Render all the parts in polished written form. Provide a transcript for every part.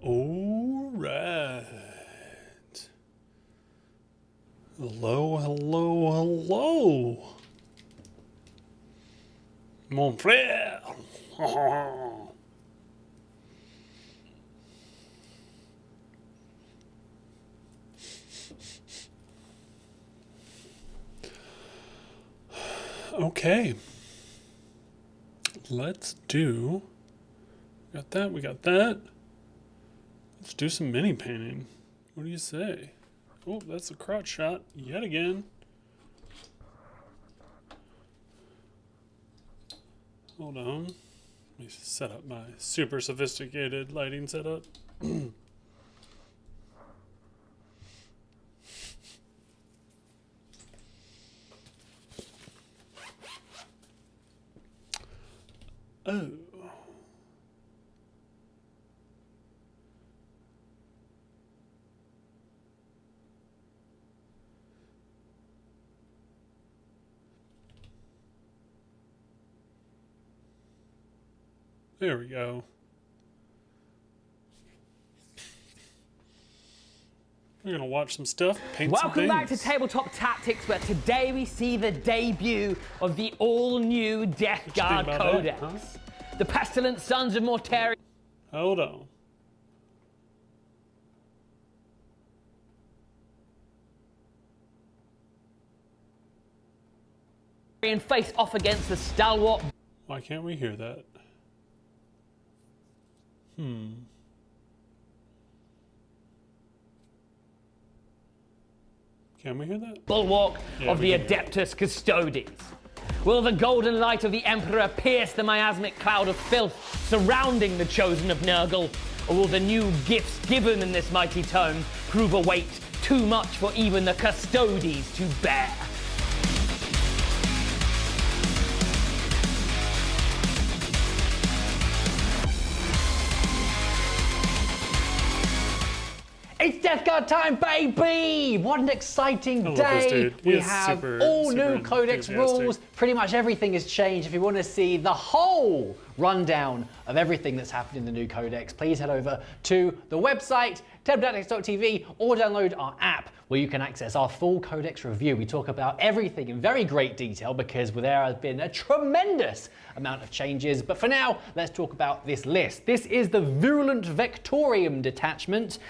All right. Hello, hello, hello. Mon frère. Okay. Let's do. Got that, we got that. Let's do some mini painting. What do you say? Oh, that's a crotch shot yet again. Hold on. Let me set up my super sophisticated lighting setup. Oh. There we go. We're gonna watch some stuff, paint some Welcome things. back to Tabletop Tactics, where today we see the debut of the all-new Death Guard Codex. Huh? The pestilent sons of Mortarion Hold on. face off against the stalwart. Why can't we hear that? Can we hear that? Bulwark Yeah, of we the can hear Adeptus Custodes. Will the golden light of the Emperor pierce the miasmic cloud of filth surrounding the chosen of Nurgle? Or will the new gifts given in this mighty tome prove a weight too much for even the Custodes to bear? It's Death Guard time, baby! What an exciting love this day. dude. He We is have super all new Codex enthusiastic. rules. Pretty much everything has changed. If you want to see the whole rundown of everything that's happened in the new Codex, please head over to the website, tabletoptactics.tv, or download our app where you can access our full Codex review. We talk about everything in very great detail because there has been a tremendous amount of changes. But for now, let's talk about this list. This is the Virulent Vectorium detachment,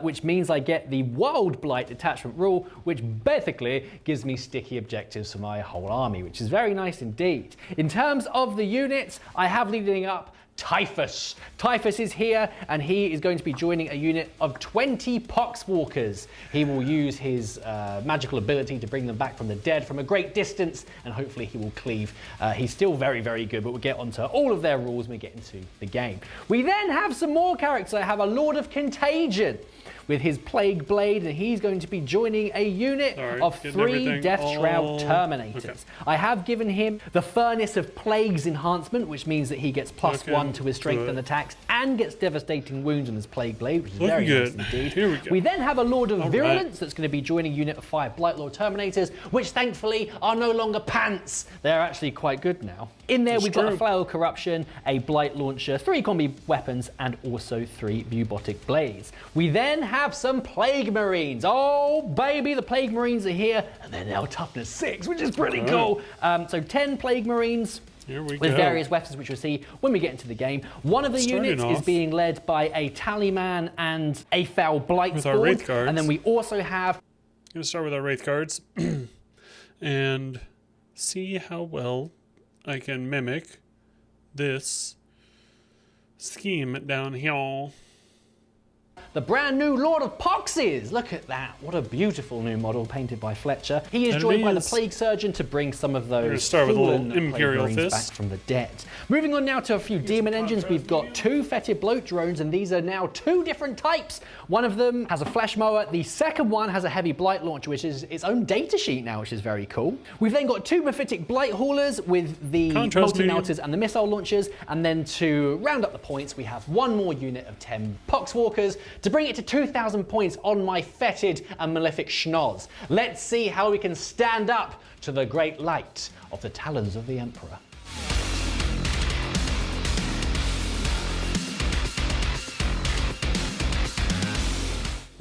which means I get the Wild Blight detachment rule, which basically gives me sticky objectives for my whole army, which is very nice indeed. In terms of the units, I have leading up Typhus. Typhus is here, and he is going to be joining a unit of 20 Poxwalkers. He will use his magical ability to bring them back from the dead from a great distance, and hopefully he will cleave. He's still very, very good, but we'll get onto all of their rules when we get into the game. We then have some more characters. I have a Lord of Contagion with his Plague Blade, and he's going to be joining a unit of 3 Death Shroud Terminators. Okay. I have given him the Furnace of Plagues enhancement, which means that he gets +1 to his strength and attacks, and gets devastating wounds on his Plague Blade, which is very nice indeed. Here we go. We then have a Lord of Virulence that's going to be joining a unit of 5 Blightlord Terminators, which thankfully are no longer pants. They're actually quite good now. In there, we've got a Flail Corruption, a Blight Launcher, 3 combi weapons, and also 3 Bubotic Blades. We then have some Plague Marines. Oh, baby, the Plague Marines are here, and they're now toughness 6, which is pretty cool. So 10 Plague Marines. With various weapons, which we'll see when we get into the game. One of the units is being led by a Tallyman and a Foul Blight with our Wraith Guards. And then we also have... I'm going to start with our Wraith Guards and see how well I can mimic this scheme down here. The brand new Lord of Poxes. Look at that. What a beautiful new model painted by Fletcher. He is joined by the Plague Surgeon to bring some of those fallen Imperial Fists back from the dead. Moving on now to a few Demon Engines. We've got 2 Fetid Bloat Drones, and these are now 2 different types. One of them has a Flesh Mower. The second one has a Heavy Blight Launcher, which is its own data sheet now, which is very cool. We've then got 2 Mephitic Blight Haulers with the Multi-Melters and the Missile Launchers. And then to round up the points, we have 1 more unit of 10 Poxwalkers to bring it to 2,000 points on my Fetid and Malefic Schnoz. Let's see how we can stand up to the great light of the talons of the Emperor.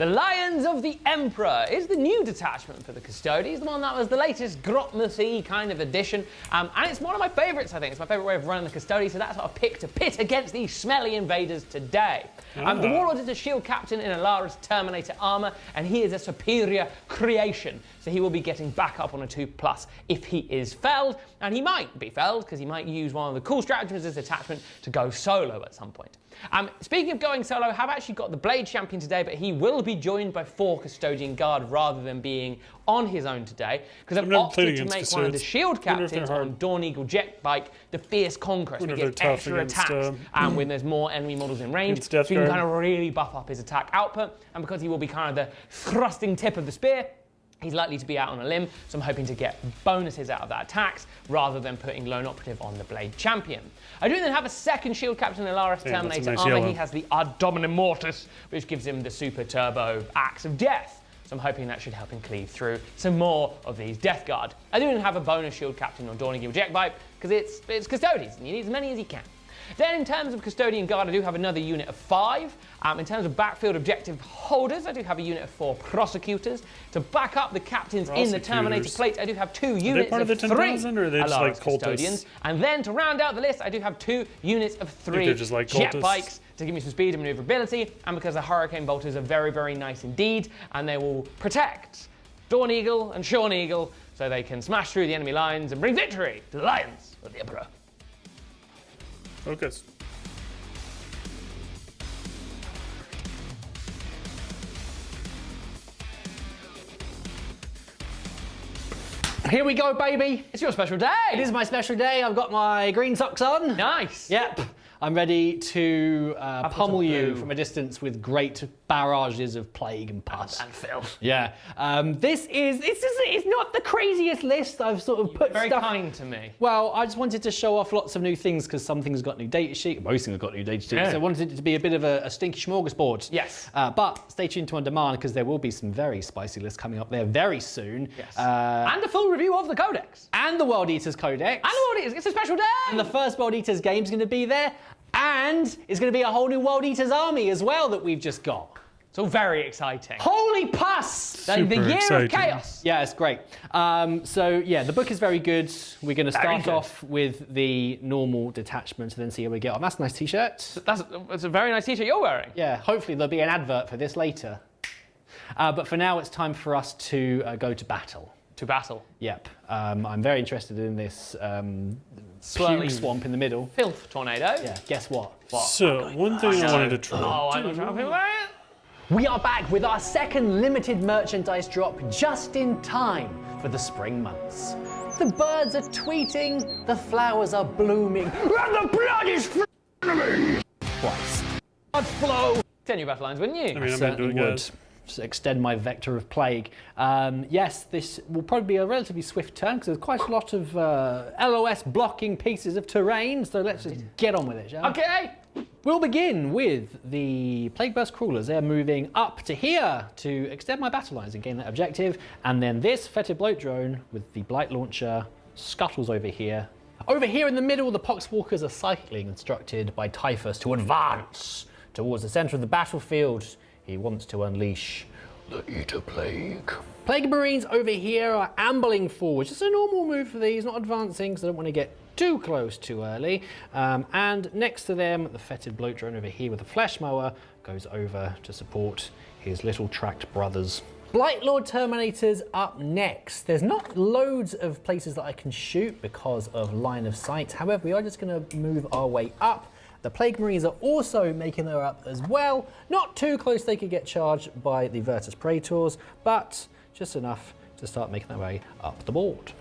The Lions of the Emperor is the new detachment for the Custodians, the one that was the latest Grotmassy kind of edition, and it's one of my favourites, I think. It's my favourite way of running the Custodians, so that's what I picked to pit against these smelly invaders today. The Warlord is a shield captain in Alaris Terminator armour, and he is a superior creation, so he will be getting back up on a 2+ if he is felled, and he might be felled because he might use one of the cool stratagems as attachment to go solo at some point. Speaking of going solo, I have actually got the Blade Champion today, but he will be joined by 4 Custodian Guard rather than being on his own today, because I've opted to make one of the shield captains on Dawn Eagle Jet Bike, the Fierce Conqueror, so he gets extra attacks when there's more enemy models in range, so you can kind of really buff up his attack output, and because he will be kind of the thrusting tip of the spear, he's likely to be out on a limb, so I'm hoping to get bonuses out of that attacks rather than putting Lone Operative on the Blade Champion. I do then have a second shield captain in Alaris Terminator armor. He has the Ad Dominum Mortis, which gives him the super turbo Axe of Death. So I'm hoping that should help him cleave through some more of these Death Guard. I do then have a bonus shield captain on Dawning Eagle Jet Bike because it's Custodians and you need as many as you can. Then in terms of Custodian Guard, I do have another unit of 5. In terms of backfield objective holders, I do have a unit of 4 prosecutors. To back up the captains in the Terminator plate, I do have 2 units of 3 Alaris Custodians. And then to round out the list, I do have 2 units of 3 jet bikes to give me some speed and maneuverability. And because the Hurricane Bolters are very, very nice indeed, and they will protect Dawn Eagle and Sean Eagle so they can smash through the enemy lines and bring victory to the Lions of the Emperor. Focus. Here we go, baby. It's your special day. It is my special day. I've got my green socks on. Nice. Yep. I'm ready to pummel you from a distance with great barrages of plague and pus. And filth. Yeah. It's not the craziest list. I've sort of put very stuff... kind to me. Well, I just wanted to show off lots of new things because some things got new data sheet. Most things got new data sheet. So I wanted it to be a bit of a stinky smorgasbord. Yes. But stay tuned to On Demand because there will be some very spicy lists coming up there very soon. Yes. And a full review of the Codex. And the World Eaters Codex. And the World Eaters. It's a special day. And the first World Eaters game is going to be there. And it's going to be a whole new World Eaters army as well that we've just got. It's all very exciting. Holy pus! The year of chaos. Yeah, it's great. So yeah, the book is very good. We're going to start off with the normal detachment and then see how we get on. That's a nice t-shirt. That's a very nice t-shirt you're wearing. Yeah, hopefully there'll be an advert for this later. But for now, it's time for us to go to battle. To battle. Yep. I'm very interested in this Swirling puke swamp in the middle. Filth tornado. Yeah, guess what? So, one thing I wanted to try. Oh, I'm not trying to that. We are back with our second limited merchandise drop just in time for the spring months. The birds are tweeting, the flowers are blooming, and the blood is flowing. Twice. Blood flow. 10 new battle lines, wouldn't you? I mean, Certainly would. Extend my vector of plague. Yes, this will probably be a relatively swift turn because there's quite a lot of LOS blocking pieces of terrain, so let's just get on with it, shall we? Okay. We'll begin with the Plague Burst Crawlers. They're moving up to here to extend my battle lines and gain that objective, and then this Fetid Bloat Drone with the Blight Launcher scuttles over here. Over here in the middle, the Poxwalkers are cycling, instructed by Typhus to advance towards the centre of the battlefield. He wants to unleash the Eater Plague. Plague Marines over here are ambling forward. Just a normal move for these, not advancing because I don't want to get too close too early. And next to them, the Fetid Bloat Drone over here with a Flesh Mower goes over to support his little tracked brothers. Blight Lord Terminators up next. There's not loads of places that I can shoot because of line of sight. However, we are just going to move our way up. The Plague Marines are also making their way up as well. Not too close they could get charged by the Virtus Praetors, but just enough to start making their way up the board.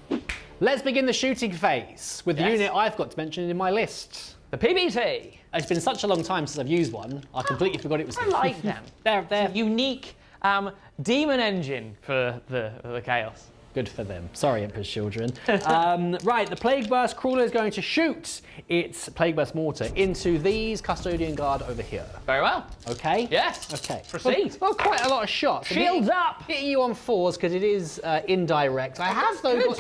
Let's begin the shooting phase with the unit I've got to mention in my list. The PBT. It's been such a long time since I've used one, I completely forgot it was here. I like them. They're unique demon engine for the chaos. Good for them. Sorry, Emperor's children. Right, the Plague Burst Crawler is going to shoot its Plague Burst Mortar into these Custodian Guard over here. Very well. Okay? Yes. Okay. Proceed. Well, quite a lot of shots. Shields up. Hitting you on 4s because it is indirect. I have though got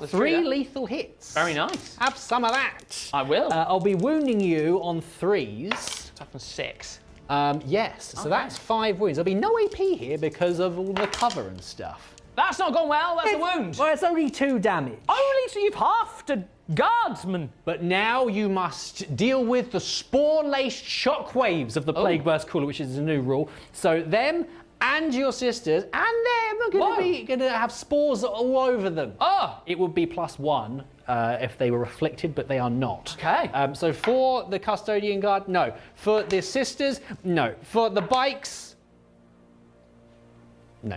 three lethal hits. Very nice. Have some of that. I will. I'll be wounding you on 3s. Toughness 6. Yes, so that's 5 wounds. There'll be no AP here because of all the cover and stuff. That's not gone well. That's a wound. Well, it's only 2 damage. Only so you've halved a guardsman. But now you must deal with the spore-laced shockwaves of the Plague Burst Cooler, which is a new rule. So them and your sisters and them are going to have spores all over them. Oh. It would be +1 if they were afflicted, but they are not. Okay. So for the Custodian Guard, no. For the sisters, no. For the bikes, no.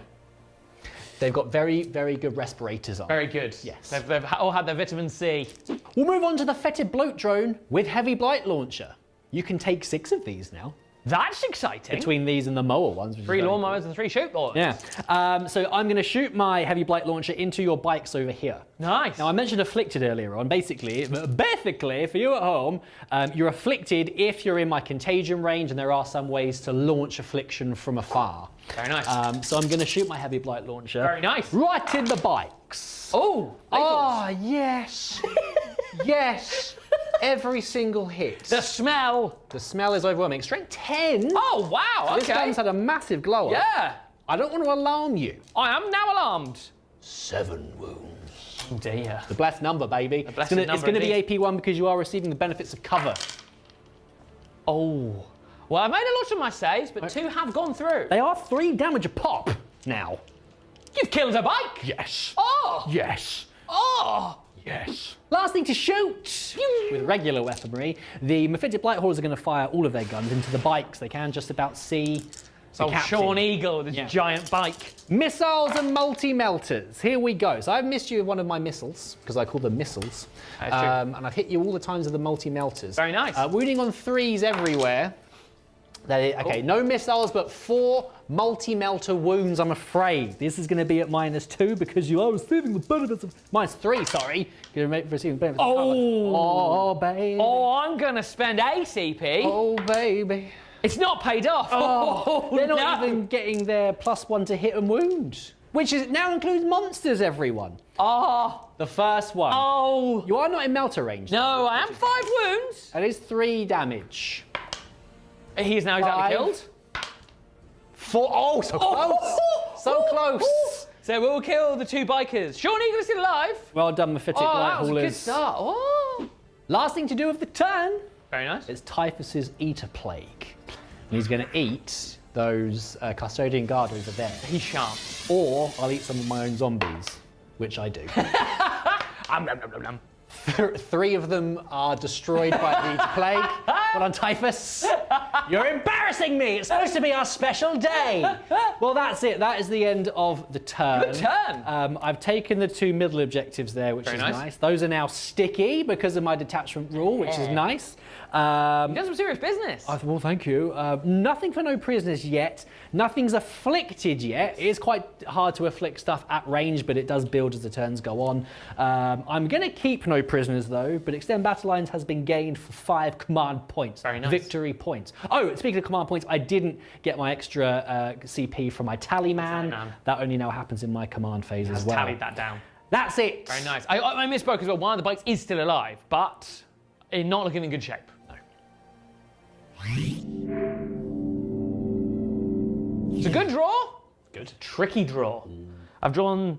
They've got very, very good respirators on. Very good. Yes. They've all had their vitamin C. We'll move on to the Fetid Bloat Drone with Heavy Blight Launcher. You can take 6 of these now. That's exciting. Between these and the mower ones. 3 lawnmowers and 3 shoot boards. Yeah. So I'm going to shoot my Heavy Blight Launcher into your bikes over here. Nice. Now I mentioned afflicted earlier on. Basically, for you at home, you're afflicted if you're in my contagion range, and there are some ways to launch affliction from afar. Very nice. So I'm going to shoot my Heavy Blight Launcher. Very nice. Right in the bikes. Oh. Yes. Yes. Every single hit. The smell. The smell is overwhelming. Strength 10. Oh, wow. So Okay. This gun's had a massive glow up. Yeah. I don't want to alarm you. I am now alarmed. 7 wounds. Oh, dear. The blessed number, baby. blessed It's number going to be indeed. AP1 because you are receiving the benefits of cover. Oh. Well, I've made a lot of my saves, but 2 have gone through. They are 3 damage a pop now. You've killed a bike. Yes. Oh. Yes. Oh. Yes. Last thing to shoot. With regular weaponry, the Mephitic Blight Haulers are going to fire all of their guns into the bikes. They can just about see the captain. Sean Eagle with his giant bike. Missiles and multi-melters. Here we go. So I've missed you with one of my missiles, because I call them missiles. That's true. And I've hit you all the times of the multi-melters. Very nice. Wounding on 3s everywhere. Okay, no missiles, but 4 multi-melter wounds, I'm afraid. This is going to be at -2 because you are receiving the benefits of... -3, sorry. You're receiving the benefits of cover. Oh, baby. Oh, I'm going to spend ACP. Oh, baby. It's not paid off. Oh, they're not no. even getting their +1 to hit and wound. Which is now includes monsters, everyone. Oh. The first one. Oh. You are not in melter range. No, I am 5 wounds. That is 3 damage. He's now exactly 5. killed. 4. Oh, so close. So close. So we'll kill the 2 bikers. Sean Eagle is still alive. Well done, Mephitic Oh, Blight that was a good Haulers. start. Oh. Last thing to do of the turn Very nice. is Typhus's Eater Plague. And he's going to eat those Custodian Guard over there. He shan't. Or I'll eat some of my own zombies, which I do. Nom, nom, nom, nom, nom. 3 of them are destroyed by the Eater Plague. Well on Typhus. You're embarrassing me. It's supposed to be our special day. Well, that's it. That is the end of the turn. Good turn. I've taken the 2 middle objectives there, which Very is nice. nice. Those are now sticky because of my detachment rule, which is nice. You've done some serious business. Well, thank you. Nothing for no prisoners yet. Nothing's afflicted yet. It is quite hard to afflict stuff at range, but it does build as the turns go on. I'm going to keep no prisoners, though, but Extend Battle Lines has been gained for 5 command points. Very nice. Victory points. Oh, speaking of command points, I didn't get my extra CP from my Tally Man. That only now happens in my command phase as well. Tallied that down. That's it. Very nice. I misspoke as well. One of the bikes is still alive, but not looking in good shape. No. It's a good draw. Good. Tricky draw. I've drawn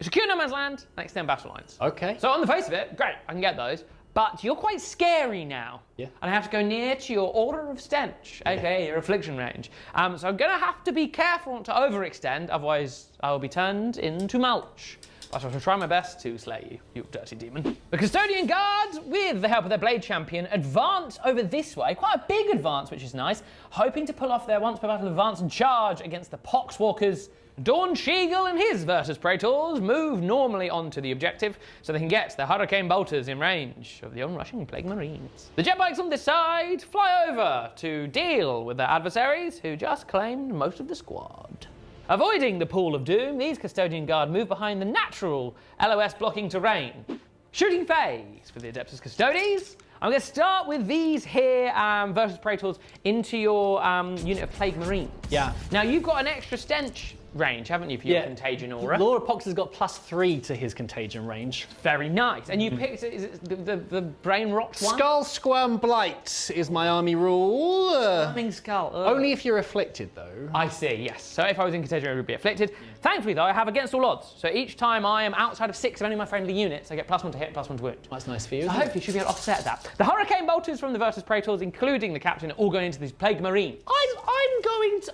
Secure No Man's Land and Extend Battle Lines. Okay. So on the face of it, great, I can get those. But you're quite scary now. Yeah. And I have to go near to your Order of Stench, aka your affliction range. So I'm gonna have to be careful not to overextend, otherwise I will be turned into mulch. But I shall try my best to slay you, you dirty demon. The Custodian Guards, with the help of their Blade Champion, advance over this way. Quite a big advance, which is nice. Hoping to pull off their once per battle advance and charge against the Poxwalkers. Dawn Sheagle and his Virtus Praetors move normally onto the objective so they can get their Hurricane Bolters in range of the onrushing Plague Marines. The jet bikes on this side fly over to deal with their adversaries who just claimed most of the squad. Avoiding the pool of doom, these Custodian Guard move behind the natural LOS blocking terrain. Shooting phase for the Adeptus Custodes. I'm going to start with these here Virtus Praetors into your unit of Plague Marines. Yeah. Now you've got an extra stench range, haven't you, for your contagion aura? Lord Pox has got +3 to his contagion range. Very nice. And you picked, is it the brain rot one? Skull Squirm Blight is my army rule. Squirming skull. Ugh. Only if you're afflicted, though. I see, yes. So if I was in contagion, I would be afflicted. Thankfully, though, I have against all odds. So each time I am outside of 6 of any of my friendly units, I get +1 to hit, +1 to wound. That's nice for you. So hopefully you should be able to offset that. The Hurricane Bolters from the Versus Praetors, including the captain, are all going into these Plague Marine.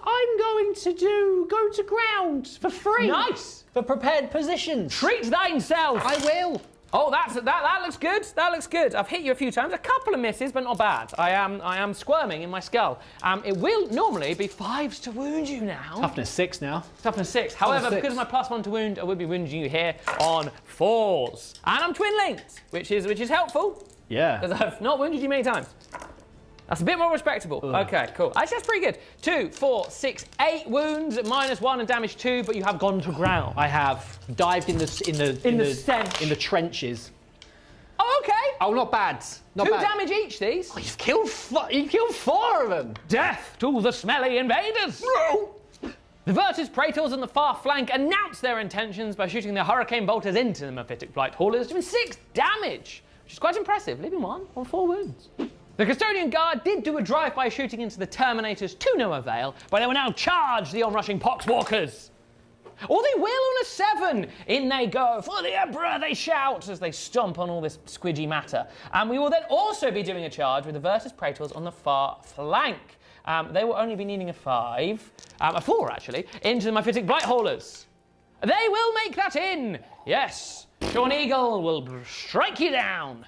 I'm going to go to ground for free. Nice! For prepared positions. Treat thyself! I will. Oh, that looks good. That looks good. I've hit you a few times, a couple of misses, but not bad. I am squirming in my skull. It will normally be 5s to wound you now. Toughness 6 now. Toughness 6. However, 6. because of my +1 to wound, I will be wounding you here on 4s. And I'm twin linked, which is helpful Yeah. because I've not wounded you many times. That's a bit more respectable. Ugh. Okay, cool. Actually, that's pretty good. 2, 4, 6, 8 wounds at -1 and damage 2, but you have gone to ground. I have dived in the stench. in the trenches. Oh, okay. Oh, not bad. Not 2 bad. damage each, these. Oh, you've killed 4 of them. Death to the smelly invaders! No. The Vertus Praetors on the far flank announce their intentions by shooting their Hurricane Bolters into the Mephitic Blight Haulers, doing 6 damage, which is quite impressive, leaving 1 on 4 wounds. The Custodian Guard did do a drive-by shooting into the Terminators to no avail, but they will now charge the onrushing Poxwalkers. Or they will on a 7. In they go. For the Emperor, they shout as they stomp on all this squidgy matter. And we will then also be doing a charge with the Vertus Praetors on the far flank. They will only be needing a 5, a 4 actually, into the Mephitic Blight Haulers. They will make that in. Yes, Sean Eagle will strike you down.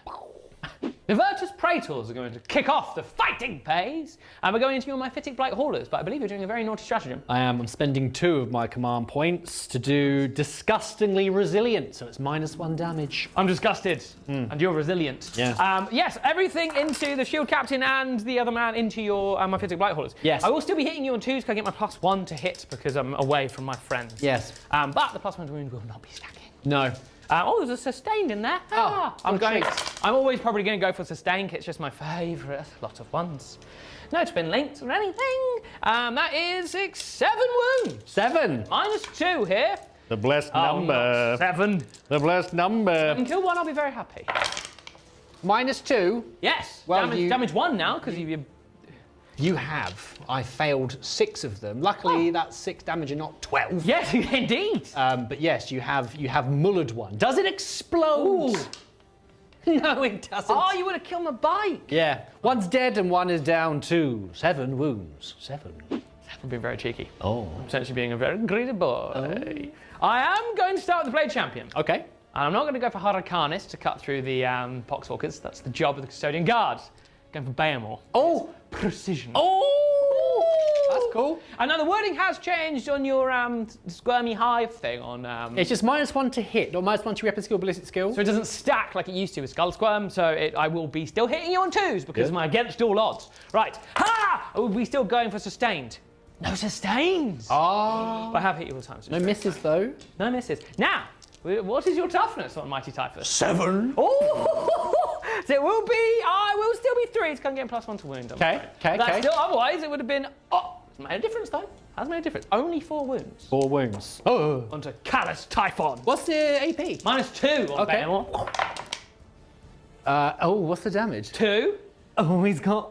The Vertus Praetors are going to kick off the fighting phase, and we're going into your Mephitic Blight Haulers, but I believe you're doing a very naughty stratagem. I am. I'm spending 2 of my command points to do Disgustingly Resilient, so it's -1 damage. I'm disgusted, and you're resilient. Yeah. Yes, everything into the Shield Captain and the other man into your Mephitic Blight Haulers. Yes. I will still be hitting you on 2s because I get my +1 to hit because I'm away from my friends. Yes. But the +1 to wound will not be stacking. No. Oh, there's a sustained in there. I'm always probably going to go for sustained. It's just my favourite. A lot of 1s. No twin links or anything. That is 7 wounds. 7. -2 here. The blessed Oh, number. not 7. The blessed number. Kill 1, I'll be very happy. -2. Yes. Well, damage 1 now because you. You have. I failed 6 of them. Luckily, that's 6 damage and not 12. Yes, indeed. But yes, you have mullered 1. Does it explode? No, it doesn't. Oh, you would have killed my bike. Yeah. 1's dead and 1 is down to 7 wounds. 7. I've been very cheeky. Oh. Potentially being a very greedy boy. I am going to start with the Blade Champion. Okay. And I'm not going to go for Hurricanus to cut through the Poxwalkers. That's the job of the Custodian Guard. Going for Beamore. Oh. Precision. Oh. That's cool. I know the wording has changed on your Squirmy Hive thing on... It's just -1 to hit, or -1 to weapon skill, ballistic skill. So it doesn't stack like it used to with Skull Squirm, so I will be still hitting you on 2s because of my against all odds. Right. Ha! I will be still going for sustained. No sustains. Oh. But I have hit you all the time. So No misses, though. no misses. Now, what is your toughness on Mighty Typhus? 7. Oh! So it will be, I will still be 3. It's going to get +1 to wound. Okay. Still, otherwise, it would have been, it's made a difference though. Has made a difference. Only 4 wounds. 4 wounds. Oh. Onto Callous Typhon. What's the AP? -2 on Okay. Beamore. What's the damage? 2. Oh, he's got...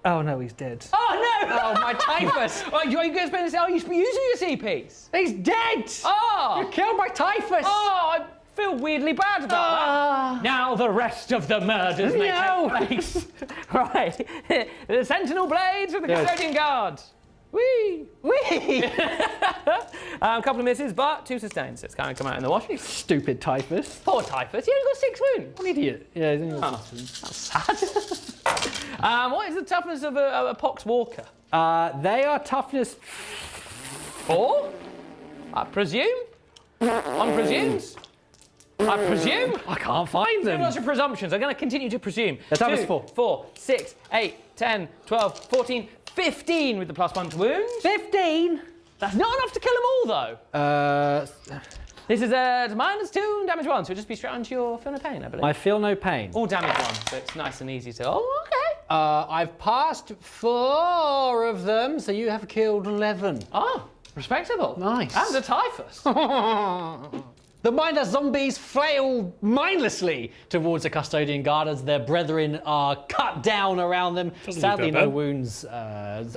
Oh, no, he's dead. Oh no! Oh, my Typhus. Oh, you going to spend this? Oh, you're using your CPs. He's dead. Oh! You killed my Typhus. Oh, I feel weirdly bad about that. Now the rest of the murders may take place. Right. The Sentinel Blades with the Custodian Guard. Whee! Whee! A couple of misses, but 2 sustains. So it's kind of come out in the wash. Stupid Typhus. Poor Typhus. He only got 6 wounds. What an idiot. Yeah, he's only got Oh, that's sad. What is the toughness of a Pox Walker? They are toughness 4? I presume? On presumes? I presume? I can't find them. Lots of presumptions. I'm going to continue to presume. Let's have this 4, 6, 8, 10, 12, 14, 15 with the +1 to wound. 15? That's not enough to kill them all, though. This is a -2 damage 1, so it'll just be straight onto your Feel No Pain, I believe. I feel no pain. All damage 1, so it's nice and easy to... Oh, okay. I've passed 4 of them, so you have killed 11. Oh, Respectable. Nice. And a typhus. The mindless zombies flail mindlessly towards the custodian guard as their brethren are cut down around them. Doesn't Sadly, look that no bad. wounds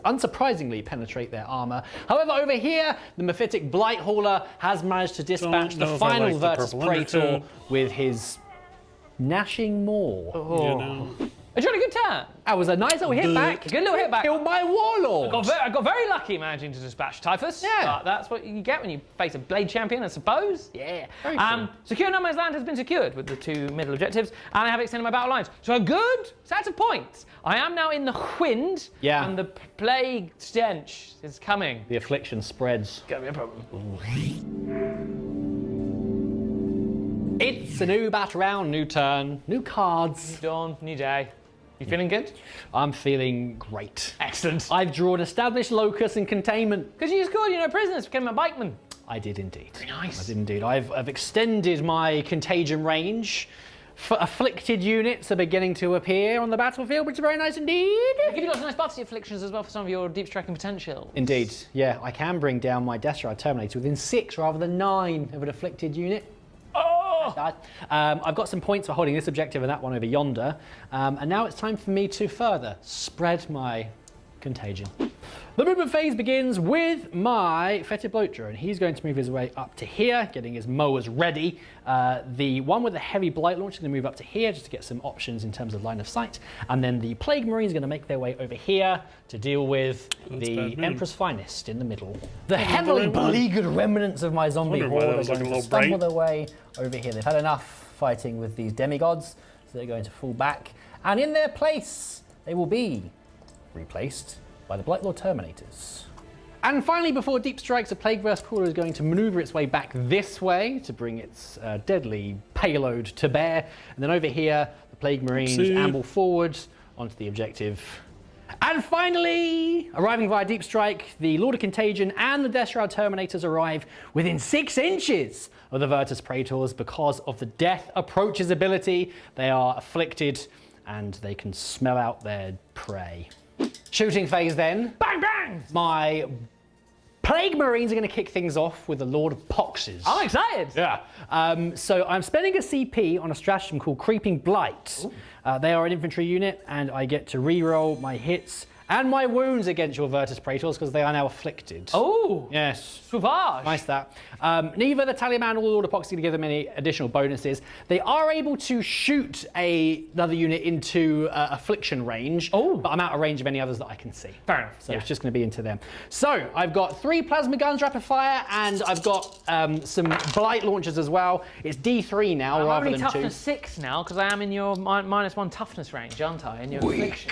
unsurprisingly penetrate their armor. However, over here, the mephitic Blight Hauler has managed to dispatch Don't the know if I final like the Virtus purple Praetor undercoat. with his gnashing maw. You know. A jolly good turn. That was a nice little hit back. Good little hit back. Killed my warlord. I got very lucky managing to dispatch Typhus. Yeah. But that's what you get when you face a blade champion, I suppose. Yeah, very cool. Secure No Man's Land has been secured with the 2 middle objectives, and I have extended my battle lines. So a good set of points. I am now in the wind, Yeah. and the plague stench is coming. The affliction spreads. Gonna be a problem. It's a new battle round, new turn, new cards. Dawn, new day. You feeling good? I'm feeling great. Excellent. I've drawn established locus and containment. Because you scored, prisoners, became a bikeman. I did indeed. Very nice. I did indeed. I've extended my contagion range. Afflicted units are beginning to appear on the battlefield, which is very nice indeed. I'll give you lots of nice buffy afflictions as well for some of your deep striking potential. Indeed, yeah. I can bring down my Death Strike Terminator within 6 rather than 9 of an afflicted unit. Oh! I've got some points for holding this objective and that one over yonder. And now it's time for me to further spread my contagion. The movement phase begins with my Fetid Bloat Drone. He's going to move his way up to here, getting his mowers ready. The one with the heavy blight launch is going to move up to here just to get some options in terms of line of sight. And then the Plague Marine is going to make their way over here to deal with the bad news. Emperor's Finest in the middle. The heavily beleaguered remnants of my zombie Wondered why that horde are was going looking a to little stumble bright. their way over here. They've had enough fighting with these demigods, so they're going to fall back. And in their place, they will be replaced by the Blightlord Terminators. And finally, before Deep Strikes, a Plagueverse Crawler is going to maneuver its way back this way to bring its deadly payload to bear. And then over here, the Plague Marines amble forward onto the objective. And finally, arriving via Deep Strike, the Lord of Contagion and the Death Shroud Terminators arrive within 6 inches of the Virtus Praetors because of the Death Approaches ability. They are afflicted and they can smell out their prey. Shooting phase then. Bang, bang! My Plague Marines are going to kick things off with the Lord of Poxes. I'm excited. Yeah. So I'm spending a CP on a stratagem called Creeping Blight. They are an infantry unit, and I get to reroll my hits and my wounds against your Virtus Praetors because they are now afflicted. Oh, Yes. sauvage. Nice that. Neither the Taliban or the Lord of Poxes to give them any additional bonuses. They are able to shoot another unit into affliction range, but I'm out of range of any others that I can see. Fair enough. So it's just going to be into them. So I've got 3 plasma guns rapid fire, and I've got some blight launchers as well. It's D3 now I'm rather only than 2. toughness 6 now because I am in your -1 toughness range, aren't I? In your affliction.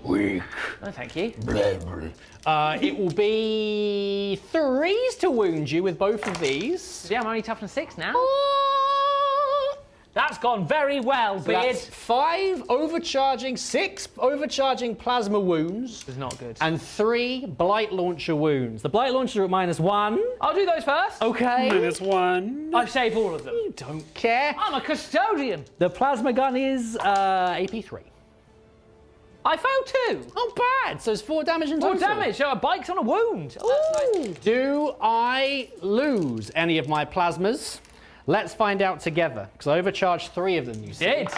Weak. No, thank you. It will be 3s to wound you with both of these. Yeah, I'm only toughness 6 now. That's gone very well, So Beard. that's 5 overcharging, 6 overcharging plasma wounds, It's not good. and 3 blight launcher wounds. The blight launcher are at -1. I'll do those first. Okay. -1. I save all of them. You don't care. I'm a custodian. The plasma gun is AP3. I failed 2. Not bad. So it's 4 damage in 4 total. damage, so a bike's on a wound. Ooh. Do I lose any of my plasmas? Let's find out together, because I overcharged 3 of them, you see. Did.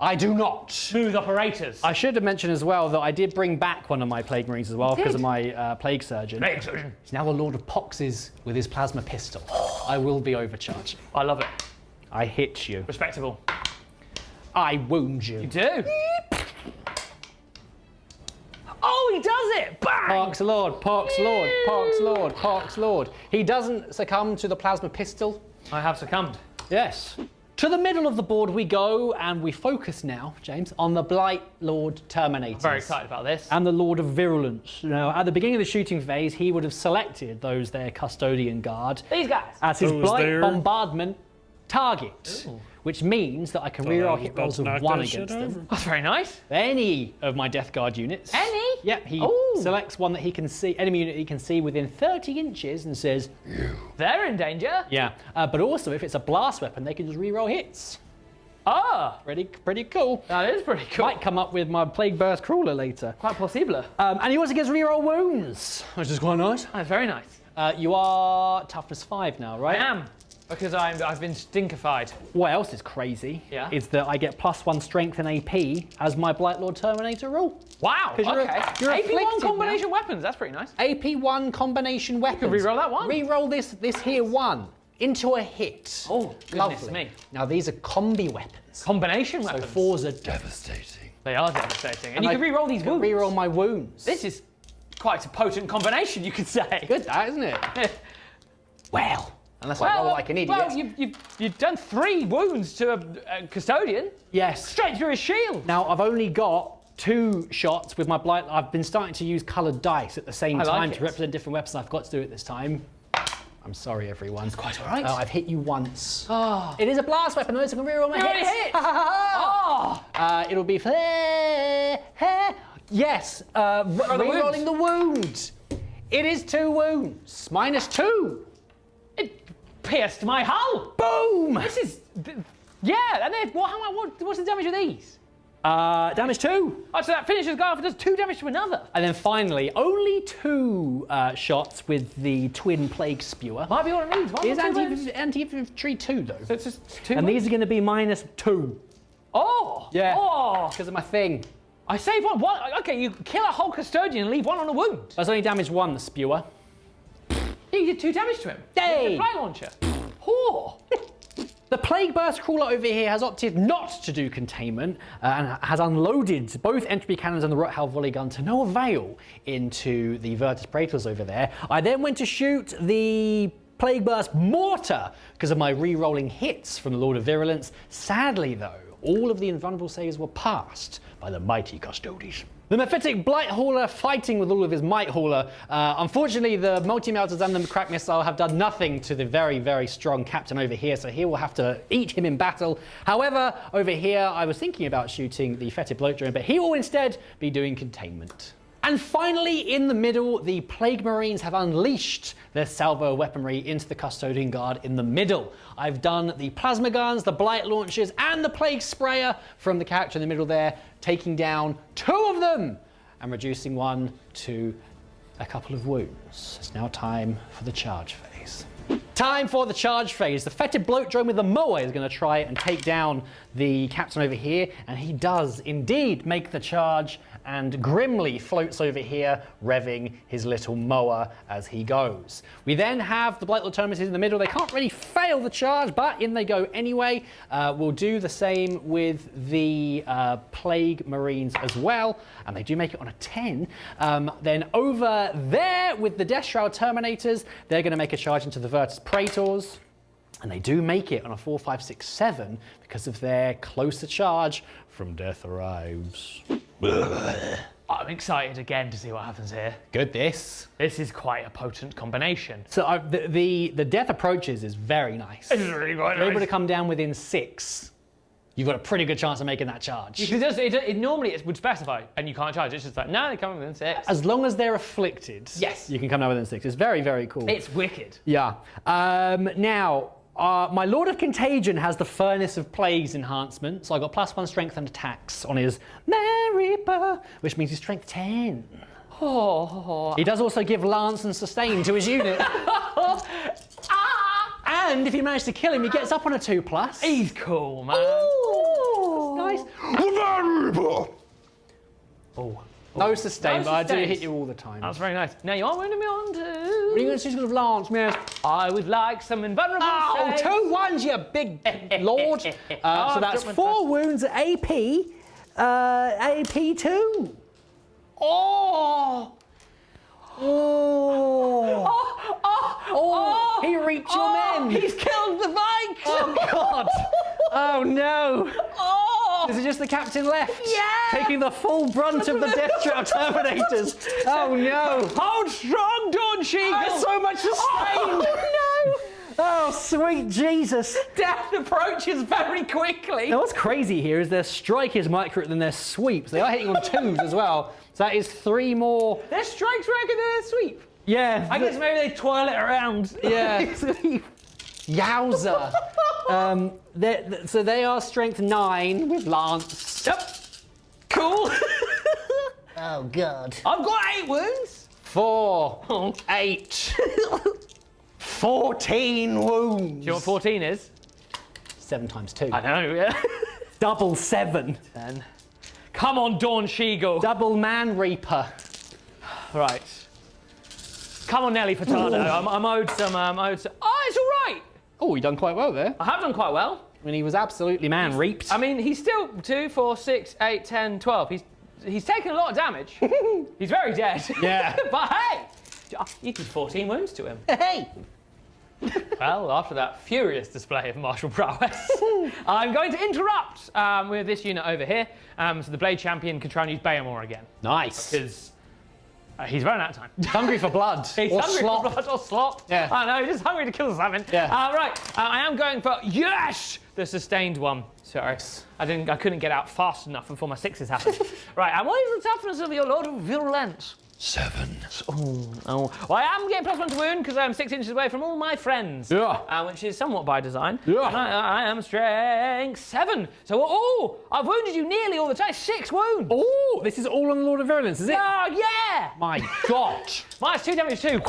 I do not. Smooth operators. I should have mentioned as well that I did bring back one of my Plague Marines as well because of my Plague Surgeon. Plague Surgeon. He's now the Lord of Poxes with his plasma pistol. I will be overcharging. I love it. I hit you. Respectable. I wound you. You do. Oh, he does it! Bang! Pox Lord, Pox Lord, Pox Lord, Pox Lord. He doesn't succumb to the plasma pistol. I have succumbed. Yes. To the middle of the board we go, and we focus now, James, on the Blight Lord Terminators. Very excited about this. And the Lord of Virulence. Now, at the beginning of the shooting phase, he would have selected those there Custodian Guard These guys. as his Those Blight there? Bombardment target, which means that I can reroll hit about rolls to of knock 1 that shit against them. over. That's very nice. Any of my Death Guard units. Any? Yep, he Ooh. selects one that he can see, enemy unit he can see within 30 inches and says, They're in danger. yeah. But also, if it's a blast weapon, they can just reroll hits. Ah, Pretty cool. that is pretty cool. Might come up with my Plague Burst Crawler later. Quite possible. And he also gets reroll wounds, which is quite nice. That's very nice. You are toughness 5 now, I right? am, because I've been stinkified. What else is crazy Yeah. is that I get +1 strength and AP as my Blight Lord Terminator rule. Wow, 'Cause you're okay. you're AP1 afflicted combination weapons, that's pretty nice. AP1 combination weapons. reroll that one. Reroll this here one into a hit. Oh, goodness me. Now these are combi weapons. Combination So weapons. 4s are devastating. They are devastating. And you I can re-roll these wounds. Reroll my wounds. This is quite a potent combination, you could say. good, that isn't it? Well, unless I roll like an idiot. Well, you've done 3 wounds to a custodian. Yes. Straight through his shield. Now I've only got 2 shots with my blight. I've been starting to use coloured dice at the same I like time it. to represent different weapons. I've got to do it this time. I'm sorry, everyone. It's quite all right. I've hit you once. Oh. It is a blast weapon, though, so I can reroll my You already hits. hit. Oh. It'll be for yes. Rerolling the wound. It is 2 wounds. -2. It pierced my hull. Boom. This is, yeah. And then what's the damage of these? Damage 2. Oh, so that finishes the guy off and does 2 damage to another. And then finally, only 2 shots with the twin plague spewer. Might be all it needs. One Is or 2 wounds. anti-infantry 2 though. So it's just 2 And wounds? these are going to be -2. Oh. Yeah. Oh. Because of my thing. I save one. Okay, you kill a whole custodian and leave one on a wound. That's only damage 1, the spewer. You did 2 damage to him. Yay. With the fly launcher. Oh. The Plague Burst Crawler over here has opted not to do containment and has unloaded both entropy cannons and the Rothail volley gun to no avail into the Virtus Praetors over there. I then went to shoot the Plague Burst Mortar because of my re-rolling hits from the Lord of Virulence. Sadly though, all of the invulnerable saves were passed by the mighty Custodes. The Mephitic Blight Hauler fighting with all of his Might Hauler. Unfortunately, the Multi-Melters and the Crack Missile have done nothing to the very, very strong captain over here, so he will have to eat him in battle. However, over here, I was thinking about shooting the Fetid Bloat Drone, but he will instead be doing containment. And finally, in the middle, the Plague Marines have unleashed their salvo weaponry into the Custodian Guard in the middle. I've done the plasma guns, the blight launchers, and the plague sprayer from the character in the middle there, taking down 2 of them and reducing 1 to a couple of wounds. It's now time for the charge phase. Time for the charge phase. The Fetid Bloat Drone with the mower is going to try and take down the captain over here, and he does indeed make the charge and grimly floats over here, revving his little mower as he goes. We then have the Blight Lord Terminus in the middle. They can't really fail the charge, but in they go anyway. We'll do the same with the Plague Marines as well, and they do make it on a 10. Then over there with the Death Shroud Terminators, they're going to make a charge into the Virtus Praetors. And they do make it on a 4, 5, 6, 7 because of their closer charge from Death Arrives. I'm excited again to see what happens here. Good this. This is quite a potent combination. So the Death Approaches is very nice. This is really quite If you're able to nice. come down within 6, you've got a pretty good chance of making that charge. Normally it would specify, and you can't charge. It's just like, no, they come within 6. As long as they're afflicted, Yes. you can come down within 6. It's very, very cool. It's wicked. Yeah. Now, my Lord of Contagion has the Furnace of Plagues enhancement, so I got +1 strength and attacks on his Reaper, which means he's strength 10. Oh. He does also give Lance and Sustain to his unit. And if you manage to kill him, he gets up on a 2+. He's cool, man. Ooh, nice. Oh. No sustain, No but I do sustains. hit you all the time. That's very nice. Now you are wounding me on 2. What are you going to choose because of Lance, miss? I would like some invulnerable Oh, saves. 2 1s, you big lord. So that's I've 4 wounds at AP. AP 2. Oh. Oh, he reached your men. He's killed the Vikes. Oh, God. Oh, no. Oh. Is it just the captain left? Yeah. Taking the full brunt of the Death Trap Terminators. Oh, no. Hold strong, Dawn Sheagle. There's so much sustained. Oh, no. Oh, sweet Jesus. Death approaches very quickly. Now, what's crazy here is their strike is more accurate than their sweeps. They are hitting on 2s as well. So that is 3 more. Their strikes reckon their sweep. Yeah. I guess maybe they twirl it around. Yeah. Yowza. So they are strength 9 with lance. Yep. Cool. Oh god. I've got 8 wounds. 4, 8, 14 wounds. Do you know what 14 is? 7 times 2. I know, yeah. Double 7. 10. Come on, Dawn Sheagle. Double Man Reaper. Right. Come on, Nelly Furtado. I'm owed some. Oh, it's all right. Oh, you done quite well there. I have done quite well. I mean, he was absolutely man reaped. I mean, he's still 2, 4, 6, 8, 10, 12. He's taken a lot of damage. He's very dead. Yeah. But hey, you did 14 wounds to him. Hey! Well, after that furious display of martial prowess, I'm going to interrupt with this unit over here, so the Blade Champion can try and use Beomor again. Nice. Because he's running out of time. Hungry for blood. He's or hungry slop. for blood or slop. Yeah. I know, he's just hungry to kill something. Yeah. Right, I am going for, yes, the sustained one. Sorry, I couldn't get out fast enough before my 6s happened. Right, and what is the toughness of your Lord of Virulence? 7. Oh. Well, I am getting +1 to wound because I'm 6 inches away from all my friends. Yeah. Which is somewhat by design. Yeah. And I am strength 7. So, I've wounded you nearly all the time. 6 wounds. Oh, this is all on the Lord of Virulence, is it? Oh, yeah. My God. -2 damage too.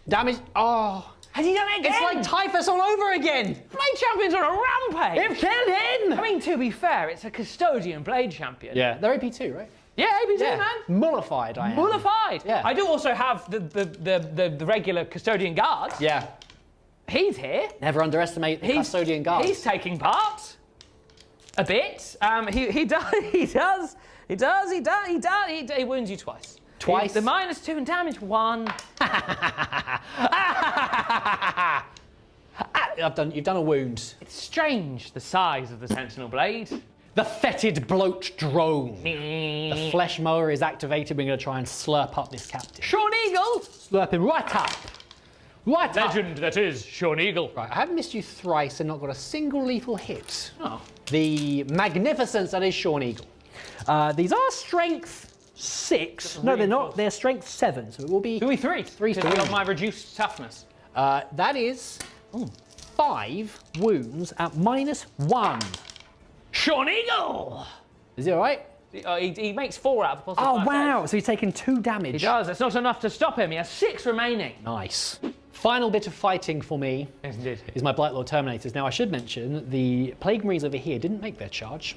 Damage. Oh. Has he done it again? It's like typhus all over again. Blade Champion's on a rampage. You've killed him. I mean, to be fair, it's a custodian Blade Champion. Yeah, they're AP2, right? Yeah, AP2, Yeah. man. Mollified, I am. Mollified. Yeah. I do also have the regular custodian guard. Yeah. He's here. Never underestimate the custodian guard. He's taking part. A bit. He wounds you twice. Twice? The -2 in damage, 1. You've done a wound. It's strange, the size of the Sentinel Blade. The fetid bloat drone. The flesh mower is activated. We're going to try and slurp up this captive. Sean Eagle. Slurp him right up. Right up. Legend that is Sean Eagle. Right, I have missed you thrice and not got a single lethal hit. Oh. The magnificence that is Sean Eagle. These are strength 6. No, they're not. They're strength 7. So it will be 3. 3 because to of my reduced toughness. that is 5 wounds at -1. Sean Eagle. Is it all right? He makes 4 out of the possible Oh, 5 wow. saves. So he's taken 2 damage. He does. It's not enough to stop him. He has 6 remaining. Nice. Final bit of fighting for me Yes, indeed. is my Blightlord Terminators. Now, I should mention the Plague Marines over here didn't make their charge.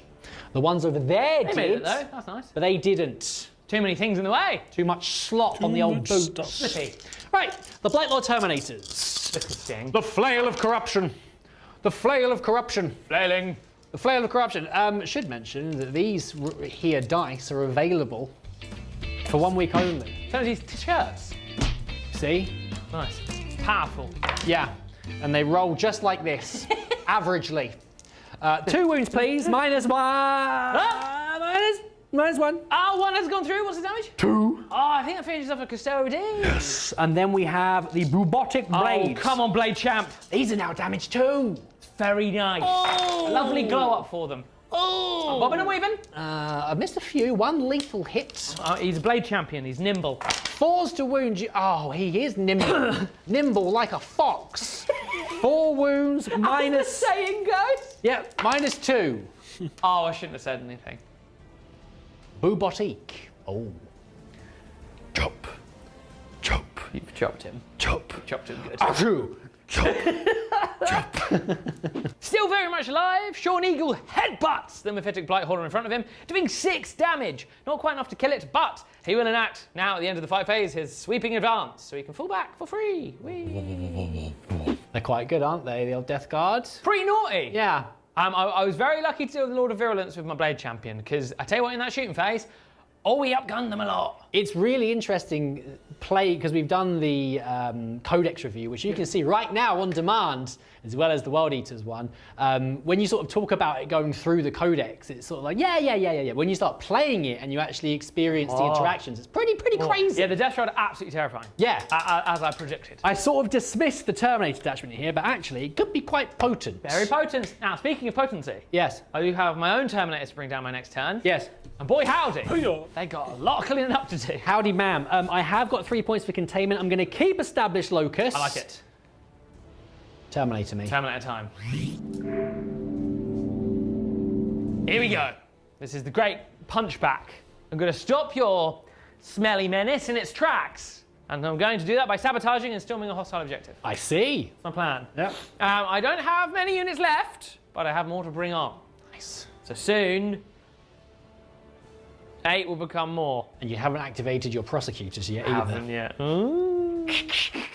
The ones over there They did, made it though. That's nice. but they didn't. Too many things in the way. Too much slop on the old much boots. stuff. Slippy. Right, the Blightlord Terminators. Little sting. The Flail of Corruption. The Flail of Corruption. Flailing. The Flail of Corruption. Should mention that these here dice are available for 1 week only. Some of these t-shirts. See? Nice. Powerful. Yeah, and they roll just like this, averagely. 2 wounds, please. -1. -1. Oh, 1 has gone through. What's the damage? 2. Oh, I think that finishes off a custodian. Yes. And then we have the Bubotic Blades. Oh, come on, Blade Champ. These are now damaged too. Very nice. Oh. A lovely glow up for them. Oh. Bobbing and weaving. I've missed a few. 1 lethal hit. He's a Blade Champion. He's nimble. 4s to wound you. Oh, he is nimble. Nimble like a fox. 4 wounds, minus. Saying goes. Yep, -2. Oh, I shouldn't have said anything. Bubotic. Oh. Chop. Chop. You've chopped him. Chop. Chopped him good. Achoo. Chop. Chop. Still very much alive, Sean Eagle headbutts the Mephitic Blighthauler in front of him, doing 6 damage. Not quite enough to kill it, but he will enact, now at the end of the fight phase, his sweeping advance, so he can fall back for free. Whee. They're quite good, aren't they, the old Death Guards? Pretty naughty. Yeah. I was very lucky to do the Lord of Virulence with my Blade Champion, because I tell you what, in that shooting phase, we outgunned them a lot. It's really interesting because we've done the Codex review, which you can see right now on demand, as well as the World Eaters one. When you sort of talk about it going through the Codex, it's sort of like, yeah. When you start playing it and you actually experience the interactions, it's pretty crazy. Yeah, the Death Shroud are absolutely terrifying. Yeah. As I predicted. I sort of dismissed the Terminator attachment here, but actually it could be quite potent. Very potent. Now, speaking of potency, Yes. I do have my own Terminator to bring down my next turn. Yes. And boy howdy, Hiya. they got a lot of cleaning up to do. Howdy, ma'am. I have got 3 points for containment. I'm going to keep established locus. I like it. Terminator me. Terminator time. Here we go. This is the great punchback. I'm going to stop your smelly menace in its tracks. And I'm going to do that by sabotaging and storming a hostile objective. I see. That's my plan. Yep. I don't have many units left, but I have more to bring on. Nice. So soon, 8 will become more. And you haven't activated your prosecutors yet either. Haven't yet. Ooh.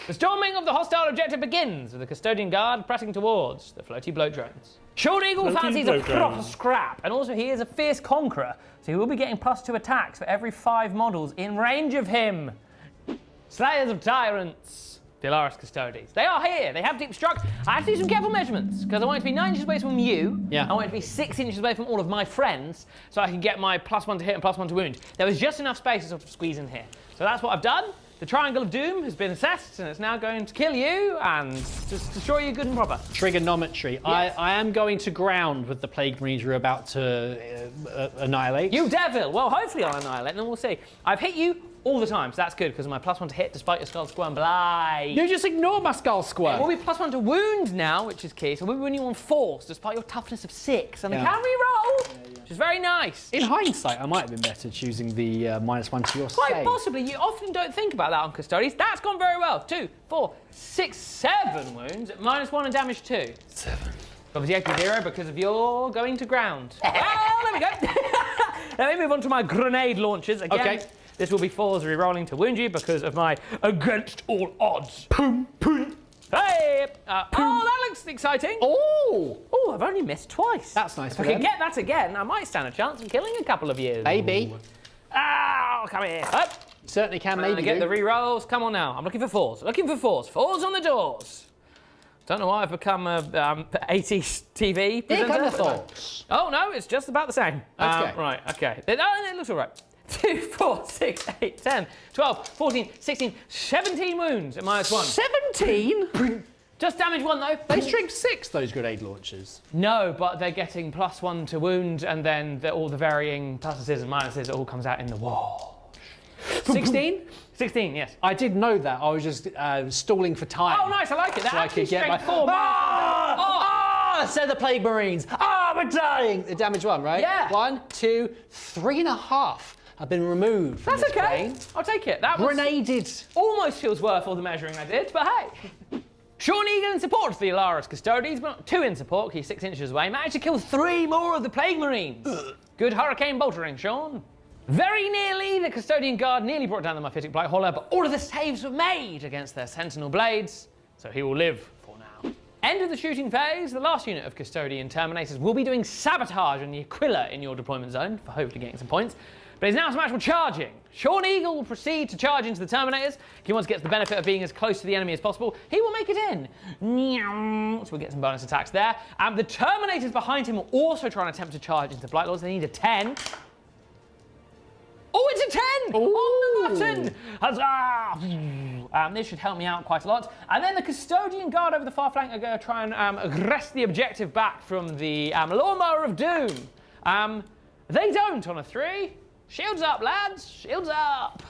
The storming of the hostile objective begins with the custodian guard pressing towards the floaty bloat drones. Short Eagle Floaty fancies a bloat proper drones. scrap, and also he is a fierce conqueror, so he will be getting +2 attacks for every 5 models in range of him. Slayers of Tyrants, the Alaris Custodies. They are here, they have deep struck. I have to do some careful measurements, because I want it to be 9 inches away from you. Yeah. I want it to be 6 inches away from all of my friends, so I can get my +1 to hit and +1 to wound. There was just enough space to sort of squeeze in here. So that's what I've done. The Triangle of Doom has been assessed, and it's now going to kill you and just destroy you good and proper. Trigonometry. Yes. I am going to ground with the Plague Marines you're about to annihilate. You devil! Well, hopefully I'll annihilate, and then we'll see. I've hit you all the time, so that's good, because of my +1 to hit despite your skull squirm blight. You just ignore my skull squirm. We'll be +1 to wound now, which is key, so we'll be winning on force despite your toughness of 6. And the cavalry roll, which is very nice. In hindsight, I might have been better choosing the -1 to your Quite save. possibly, you often don't think about that on Custodies. That's gone very well. 2, 4, 6, 7 wounds at -1 and damage 2. 7. Obviously AP 0 because of your going to ground. Well, there we go. Let me move on to my grenade launchers. Again, Okay. this will be 4s re-rolling to wound you because of my against all odds. Boom, boom. Hey! Oh, that looks exciting. Oh, Oh, I've only missed twice. that's nice If for I can them. get that again, I might stand a chance of killing a couple of you. Maybe. Oh, come here. Up. Certainly can Maybe maybe get do. the re-rolls. Come on now. I'm looking for 4s. Looking for 4s. 4s on the doors. Don't know why I've become a 80s TV Here presenter. come the but- thoughts. Oh no, it's just about the same. Okay. Right, okay. It looks all right. 2, 4, 6, 8, 10, 12, 14, 16, 17 wounds at -1. 17? Just damage 1 though. They strength 6, those grenade launchers. No, but they're getting +1 to wound, and then all the varying pluses and minuses, it all comes out in the wall. 16? 16, yes. I did know that. I was just stalling for time. Oh, nice, I like it. That So I actually could get my... strength 4. Said the Plague Marines. We're dying. The damage 1, right? Yeah. 1, 2, 3.5 have been removed from That's this okay. plane. I'll take it. That was Grenaded. almost feels worth all the measuring I did, but hey. Sean Egan in support for the Alaris Custodies, but not 2 in support, he's 6 inches away. Managed to kill 3 more of the Plague Marines. Good hurricane boltering, Sean. Very nearly, the Custodian Guard nearly brought down the Mephitic Blight Hauler, but all of the saves were made against their Sentinel Blades, so he will live for now. End of the shooting phase, the last unit of Custodian Terminators will be doing sabotage on the Aquila in your deployment zone, for hopefully getting some points. But he's now some actual charging. Sean Eagle will proceed to charge into the Terminators. He wants to get the benefit of being as close to the enemy as possible. He will make it in. So we'll get some bonus attacks there. The Terminators behind him are also trying to attempt to charge into Blight Lords. They need a 10. Oh, it's a 10! On the button! Huzzah! This should help me out quite a lot. And then the Custodian Guard over the far flank are going to try and aggress the objective back from the Lawnmower of Doom. They don't on a 3. Shields up, lads! Shields up!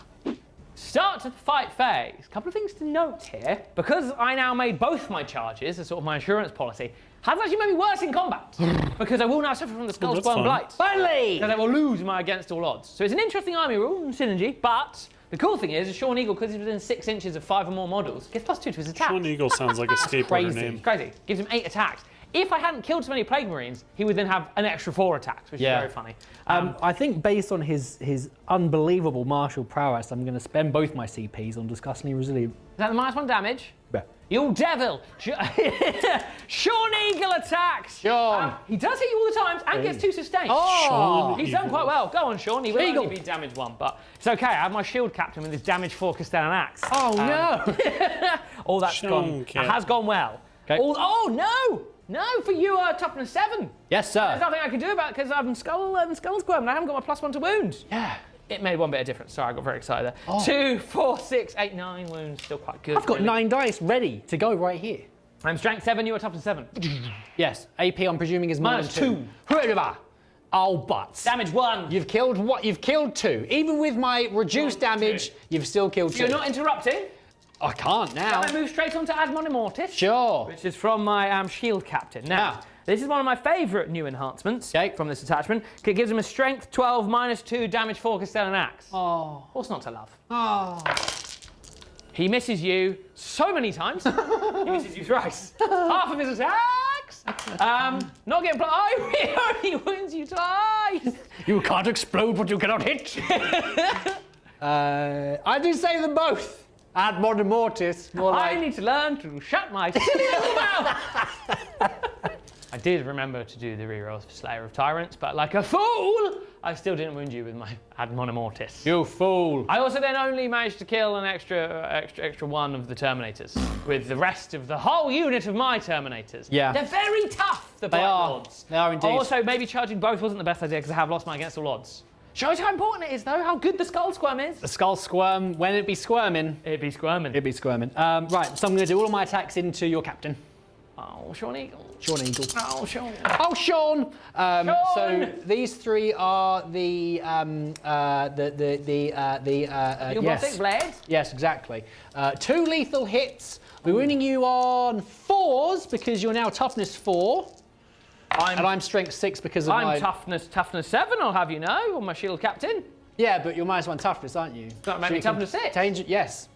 Start to the fight phase. A couple of things to note here. Because I now made both my charges as sort of my insurance policy, has actually made me worse in combat. Because I will now suffer from the Skull that's Squirm fine. Blight. Finally! Because I will lose my against all odds. So it's an interesting army rule and synergy, but the cool thing is Sean Eagle, because he's within 6 inches of 5 or more models, gets +2 to his attack. Sean Eagle sounds like a skateboarder crazy. name. It's crazy. Gives him 8 attacks. If I hadn't killed so many Plague Marines, he would then have an extra 4 attacks, which is very funny. I think based on his unbelievable martial prowess, I'm going to spend both my CPs on disgustingly resilient. Is that the -1 damage? Yeah. You devil! Sean Eagle attacks! Sean. He does hit you all the times and gets 2 sustained. Oh! He's done quite well. Go on, Sean. He will Eagle. only be damage 1, but it's okay. I have my shield captain with his damage 4 Castellan axe. Oh no! All that's Sean gone. Cat. It has gone well. Okay. Oh no! No, for you, toughness 7. Yes, There's sir. nothing I can do about it because I'm skull squirm and I haven't got my +1 to wound. Yeah. It made 1 bit of difference. Sorry, I got very excited there. 2, 4, 6, 8, 9 wounds. Still quite good. I've got really. 9 dice ready to go right here. I'm strength 7, you are toughness 7. Yes. AP, I'm presuming is Minus -2. Oh, but Damage 1. you've killed what? You've killed 2. Even with my reduced damage, you've still killed 2. You're not interrupting. I can't now. Can I move straight on to Admon Immortis? Sure. Which is from my Shield Captain. Now, this is one of my favourite new enhancements from this attachment. It gives him a Strength 12 -2 damage 4 Castellan Axe. Oh. What's not to love? Oh. He misses you so many times. He misses you thrice. Half of his attacks. Not getting he only wounds you twice. You can't explode what you cannot hit. I do say them both. Admon Immortis. More like... I need to learn to shut my silly little mouth. I did remember to do the rerolls for Slayer of Tyrants, but like a fool, I still didn't wound you with my Admon Immortis. You fool. I also then only managed to kill an extra one of the Terminators with the rest of the whole unit of my Terminators. Yeah. They're very tough, the Blight Lords. They are indeed. Also, maybe charging both wasn't the best idea because I have lost my against all odds. Shows how important it is, though, how good the Skull Squirm is. The Skull Squirm, when it be squirming. It'd be squirming. It'd be squirming. Right, so I'm going to do all of my attacks into your captain. Oh, Sean Eagle. Sean Eagle. Oh, Sean. Oh, Sean! Sean! So these three are the Robotic blades? Yes, exactly. 2 lethal hits. We're winning you on 4s because you're now toughness 4. And I'm strength 6 because of my... I'm toughness 7, I'll have you know, on my Shield Captain. Yeah, but you're -1 toughness, aren't you? That made me toughness 6. Yes.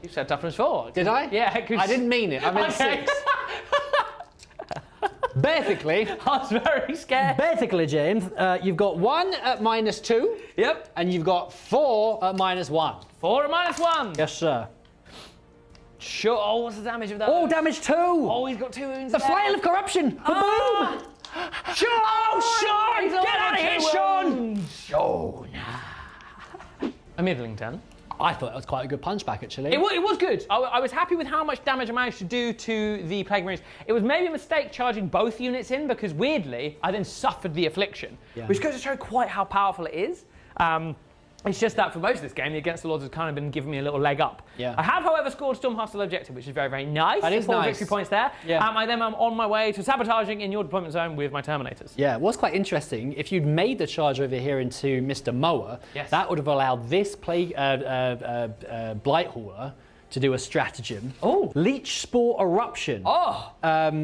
You said toughness 4. Did I? Yeah. I didn't mean it. I meant 6. Basically, I was very scared. Basically, James, you've got 1 at -2. Yep. And you've got 4 at -1. 4 at -1. Yes, sir. Sure. Oh, what's the damage of that? Oh, damage 2. Oh, he's got 2 wounds. The Flail of Corruption. Boom. Sean! Oh, Sean! Get out of here, Sean! Sean. A middling 10. I thought that was quite a good punchback, actually. It was good. I was happy with how much damage I managed to do to the Plague Marines. It was maybe a mistake charging both units in because, weirdly, I then suffered the Affliction, which goes to show quite how powerful it is. It's just that for most of this game, the Against the Lords has kind of been giving me a little leg up. Yeah. I have, however, scored Storm Hostile Objective, which is very, very nice. That is 4 nice. victory points there. Yeah. I then am on my way to sabotaging in your deployment zone with my Terminators. Yeah, what's quite interesting, if you'd made the charge over here into Mr. Mower, that would have allowed this Blight Hauler to do a stratagem. Oh. Leech Spore Eruption. Oh.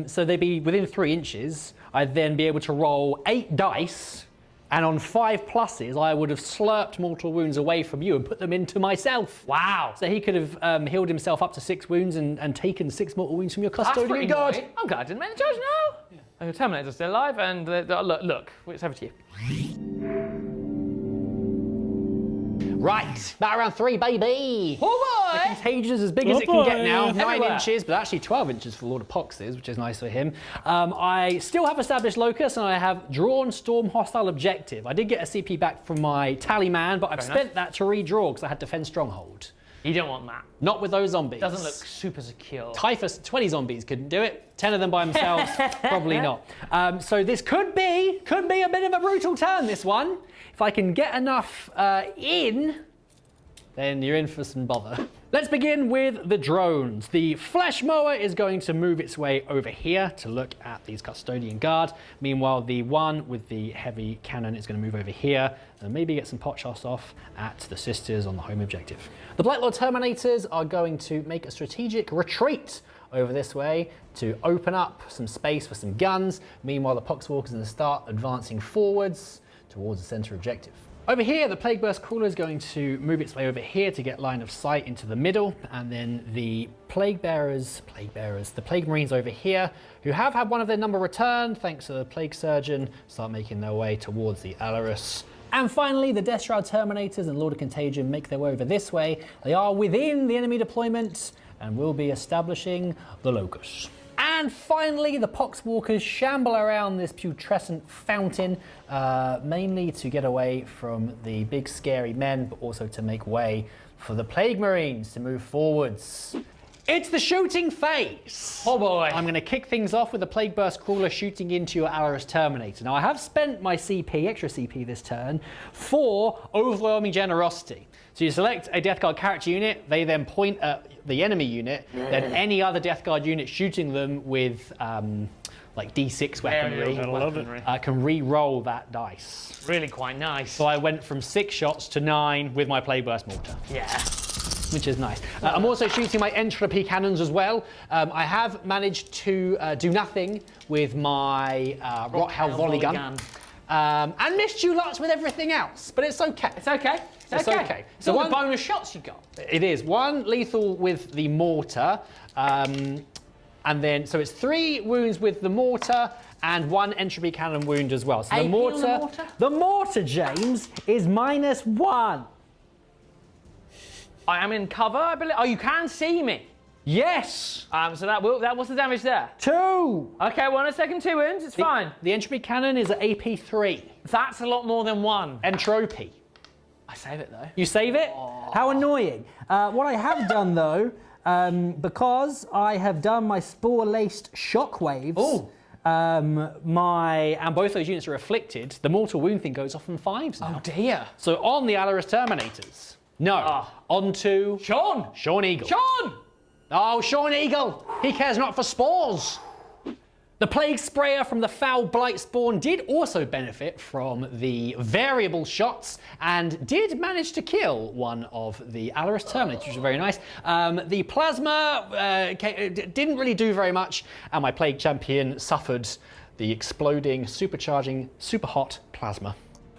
So they'd be within 3 inches. I'd then be able to roll 8 dice. And on 5 pluses, I would have slurped mortal wounds away from you and put them into myself. Wow. So he could have healed himself up to 6 wounds and taken 6 mortal wounds from your custodian guard. Naughty. I'm glad I didn't make the charge now. Yeah. Your Terminator's still alive, and look, it's over to you. Right, battle round 3, baby. Oh boy! The Contagion's as big as it can get now. 9 Everywhere. inches, but actually 12 inches for Lord of Poxes, which is nice for him. I still have established Locus, and I have drawn Storm Hostile Objective. I did get a CP back from my Tally Man, but I've spent that to redraw because I had Defend Stronghold. You don't want that. Not with those zombies. Doesn't look super secure. Typhus, 20 zombies couldn't do it. 10 of them by themselves, probably not. So this could be a bit of a brutal turn, this one. If I can get enough in, then you're in for some bother. Let's begin with the drones. The Flesh Mower is going to move its way over here to look at these Custodian Guard. Meanwhile, the one with the heavy cannon is going to move over here and maybe get some pot shots off at the Sisters on the home objective. The Blight Lord Terminators are going to make a strategic retreat over this way to open up some space for some guns. Meanwhile, the Poxwalkers are going to start advancing forwards towards the center objective. Over here, the Plague Burst Crawler is going to move its way over here to get line of sight into the middle, and then the the Plague Marines over here, who have had one of their number returned thanks to the Plague Surgeon, start making their way towards the Alarus. And finally, the Death Shroud Terminators and Lord of Contagion make their way over this way. They are within the enemy deployment and will be establishing the Locus. And finally, the Poxwalkers shamble around this putrescent fountain, mainly to get away from the big scary men, but also to make way for the Plague Marines to move forwards. It's the shooting phase. Oh boy. I'm going to kick things off with the Plague Burst Crawler shooting into your Alarus Terminator. Now, I have spent my CP, extra CP this turn, for Overwhelming Generosity. So you select a Death Guard character unit, they then point at the enemy unit, then any other Death Guard unit shooting them with like D6 weaponry can re-roll that dice. Really quite nice. So I went from 6 shots to 9 with my Plague Burst Mortar. Yeah. which is nice. I'm also shooting my entropy cannons as well. I have managed to do nothing with my Rockhound volley gun. And missed you lots with everything else, but it's okay. It's okay. It's okay. So all the bonus shots you got. It is. 1 lethal with the mortar, and then, so it's 3 wounds with the mortar, and 1 entropy cannon wound as well. So AP the mortar, The mortar, James, is -1. I am in cover, I believe. Oh, you can see me. Yes. So what's the damage there? 2. Okay, 1 a second, 2 wounds. It's fine. The entropy cannon is at AP 3. That's a lot more than 1. Entropy. I save it though. You save it? How annoying. What I have done though, because I have done my spore-laced shockwaves. Oh. And both those units are afflicted. The mortal wound thing goes off on 5s now. Oh dear. So on the Alaris Terminators. No. On to Sean Eagle. Sean! Oh, Sean Eagle! He cares not for spores! The Plague Sprayer from the Foul Blight Spawn did also benefit from the variable shots and did manage to kill one of the Alaris Terminators, which was very nice. The Plasma didn't really do very much, and my Plague Champion suffered the exploding, supercharging, super hot plasma.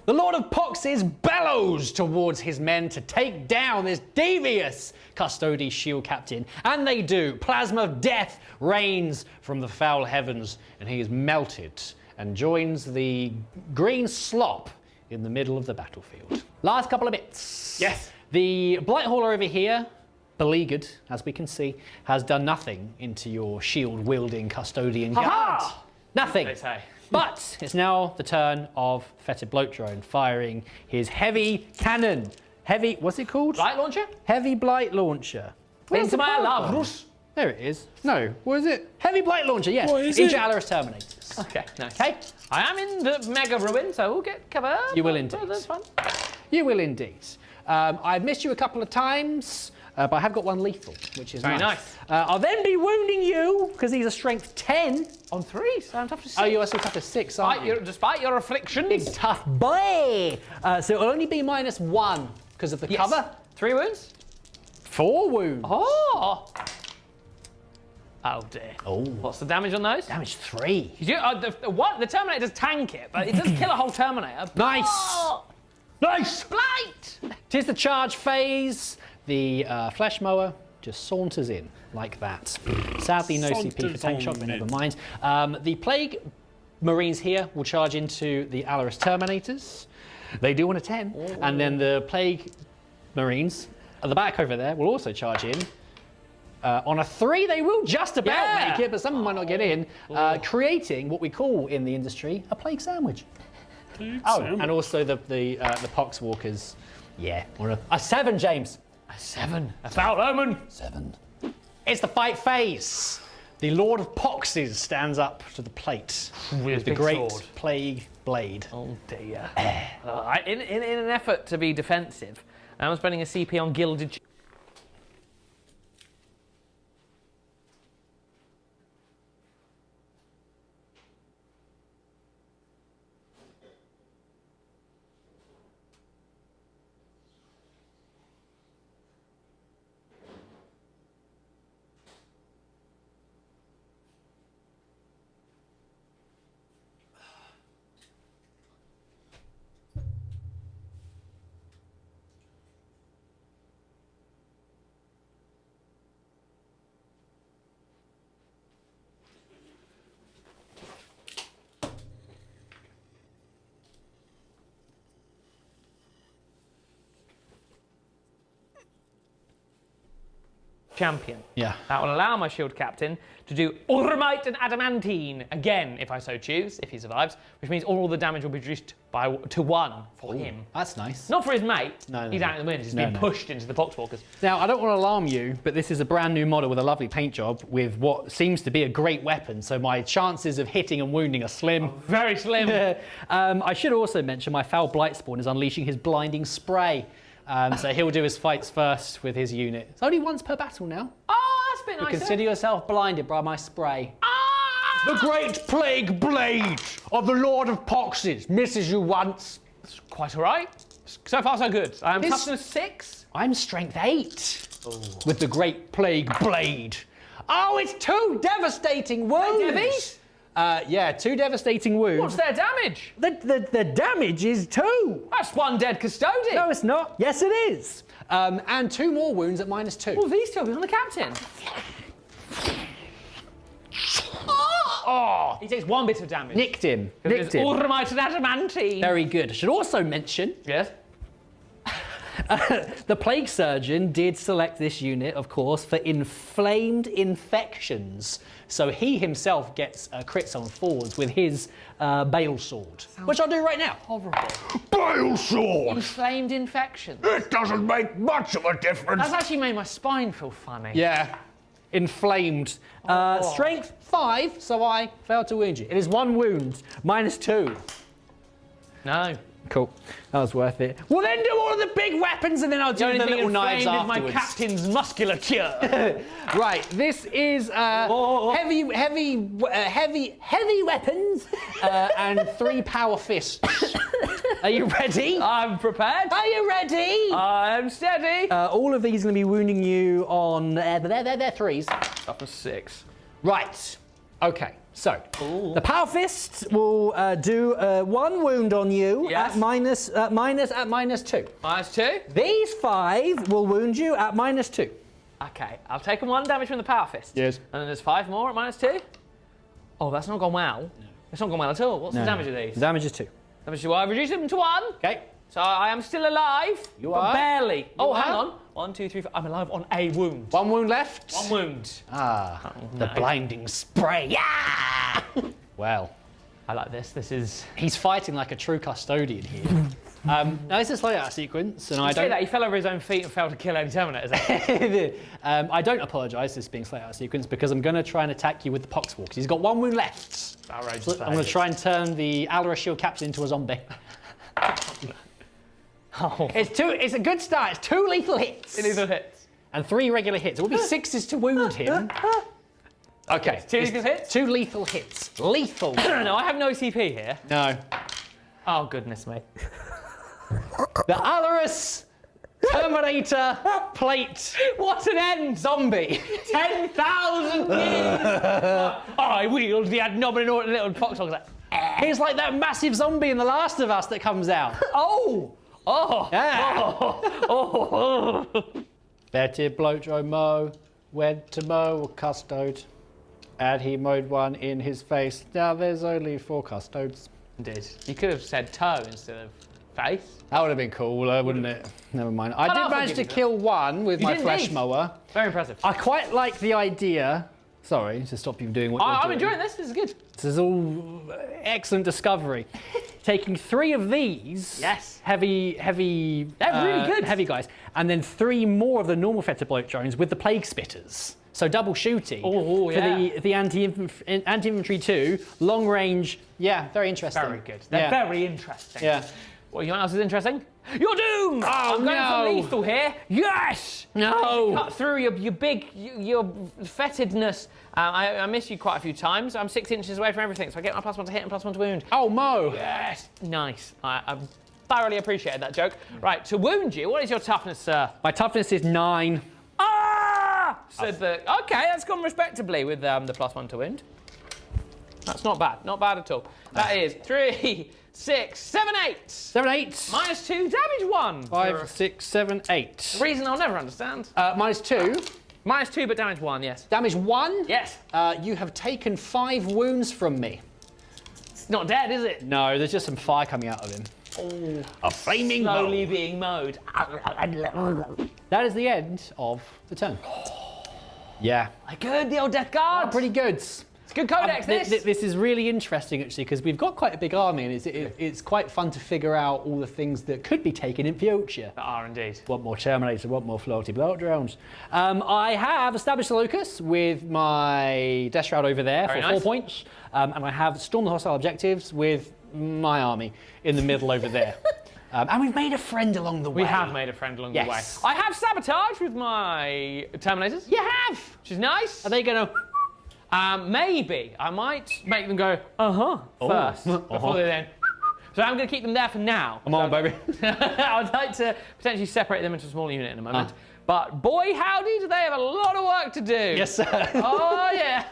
The Lord of Poxes bellows towards his men to take down this devious Custody Shield Captain, and they do. Plasma of death rains from the foul heavens, and he is melted and joins the green slop in the middle of the battlefield. Last couple of bits. Yes. The Blight Hauler over here, beleaguered, as we can see, has done nothing into your shield-wielding Custodian guard. Nothing. They say. But it's now the turn of Fetid Bloat Drone firing his heavy cannon. Heavy, what's it called? Light launcher? Heavy Blight Launcher. Where's Into the my power love. gone? There it is. No, what is it? Heavy Blight Launcher, yes. What is Into it? Alaris Terminators. Okay, nice. Okay? I am in the mega ruin, so we'll get covered. You will indeed. That's fun. You will indeed. I've missed you a couple of times, but I have got 1 lethal, which is Very nice. I'll then be wounding you, because he's a strength 10. On 3, so I'm tough to 6. Oh, you're still tough to 6, aren't you? Despite your afflictions. Big tough boy. So it'll only be -1 because of the Yes. cover. 3 wounds? 4 wounds. Oh! Oh dear. Oh. What's the damage on those? Damage 3. The Terminator does tank it, but it doesn't kill a whole Terminator. Nice. Oh, Nice. blight! Tis the charge phase. The flesh mower just saunters in like that. Sadly, no CP for Saunters tank shot, but on never in. mind. The Plague Marines here will charge into the Alaris Terminators. They do on a 10. And then the Plague Marines at the back over there will also charge in. On a 3, they will just about Yeah. make it, but some might not get in, creating what we call in the industry a plague sandwich. And also the Poxwalkers. Yeah, on a 7, James. A 7. A foul omen. 7. It's the fight phase. The Lord of Poxes stands up to the plate with the big great sword. plague blade. Oh dear. In an effort to be defensive, I'm spending a CP on gilded. Champion. Yeah. That will allow my shield captain to do Ormite and Adamantine again, if I so choose, if he survives, which means all the damage will be reduced to 1 for him. That's nice. Not for his mate. No, He's no. out in the wind. He's No, been no. pushed into the Poxwalkers. Now, I don't want to alarm you, but this is a brand new model with a lovely paint job with what seems to be a great weapon, so my chances of hitting and wounding are slim. Very slim. I should also mention my Foul Blight Spawn is unleashing his blinding spray. So he'll do his fights first with his unit. It's only once per battle now. Oh, that's a bit But nicer. consider yourself blinded by my spray. Ah! The great plague blade of the Lord of Poxes misses you once. Quite all right. So far, so good. I'm His- toughness 6. I'm strength 8. with the Great Plague Blade. Oh, it's 2 devastating wounds. Yeah, 2 devastating wounds. What's their damage? The damage is 2. That's 1 dead custodian. No, it's not. Yes, it is. And 2 more wounds at -2. Will these two be on the captain? Oh! He takes 1 bit of damage. Nicked him. It's Urmite and Adamantine. Very good. I should also mention Yes. the Plague Surgeon did select this unit, of course, for inflamed infections. So he himself gets crits on 4s with his Bale Sword, which I'll do right now. Horrible. Bale Sword! Inflamed infections. It doesn't make much of a difference. That's actually made my spine feel funny. Yeah. Inflamed. Strength 5, so I failed to wound you. It is 1 wound, -2. No. Cool. That was worth it. Well, then do all of the big weapons and then I'll do the little knives inflamed is my afterwards. captain's musculature. Right, this is heavy weapons and 3 power fists. Are you ready? I'm prepared. Are you ready? I'm steady. All of these are going to be wounding you on they're 3s. Up to 6. Right. Okay. So the power fist will do 1 wound on you Yes. at -2. -2. These 5 will wound you at -2. Okay, I've taken 1 damage from the power fist. Yes. And then there's 5 more at -2. Oh, that's not gone well. No. It's not gone well at all. What's the damage of these? The damage is 2. Damage to I've reduced them to 1. Okay. So I am still alive. You but are. barely. Oh, are. hang on. 1, 2, 3, 4. I'm alive on a wound. 1 wound left. 1 wound. The blinding spray. Yeah. Well, I like this. This is. he's fighting like a true custodian here. Now this is slightly out of sequence, and I Say don't. that he fell over his own feet and failed to kill any Terminators. I don't apologise. This being slightly out of sequence because I'm going to try and attack you with the Poxwalk. He's got 1 wound left. Outrageous So I'm going to behaviour. try and turn the Alra Shield captain into a zombie. Oh. It's a good start. It's 2 lethal hits. Lethal hits. And 3 regular hits. It will be 6s to wound him. Okay. 2 it's lethal hits? 2 lethal hits. Lethal. No, I have no CP here. No. Oh, goodness me. The Alarus Terminator Plate What an end! Zombie. 10,000 years! I wield the adnominal little foxhog. Like, He's like that massive zombie in The Last of Us that comes out. oh! Oh! Yeah. Oh! Betty Blojo Mo went to mow a custode, and he mowed one in his face. Now there's only 4 custodes. Indeed. You could have said toe instead of face. That would have been cool, wouldn't it? Never mind. I I'll did manage forgive to you that. kill 1 with You my did flesh indeed. mower. Very impressive. I quite like the idea. Sorry to stop you doing what you're I'm doing. enjoying this. This is good. This is all excellent discovery. Taking 3 of these Yes. heavy, They're really good. heavy guys, and then 3 more of the normal Feta bloke drones with the plague spitters. So double shooty Oh, for yeah. the anti-infantry 2, long range. Yeah, very interesting. Very good. They're yeah. very interesting. Yeah. Well, you know what else is interesting? You're doomed! Oh, I'm going no. for lethal here. Yes! No. Cut through your big, your fetidness. I missed you quite a few times. I'm 6 inches away from everything, so I get my +1 to hit and +1 to wound. Oh, Mo. Yes! Nice. I thoroughly appreciated that joke. Right, to wound you, what is your toughness, sir? My toughness is 9. Ah! Said the. Okay, that's gone respectably with the +1 to wound. That's not bad. Not bad at all. That is 3, 6, 7, 8. 7, 8. -2, damage 1. 5, 6, 7, 8. Reason I'll never understand. -2. -2, but damage 1, yes. Damage 1. Yes. You have taken 5 wounds from me. It's not dead, is it? No, there's just some fire coming out of him. A flaming Slowly bow. being mowed. That is the end of the turn. Yeah. Good, the old Death Guard. Pretty good. It's good Codex, this. This is really interesting, actually, because we've got quite a big army, and it's quite fun to figure out all the things that could be taken in future. That are indeed. Want more Terminators, want more floaty blow drones. I have established the Lucas with my Death Shroud over there Very for nice. 4 points, and I have stormed the hostile objectives with my army in the middle over there. And we've made a friend along the way. We have made a friend along the way. Yes. I have sabotage with my Terminators. You have! Which is nice. Are they going to... Maybe I might make them go, first, before they then So I'm going to keep them there for now. Come on, baby. I would like to potentially separate them into a smaller unit in a moment. But boy, howdy, do they have a lot of work to do. Yes, sir. Oh, yeah.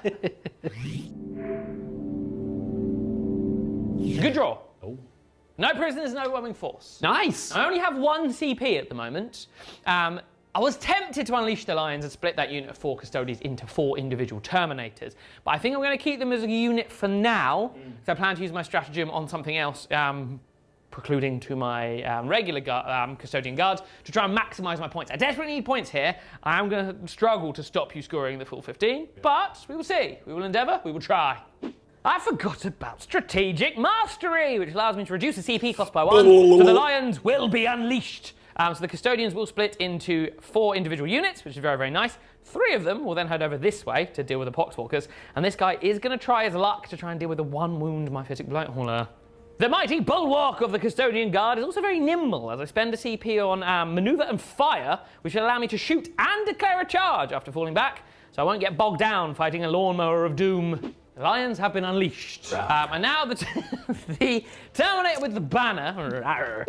Good draw. Oh. No prisoners, no overwhelming force. Nice. I only have 1 CP at the moment. I was tempted to unleash the Lions and split that unit of 4 custodians into 4 individual Terminators, but I think I'm going to keep them as a unit for now, because I plan to use my stratagem on something else, precluding to my regular custodian guards, to try and maximise my points. I desperately need points here. I am going to struggle to stop you scoring the full 15, but we will see. We will endeavour, we will try. I forgot about Strategic Mastery, which allows me to reduce the CP cost by 1, so the Lions will be unleashed. So the custodians will split into 4 individual units, which is very, very nice. 3 of them will then head over this way to deal with the Poxwalkers, and this guy is going to try his luck to try and deal with the 1 wound Myphitic Blighthauler. The mighty bulwark of the Custodian Guard is also very nimble, as I spend a CP on Manoeuvre and Fire, which will allow me to shoot and declare a charge after falling back, so I won't get bogged down fighting a lawnmower of doom. The Lions have been unleashed. And now the Terminator with the banner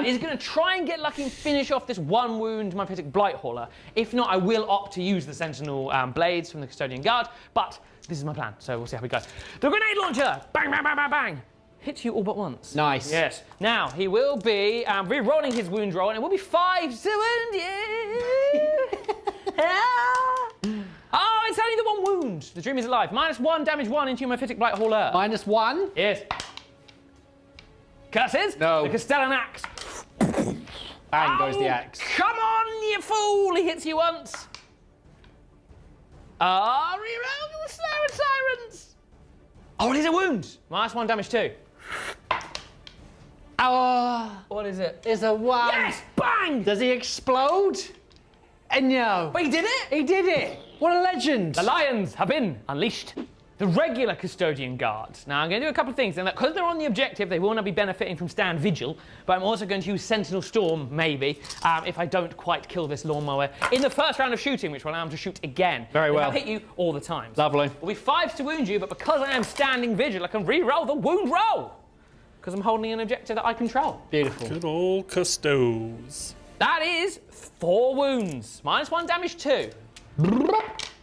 is going to try and get lucky and finish off this 1 wound Myphitic Blighthauler. If not, I will opt to use the Sentinel blades from the Custodian Guard, but this is my plan, so we'll see how we go. The grenade launcher! Bang, bang, bang, bang, bang! Hits you all but once. Nice. Yes. Now, he will be re-rolling his wound roll, and it will be 5 to wound. Yeah. Oh, it's only the 1 wound. The dream is alive. -1, damage 1 into your Myphitic Blighthauler. -1? Yes. Curses? No. The Castellan axe. Bang goes the axe. Come on, you fool! He hits you once. Reroll the Slayer and Sirens. Oh, it is a wound. -1, damage 2. Oh, What is it? it's a 1. Yes! Bang! Does he explode? No. But he did it! He did it. What a legend. The Lions have been unleashed. The regular Custodian Guards. Now, I'm going to do a couple of things, and because they're on the objective, they will not be benefiting from Stand Vigil, but I'm also going to use Sentinel Storm, maybe, if I don't quite kill this lawnmower in the first round of shooting, which will allow him to shoot again. Very well. I'll hit you all the time. Lovely. It'll be 5 to wound you, but because I am Standing Vigil, I can re-roll the wound roll, because I'm holding an objective that I control. Beautiful. Good old Custos. That is 4 wounds. -1, damage 2.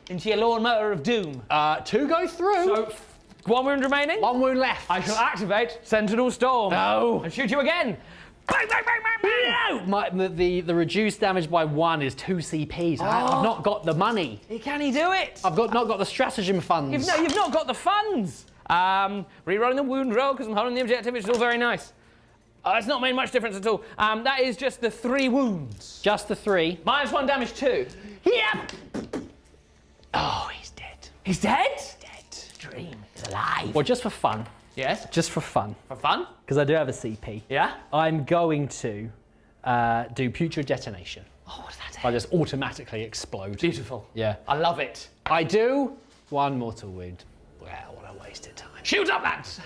Into your lawnmower of doom. 2 go through. So, 1 wound remaining. 1 wound left. I shall activate Sentinel Storm. No. And shoot you again. Bang, bang, bang, bang, bang. The reduced damage by 1 is 2 CP, so I've not got the money. Can he do it? I've not got the stratagem funds. You've not got the funds. Rerolling the wound roll because I'm holding the objective, which is all very nice. It's not made much difference at all. That is just the 3 wounds. Just the 3. -1, damage 2. Yep. Oh, he's dead. He's dead? Dead. Dream is alive. Well, just for fun. Yes. Just for fun. For fun? Because I do have a CP. Yeah? I'm going to do Putrid Detonation. Oh, what does that do? I just automatically explode. Beautiful. Yeah. I love it. I do 1 mortal wound. Well, what a wasted time. Shoot up, lads!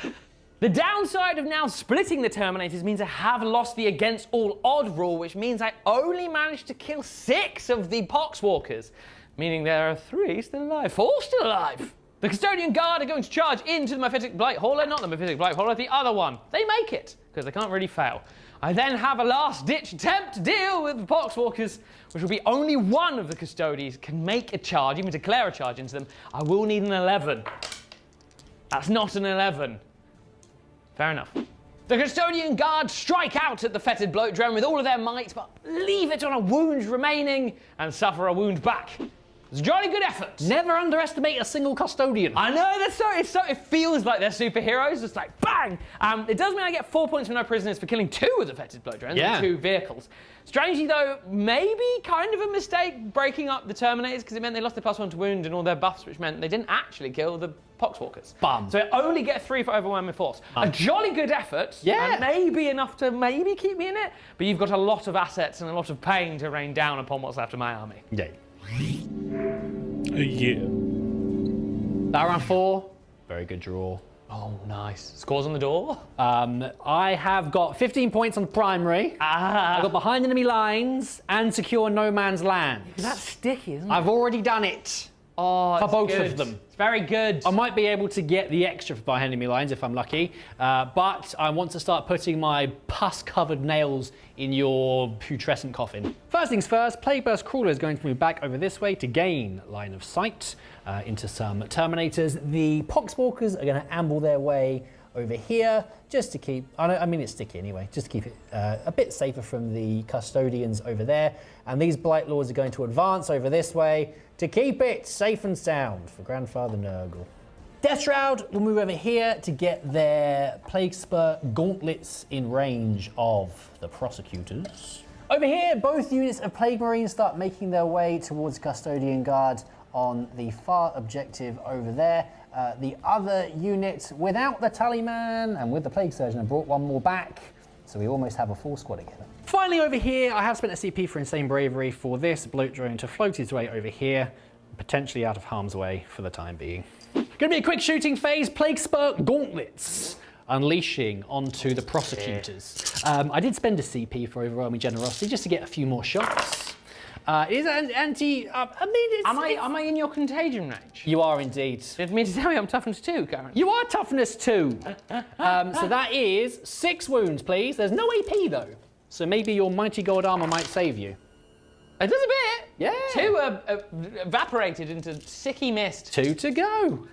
The downside of now splitting the Terminators means I have lost the against all odd rule, which means I only managed to kill 6 of the Poxwalkers, meaning there are 3 still alive, 4 still alive. The Custodian Guard are going to charge into the Myphitic Blighthauler, not the Myphitic Blighthauler, the other one. They make it, because they can't really fail. I then have a last-ditch attempt to deal with the Poxwalkers, which will be only 1 of the Custodians can make a charge, even declare a charge into them. I will need an 11. That's not an 11. Fair enough. The Custodian Guard strike out at the fetid bloat drone with all of their might, but leave it on a wound remaining and suffer a wound back. It's a jolly good effort. Never underestimate a single custodian. I know, it feels like they're superheroes, just like bang! It does mean I get 4 points for no prisoners for killing 2 of the fetid bloat drones, Yeah. 2 vehicles. Strangely though, maybe kind of a mistake breaking up the Terminators, because it meant they lost their +1 to wound and all their buffs, which meant they didn't actually kill the Poxwalkers. Bum. So I only get 3 for overwhelming force. A jolly good effort, Yeah. and maybe enough to maybe keep me in it, but you've got a lot of assets and a lot of pain to rain down upon what's left of my army. Yeah. Yeah. That round 4. Very good draw. Oh, nice. Scores on the door? I have got 15 points on primary. I got behind enemy lines and secure no man's land. That's sticky, isn't it? I've already done it. Oh, for it's both good. of them. It's very good. I might be able to get the extra behind enemy lines if I'm lucky, but I want to start putting my pus-covered nails in your putrescent coffin. First things first, Plague Burst Crawler is going to move back over this way to gain line of sight into some Terminators. The Poxwalkers are going to amble their way over here just to keep, I mean it's sticky anyway, just to keep it a bit safer from the Custodians over there. And these Blight Lords are going to advance over this way to keep it safe and sound for Grandfather Nurgle. Death Shroud will move over here to get their Plague Spur gauntlets in range of the Prosecutors. Over here, both units of Plague Marines start making their way towards Custodian Guard on the far objective over there. The other unit without the Tallyman and with the Plague Surgeon have brought one more back, so we almost have a full squad again. Finally over here, I have spent a CP for Insane Bravery for this bloat drone to float his way over here, potentially out of harm's way for the time being. Gonna be a quick shooting phase, Plague Spur Gauntlets unleashing onto the Prosecutors. I did spend a CP for Overwhelming Generosity just to get a few more shots. It is an anti, Am I in your contagion range? You are indeed. Did you mean to tell me I'm toughness 2 currently? You are toughness 2. So that is 6 wounds, please. There's no AP though. So maybe your mighty gold armor might save you. It does a bit. Yeah. 2 evaporated into sicky mist. 2 to go.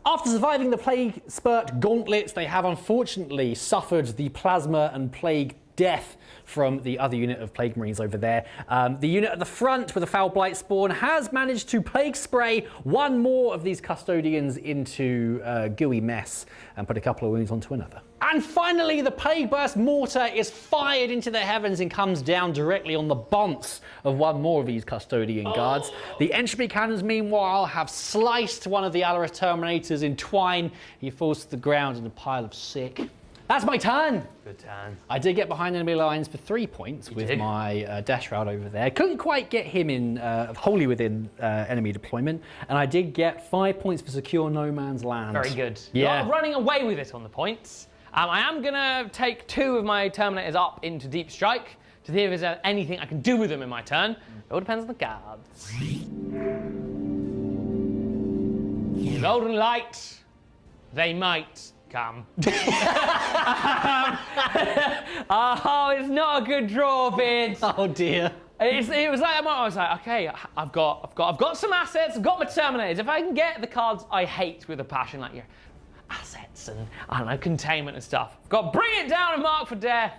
After surviving the Plague Spurt Gauntlets, they have unfortunately suffered the plasma and plague death from the other unit of Plague Marines over there. The unit at the front with a Foul Blight Spawn has managed to Plague Spray one more of these Custodians into gooey mess and put a couple of wounds onto another. And finally, the Plague Burst Mortar is fired into the heavens and comes down directly on the bonce of one more of these Custodian Guards. The Entropy Cannons, meanwhile, have sliced one of the Alaris Terminators in twine. He falls to the ground in a pile of sick. That's my turn. Good turn. I did get behind enemy lines for 3 points with my Death Shroud over there. Couldn't quite get him in wholly within enemy deployment, and I did get 5 points for secure no man's land. Very good. Yeah. You're running away with it on the points. I am going to take 2 of my Terminators up into Deep Strike to see if there's anything I can do with them in my turn. It all depends on the guards. Golden Light, they might come. Oh, it's not a good draw, Vince. Oh dear. It was like I was like, okay, I've got some assets, I've got my Terminators. If I can get the cards I hate with a passion, like your assets and I don't know, containment and stuff, I've got to bring it down and mark for death.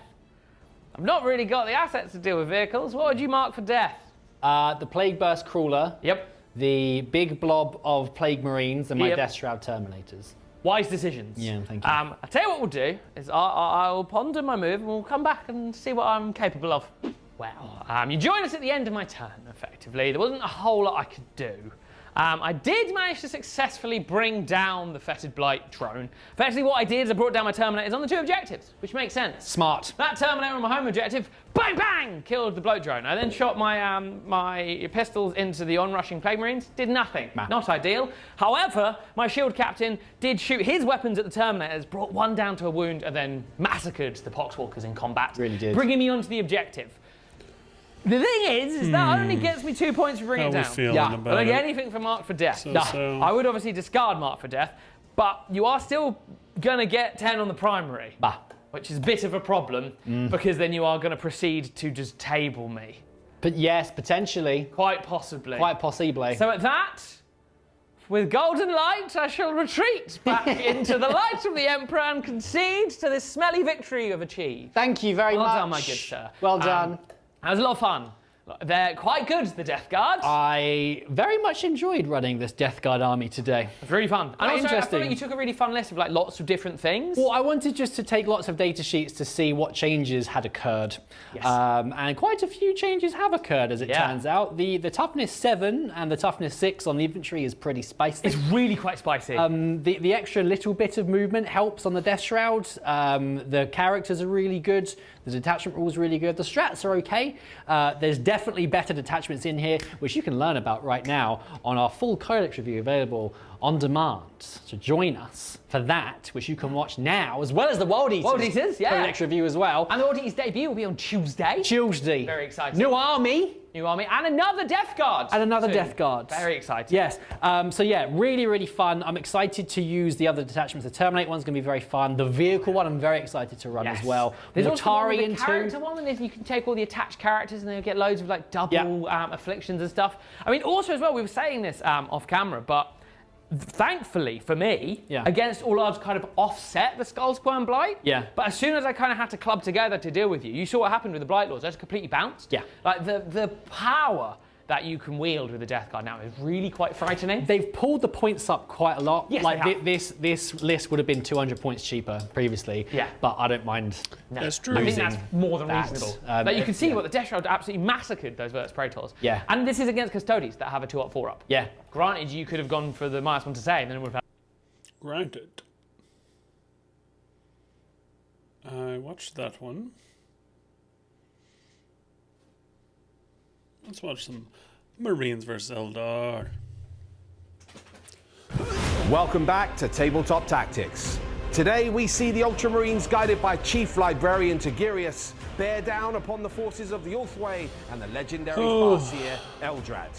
I've not really got the assets to deal with vehicles. What would you mark for death? The Plague Burst Crawler. Yep. The big blob of Plague Marines and my Death Shroud Terminators. Wise decisions. Yeah, thank you. I'll tell you what we'll do is I'll ponder my move and we'll come back and see what I'm capable of. Well, you join us at the end of my turn, effectively. There wasn't a whole lot I could do. I did manage to successfully bring down the Fetid Blight drone. Effectively what I did is I brought down my Terminators on the 2 objectives, which makes sense. Smart. That Terminator on my home objective, bang, bang, killed the bloat drone. I then shot my my pistols into the onrushing Plague Marines, did nothing. Not ideal. However, my shield captain did shoot his weapons at the Terminators, brought one down to a wound, and then massacred the Poxwalkers in combat. Really did. Bringing me onto the objective. The thing is that only gets me 2 points for bringing it down. How we feeling Yeah. about I don't get it? anything for Mark for Death. So. I would obviously discard Mark for Death, but you are still going to get 10 on the primary, which is a bit of a problem because then you are going to proceed to just table me. But yes, potentially. Quite possibly. Quite possibly. So at that, with golden light, I shall retreat back into the light of the Emperor and concede to this smelly victory you've achieved. Thank you very much. Well done, my good sir. Well done. That was a lot of fun. They're quite good, the Death Guard. I very much enjoyed running this Death Guard army today. It's really fun. And Quite also, I feel interesting. like you took a really fun list of like lots of different things. Well, I wanted just to take lots of data sheets to see what changes had occurred. Yes. And quite a few changes have occurred, as it turns out. The toughness 7 and the toughness 6 on the infantry is pretty spicy. It's really quite spicy. The extra little bit of movement helps on the Death Shroud. The characters are really good. The detachment rules are really good. The strats are okay. There's definitely better detachments in here, which you can learn about right now on our full Codex review available on demand. So join us for that, which you can watch now, as well as the World Eaters. World Eaters, yeah. Codex review as well. And the World Eaters debut will be on Tuesday. Tuesday. Very exciting. New army. New army and another Death Guard. And another soon. Death Guard. Very exciting. Yes. So yeah, really, really fun. I'm excited to use the other detachments. The Terminate one's going to be very fun. The vehicle one, I'm very excited to run as well. There's also one with the Mortarian character too. one, and you can take all the attached characters and they'll get loads of like double afflictions and stuff. I mean, also as well, we were saying this off camera, but thankfully for me, against all odds, kind of offset the Skull Squirm Blight. Yeah. But as soon as I kind of had to club together to deal with you, you saw what happened with the Blight Lords. I just completely bounced. Yeah. Like the power that you can wield with the Death Guard now is really quite frightening. They've pulled the points up quite a lot. Yes, like they have. this list would have been 200 points cheaper previously. Yeah. But I don't mind. No. That's true. I think that's more than that. reasonable. Like you can see what the Death Shroud absolutely massacred those Virtus Praetors. Yeah. And this is against Custodes that have a 2-up, 4-up. Yeah. Granted, you could have gone for the -1 to save, and then it would have had. Granted. I watched that one. Let's watch some Marines versus Eldar. Welcome back to Tabletop Tactics. Today we see the Ultramarines guided by Chief Librarian Tigurius bear down upon the forces of the Ulthwé and the legendary Farseer Eldrad.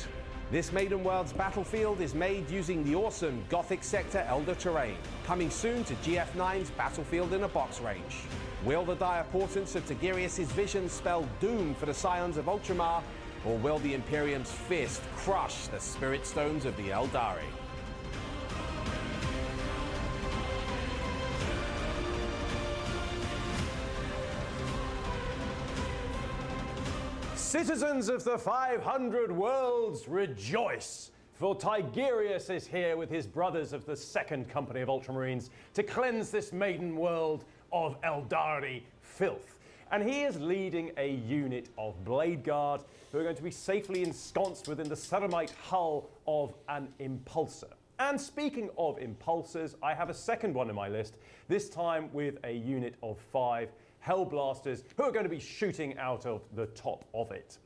This Maiden Worlds battlefield is made using the awesome Gothic Sector Elder terrain, coming soon to GF9's Battlefield in a Box range. Will the dire portents of Tigurius' vision spell doom for the Scions of Ultramar, or will the Imperium's fist crush the Spirit Stones of the Eldari? Citizens of the 500 worlds, rejoice! For Tigurius is here with his brothers of the Second Company of Ultramarines to cleanse this maiden world of Eldari filth. And he is leading a unit of Blade Guard who are going to be safely ensconced within the ceramite hull of an impulsor. And speaking of impulsors, I have a second one in my list, this time with a unit of 5 Hellblasters who are going to be shooting out of the top of it.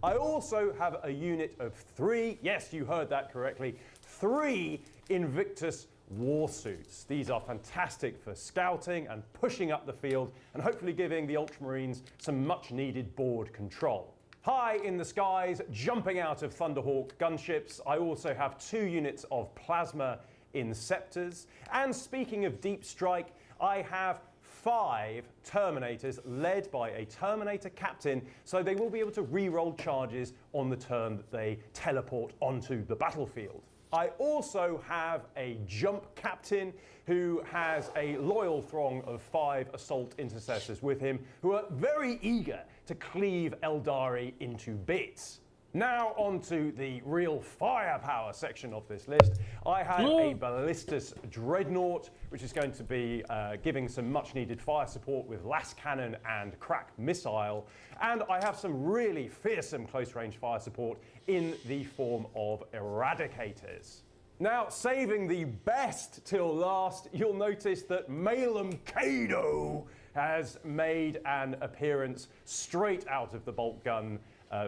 I also have a unit of 3, yes, you heard that correctly, 3 Invictus Warsuits. These are fantastic for scouting and pushing up the field and hopefully giving the Ultramarines some much needed board control. High in the skies, jumping out of Thunderhawk gunships, I also have 2 units of Plasma Inceptors. And speaking of deep strike, I have 5 Terminators led by a Terminator captain, so they will be able to re-roll charges on the turn that they teleport onto the battlefield. I also have a jump captain who has a loyal throng of 5 assault intercessors with him who are very eager to cleave Eldari into bits. Now on to the real firepower section of this list. I have a Ballistus Dreadnought, which is going to be giving some much needed fire support with Las Cannon and Crack Missile. And I have some really fearsome close range fire support in the form of Eradicators. Now, saving the best till last, you'll notice that Malum Kado has made an appearance straight out of the bolt gun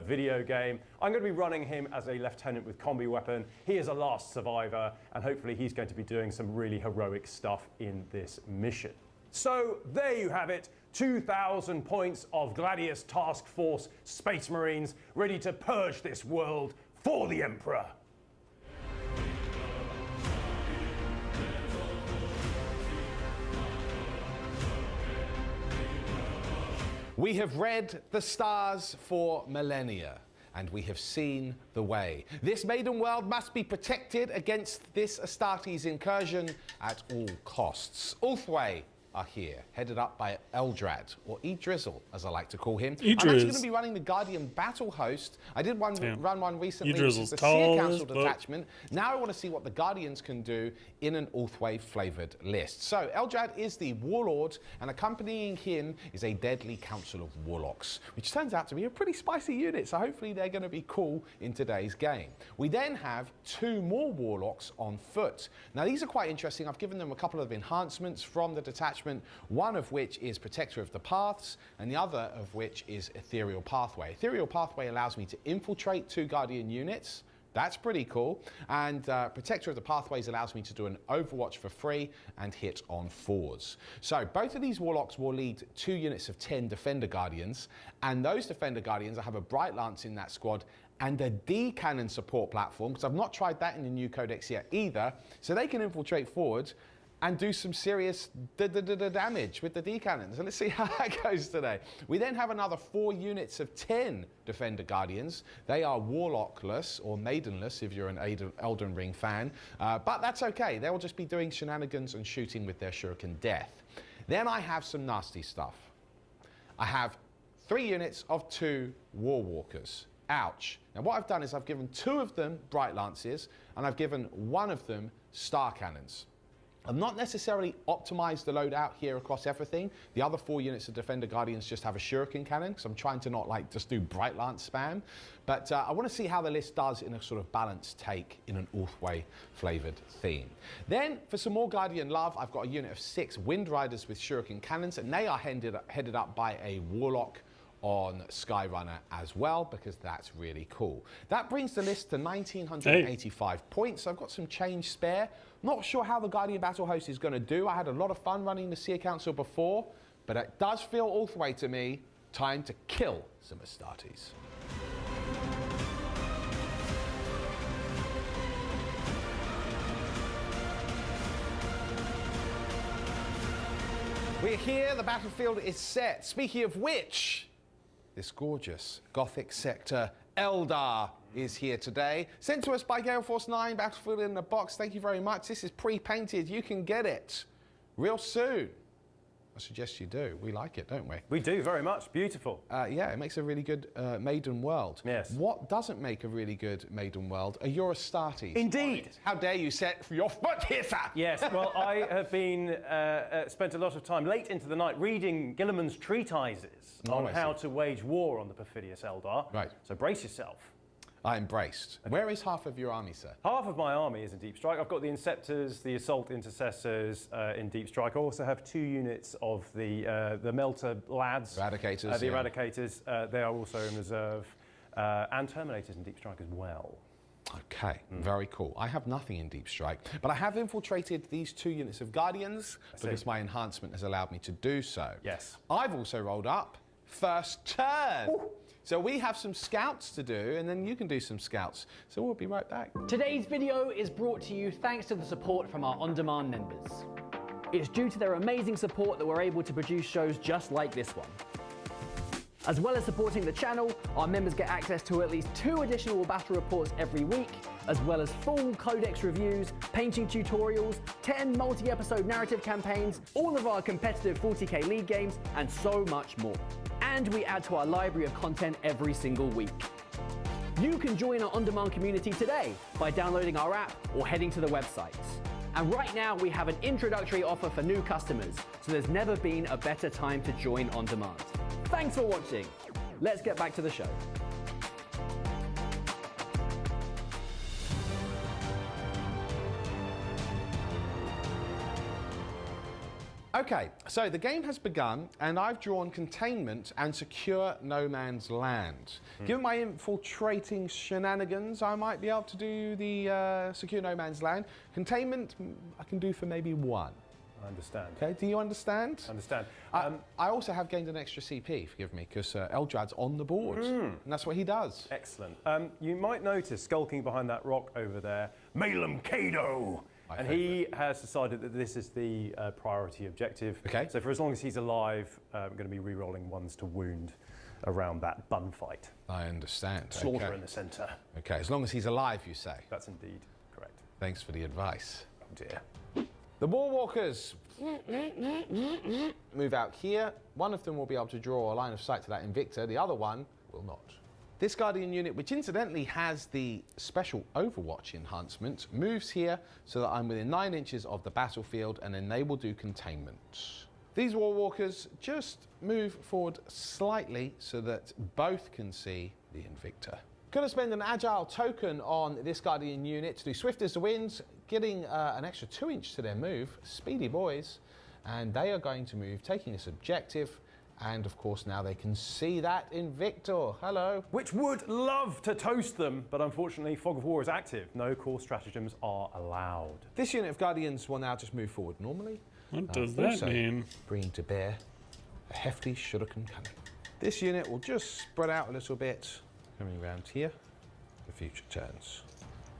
video game. I'm going to be running him as a lieutenant with combi weapon. He is a last survivor, and hopefully he's going to be doing some really heroic stuff in this mission. So there you have it, 2,000 points of Gladius Task Force Space Marines ready to purge this world for the Emperor. We have read the stars for millennia, and we have seen the way. This maiden world must be protected against this Astartes incursion at all costs. Ulthwé are here, headed up by Eldrad, or Idrizzle, as I like to call him. I'm actually going to be running the Guardian Battle Host. I did run one recently, which is the Seer Council detachment. Now I want to see what the Guardians can do in an Ulthwé-flavoured list. So Eldrad is the Warlord, and accompanying him is a deadly Council of Warlocks, which turns out to be a pretty spicy unit, so hopefully they're going to be cool in today's game. We then have 2 more Warlocks on foot. Now these are quite interesting. I've given them a couple of enhancements from the detachment, one of which is Protector of the Paths, and the other of which is Ethereal Pathway. Ethereal Pathway allows me to infiltrate 2 Guardian units, That's pretty cool. And Protector of the Pathways allows me to do an Overwatch for free and hit on 4s. So both of these Warlocks will lead 2 units of 10 Defender Guardians, and those Defender Guardians, I have a Bright Lance in that squad and a D-Cannon support platform, because I've not tried that in the new Codex yet either, so they can infiltrate forwards and do some serious damage with the D-Cannons. So let's see how that goes today. We then have another 4 units of 10 Defender Guardians. They are Warlockless, or Maidenless if you're an Elden Ring fan, but that's okay. They'll just be doing shenanigans and shooting with their Shuriken Death. Then I have some nasty stuff. I have 3 units of 2 Warwalkers. Ouch. Now what I've done is I've given 2 of them Bright Lances, and I've given 1 of them Star Cannons. I've not necessarily optimized the loadout here across everything. The other 4 units of Defender Guardians just have a Shuriken Cannon, because I'm trying to not like just do Bright Lance spam. But I want to see how the list does in a sort of balanced take in an Ulthway flavored theme. Then for some more Guardian love, I've got a unit of 6 Wind Riders with Shuriken Cannons, and they are headed up by a Warlock on Skyrunner as well, because that's really cool. That brings the list to 1,985 points. I've got some change spare. Not sure how the Guardian Battle Host is going to do. I had a lot of fun running the Seer Council before, but it does feel Ulthway to me. Time to kill some Astartes. We're here, the battlefield is set. Speaking of which, this gorgeous Gothic sector, Eldar, is here today. Sent to us by Gale Force 9, Battlefield in a Box. Thank you very much. This is pre-painted. You can get it real soon. I suggest you do. We like it, don't we? We do, very much. Beautiful. Yeah, it makes a really good maiden world. Yes. What doesn't make a really good maiden world are your Astartes. Indeed. How dare you set your foot here, sir? Yes, well, I have been spent a lot of time late into the night reading Gilliman's treatises on how to wage war on the perfidious Eldar. Right. So brace yourself. I am braced. Okay. Where is half of your army, sir? Half of my army is in Deep Strike. I've got the Inceptors, the Assault Intercessors in Deep Strike. I also have 2 units of the Melter Lads. Eradicators. The Eradicators. They are also in reserve. And Terminators in Deep Strike as well. Okay, very cool. I have nothing in Deep Strike, but I have infiltrated these 2 units of Guardians because my enhancement has allowed me to do so. Yes. I've also rolled up first turn. Ooh. So we have some scouts to do, and then you can do some scouts. So we'll be right back. Today's video is brought to you thanks to the support from our on-demand members. It's due to their amazing support that we're able to produce shows just like this one. As well as supporting the channel, our members get access to at least 2 additional battle reports every week, as well as full Codex reviews, painting tutorials, 10 multi-episode narrative campaigns, all of our competitive 40k League games, and so much more. And we add to our library of content every single week. You can join our on-demand community today by downloading our app or heading to the website. And right now we have an introductory offer for new customers, so there's never been a better time to join on demand. Thanks for watching. Let's get back to the show. Okay, so the game has begun, and I've drawn Containment and Secure No Man's Land. Given my infiltrating shenanigans, I might be able to do the Secure No Man's Land. Containment, I can do for maybe 1. I understand. Okay, do you understand? I understand. I also have gained an extra CP, forgive me, because Eldrad's on the board, and that's what he does. Excellent. You might notice skulking behind that rock over there, Malum Kado. And he has decided that this is the priority objective. Okay. So for as long as he's alive, I'm going to be re-rolling 1s to wound around that bun fight. I understand. Slaughter in the centre. Okay, as long as he's alive, you say? That's indeed correct. Thanks for the advice. Oh dear. The Warwalkers move out here. One of them will be able to draw a line of sight to that Invictor. The other one will not. This Guardian unit, which incidentally has the special Overwatch enhancement, moves here so that I'm within 9 inches of the battlefield, and then they will do containment. These Warwalkers just move forward slightly so that both can see the Invictor. Going to spend an agile token on this Guardian unit to do swift as the wind, getting an extra 2 inch to their move. Speedy boys. And they are going to move, taking this objective, And of course, now they can see that Invictor. Hello. Which would love to toast them, but unfortunately, Fog of War is active. No core stratagems are allowed. This unit of Guardians will now just move forward normally. What does that also mean? bringing to bear a hefty shuriken cannon. This unit will just spread out a little bit, coming around here for future turns.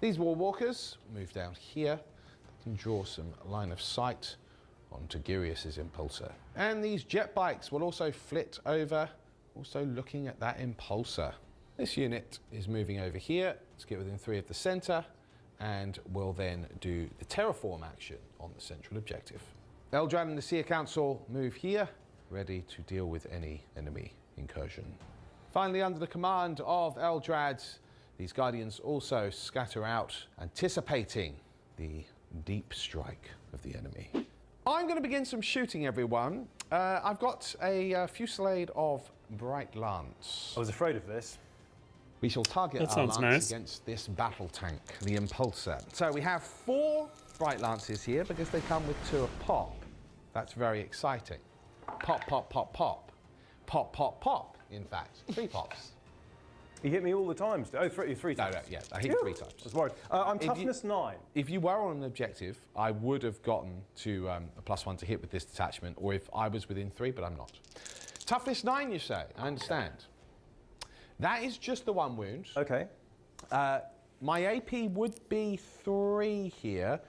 These War Walkers move down here. They can draw some line of sight onto Girius's Impulsor. And these jet bikes will also flit over, also looking at that Impulsor. This unit is moving over here to get within 3 of the center, and will then do the terraform action on the central objective. Eldrad and the Seer Council move here, ready to deal with any enemy incursion. Finally, under the command of Eldrad, these Guardians also scatter out, anticipating the deep strike of the enemy. I'm going to begin some shooting, everyone. I've got a fusillade of Bright Lance. I was afraid of this. We shall target That our sounds lance nice. against this battle tank, the Impulsor. So we have 4 Bright Lances here because they come with 2 a pop. That's very exciting. Pop, pop, pop, pop. Pop, pop, pop, in fact. 3 pops. You hit me all the time. Oh, three times. No, yeah, I hit you 3 times. I was worried. I'm If you- toughness 9. If you were on an objective, I would have gotten to a +1 to hit with this detachment, or if I was within 3, but I'm not. Toughness 9, you say? I understand. That is just the 1 wound. Okay. My AP would be 3 here.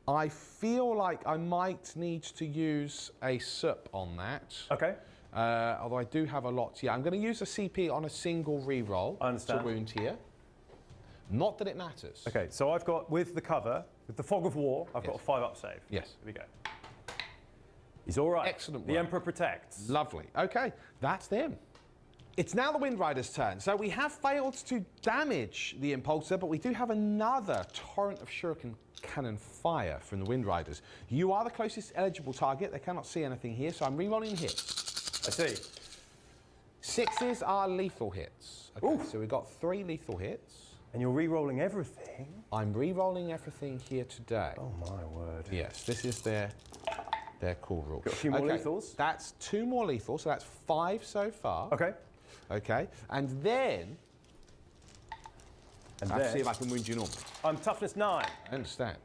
I feel like I might need to use a SUP on that. Okay. Although I do have a lot. Yeah, I'm going to use a CP on a single reroll I understand. to wound here. Not that it matters. Okay, so I've got, with the cover, with the Fog of War, I've got a Yes. 5-up save. Yes. Here we go. He's all right. Excellent The work. Emperor protects. Lovely. Okay, that's them. It's now the Wind Rider's turn. So we have failed to damage the Impulsor, but we do have another torrent of shuriken cannon fire from the Wind Riders. You are the closest eligible target. They cannot see anything here, so I'm re-rolling hits. I see. 6s are lethal hits. Okay, Ooh. so we've got 3 lethal hits. And you're re-rolling everything? I'm re-rolling everything here today. Oh my word. Yes, this is their cool rule. Got a few more lethals? That's 2 more lethals, so that's 5 so far. Okay. Okay, and then And I have to then see if I can wound you normally. I'm toughness 9. I understand.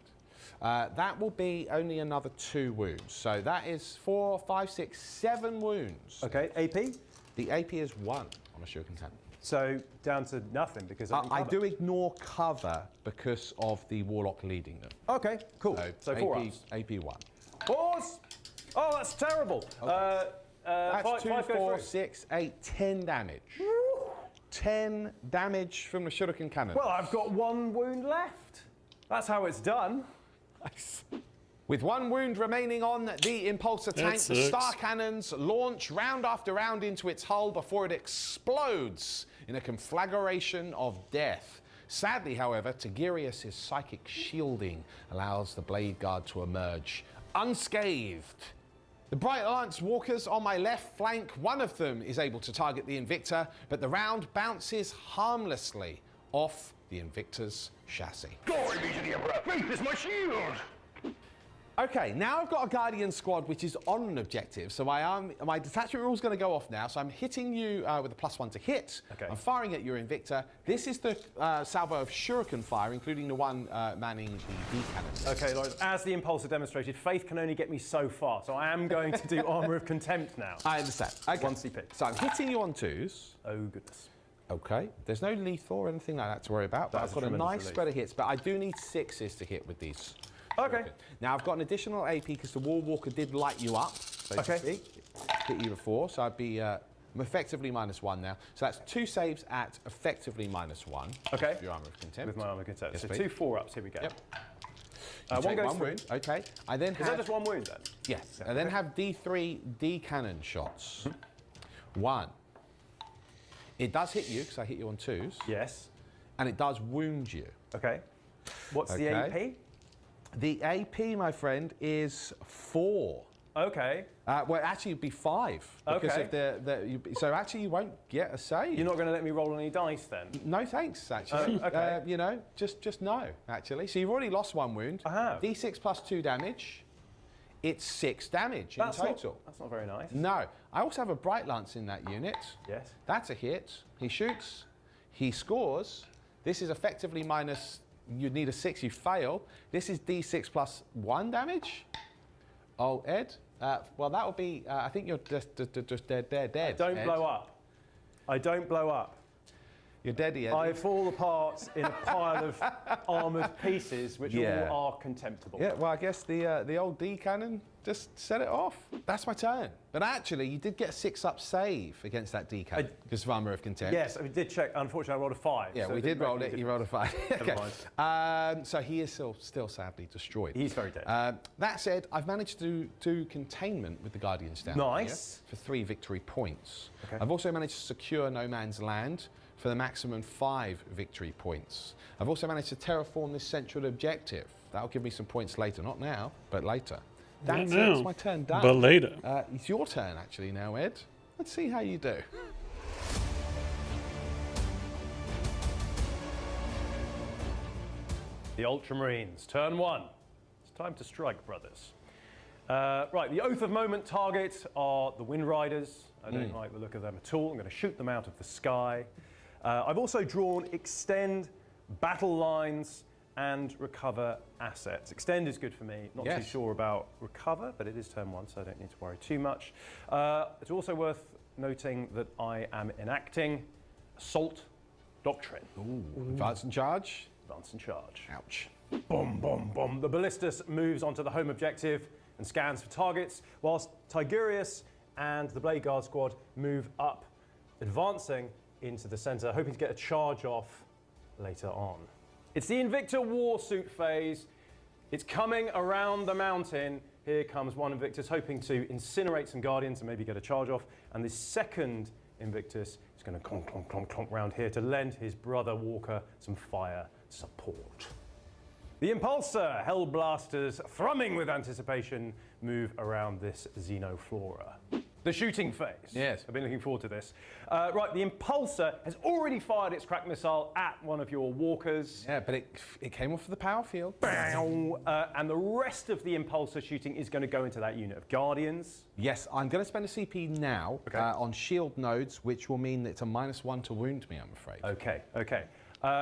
That will be only another 2 wounds. So that is 4, 5, 6, 7 wounds. Okay, AP? The AP is 1 on a shuriken cannon. So down to nothing because I'm I covered. do ignore cover because of the warlock leading them. Okay, cool. So 4 AP, ups. AP 1. Pause! Oh, that's terrible. That's Five 2, go 4, through. 6, 8, 10 damage. 10 damage from the shuriken cannon. Well, I've got 1 wound left. That's how it's done. With 1 wound remaining on the Impulsor tank, the sucks. star cannons launch round after round into its hull before it explodes in a conflagration of death. Sadly, however, Tigirius' psychic shielding allows the Blade Guard to emerge unscathed. The Bright Lance Walkers on my left flank, one of them is able to target the Invictor, but the round bounces harmlessly off the Invictor's chassis. Glory be to the Emperor! Faith is my shield! Okay, now I've got a Guardian squad which is on an objective, so my detachment rule is going to go off now. So I'm hitting you with a +1 to hit. Okay. I'm firing at your Invictor. This is the salvo of shuriken fire, including the one manning the D cannons. Okay, Lawrence, as the Impulsor demonstrated, faith can only get me so far, so I am going to do Armour of Contempt now. I understand. Okay. 1 CP. So I'm hitting you on 2s. Oh, goodness. Okay. There's no lethal or anything like that to worry about. But That's I've a got a tremendous nice relief. spread of hits, but I do need 6s to hit with these. Okay. Now I've got an additional AP because the War Walker did light you up, so Okay. to speak. Hit you before, so I'd be I'm effectively -1 now. So that's 2 saves at effectively -1. Okay. Your Armour of Contempt. With my Armour of Contempt. Yes, so please. 2 4-ups, here we go. Yep. One You take goes 1 through. wound. Okay. I then Is have that just 1 wound then? yes. I then have D3 D cannon shots. 1. It does hit you because I hit you on 2s, Yes. and it does wound you. Okay. What's the Okay. AP? The AP, my friend, is 4. Okay. Well, actually, it'd be 5 because Okay. of so actually, you won't get a save. You're not going to let me roll any dice then? No thanks, actually. Okay. You know, just no, actually. So you've already lost 1 wound. I have. D6 + 2 damage. It's 6 damage in total. That's not very nice. No, I also have a Bright Lance in that unit. Yes. That's a hit. He shoots. He scores. This is effectively minus, you'd need a 6, you fail. This is D6 plus 1 damage. Oh, Ed? Well, that would be, I think you're just dead. Don't Ed. blow up. I don't blow up. You're dead, Ed. I fall apart in a pile of armoured pieces, which all are contemptible. Yeah, well, I guess the old D cannon just set it off. That's my turn. But actually, you did get a 6-up save against that D cannon because of Armour of Contempt. Yes, we did check. Unfortunately, I rolled a 5. Yeah, so we did didn't roll make it. any You rolled a 5. Never Okay. So he is still sadly destroyed. He's very dead. That said, I've managed to do containment with the Guardians down Nice. here for 3 victory points. Okay. I've also managed to secure No Man's Land for the maximum 5 victory points. I've also managed to terraform this central objective. That'll give me some points later. Not now, but later. That's my turn done. But later. It's your turn actually now, Ed. Let's see how you do. The Ultramarines, turn 1. It's time to strike, brothers. Right, the Oath of Moment targets are the Wind Riders. I don't like the look of them at all. I'm going to shoot them out of the sky. I've also drawn extend, battle lines, and recover assets. Extend is good for me. Not too sure about recover, but it is turn 1, so I don't need to worry too much. It's also worth noting that I am enacting Assault Doctrine. Ooh. Advance and charge. Advance and charge. Ouch. Boom, boom, boom. The Ballistus moves onto the home objective and scans for targets, whilst Tigurius and the Blade Guard squad move up, advancing into the centre, hoping to get a charge off later on. It's the Invictor Warsuit phase. It's coming around the mountain. Here comes one Invictus, hoping to incinerate some Guardians and maybe get a charge off. And the second Invictus is going to clonk, clonk, clonk, clonk round here to lend his brother Walker some fire support. The Impulsor Hellblasters, thrumming with anticipation, move around this Xenoflora. The shooting phase. Yes. I've been looking forward to this. Right, the Impulsor has already fired its crack missile at one of your walkers. Yeah, but it came off of the power field. And the rest of the Impulsor shooting is going to go into that unit of Guardians. Yes, I'm going to spend a CP now on shield nodes, which will mean that it's a -1 to wound me, I'm afraid. Okay, okay.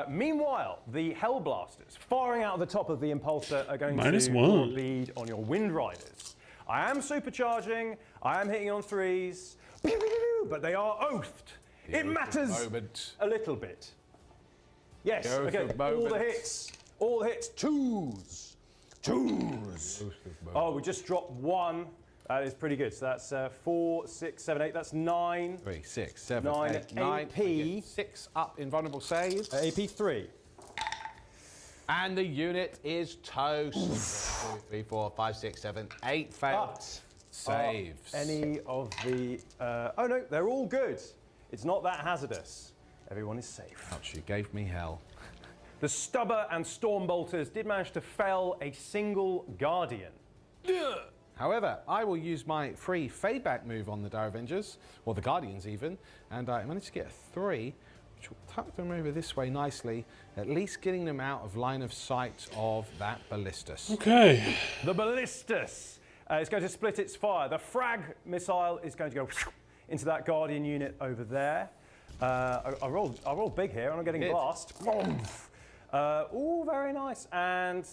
Meanwhile, the Hellblasters firing out of the top of the Impulsor are going to lead on your Wind Riders. I am supercharging, I am hitting on 3s, but they are oathed. It matters a little bit. Yes, okay, all the hits, 2s. Oh, we just dropped 1. That is pretty good. So that's 4, 6, 7, 8. That's 9. 3, 6, 7, 9 8, 9. AP. 6 up in vulnerable saves. AP 3. And the unit is toast. 1, 2, 3, 4, 5, 6, 7, 8 failed saves. Any of the... oh no, they're all good. It's not that hazardous. Everyone is safe. Ouch, you gave me hell. The Stubber and Stormbolters did manage to fell a single Guardian. However, I will use my free fade-back move on the Dire Avengers, or the Guardians even, and I managed to get a 3, which will tuck them over this way nicely, at least getting them out of line of sight of that Ballistus. Okay. The Ballistus is going to split its fire. The frag missile is going to go into that Guardian unit over there. I rolled big here, and I'm getting blast. Oh, very nice. And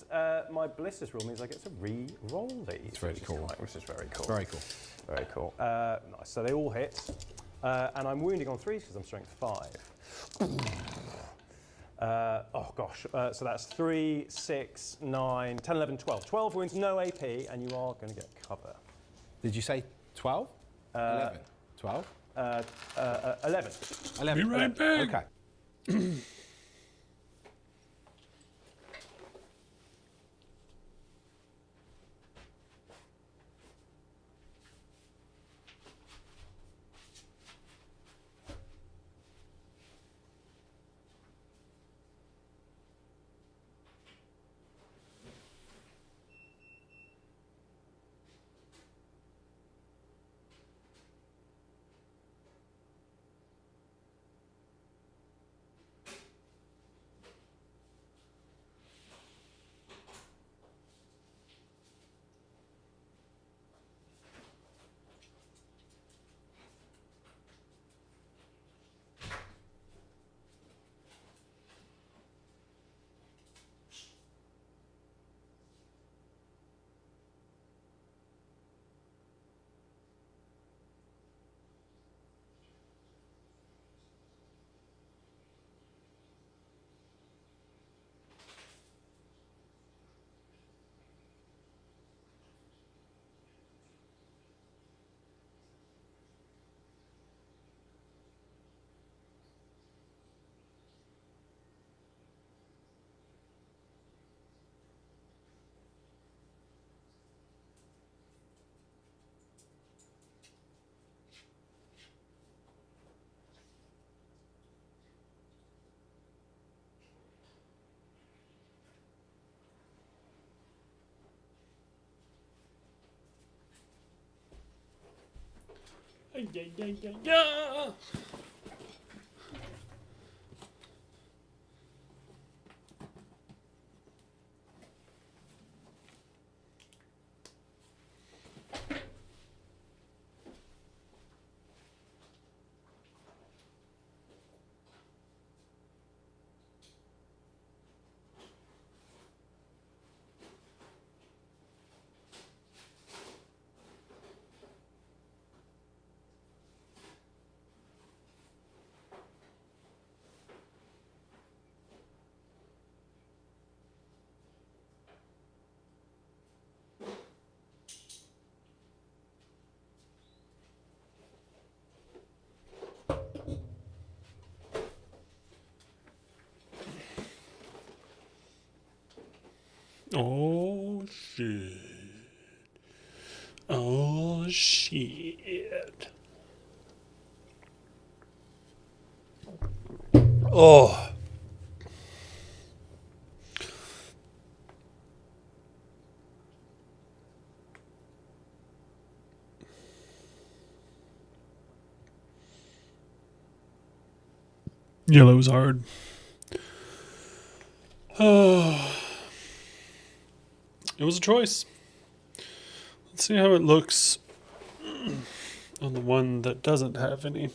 my Ballistus rule means I get to re-roll these. It's very cool. Which is very cool. Very cool. Very cool. Nice. So they all hit. And I'm wounding on 3s because I'm strength 5. Oh, gosh. So that's 3, 6, 9, 10, 11, 12. 12 wounds, no AP, and you are going to get cover. Did you say 12? 11. 12? 11. 11. Be right back. Okay. Yeah. Oh shit. Oh shit. Oh. Yellow's hard. Oh. It was a choice. Let's see how it looks on the one that doesn't have any.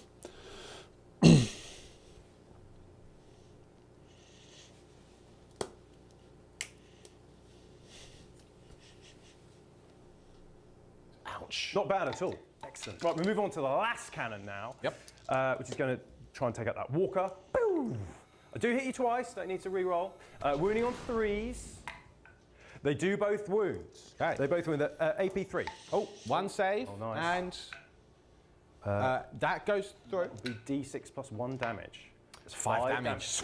Ouch. Not bad at all. Excellent. Right, we move on to the last cannon now. Yep. Which is going to try and take out that walker. Boom. I do hit you twice, don't need to re-roll. Wounding on 3s. They do both wounds. Okay. They both wound AP 3. Oh, one save. Oh, nice. And that goes through. It'll be D6 plus 1 damage. It's 5 damage.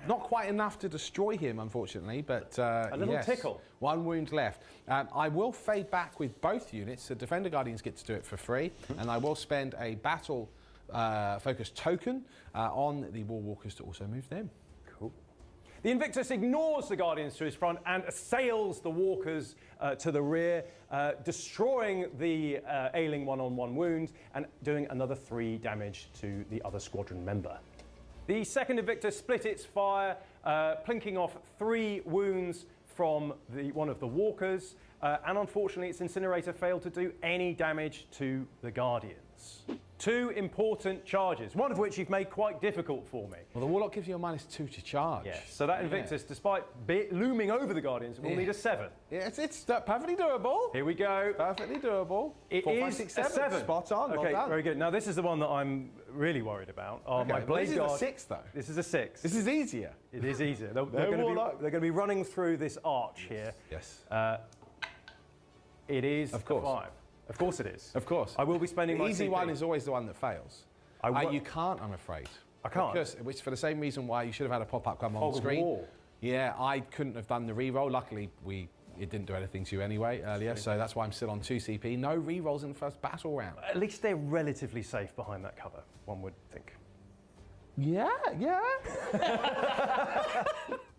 Not quite enough to destroy him, unfortunately, but a little tickle. 1 wound left. I will fade back with both units. The Defender Guardians get to do it for free, and I will spend a battle focus token on the War Walkers to also move them. Cool. The Invictus ignores the Guardians to his front and assails the Walkers to the rear, destroying the ailing 1-on-1 wound and doing another 3 damage to the other squadron member. The second Invictus split its fire, plinking off 3 wounds from one of the Walkers, and unfortunately its incinerator failed to do any damage to the Guardians. 2 important charges, one of which you've made quite difficult for me. Well, the Warlock gives you a -2 to charge. Yes, so that Invictus, despite looming over the Guardians, will need a 7. Yeah, it's perfectly doable. Here we go. Perfectly doable. It 4, 5, is 6, a 7. 7. Spot on. Okay, well done. very good. Now this is the one that I'm really worried about. Okay, My well, Blade this is a Guard. 6 though. This is a 6. This is easier. It is easier. They're Warlock. going to be running through this arch here. Yes. It is Of course. a 5. Of course it is. Of course. I will be spending the my easy CP. one is always the one that fails. You can't, I'm afraid. I can't? Because, which for the same reason why you should have had a pop-up come on Fog of screen. War. Yeah, I couldn't have done the re-roll. Luckily, it didn't do anything to you anyway earlier, so that's why I'm still on 2 CP. No re-rolls in the first battle round. At least they're relatively safe behind that cover, one would think. Yeah.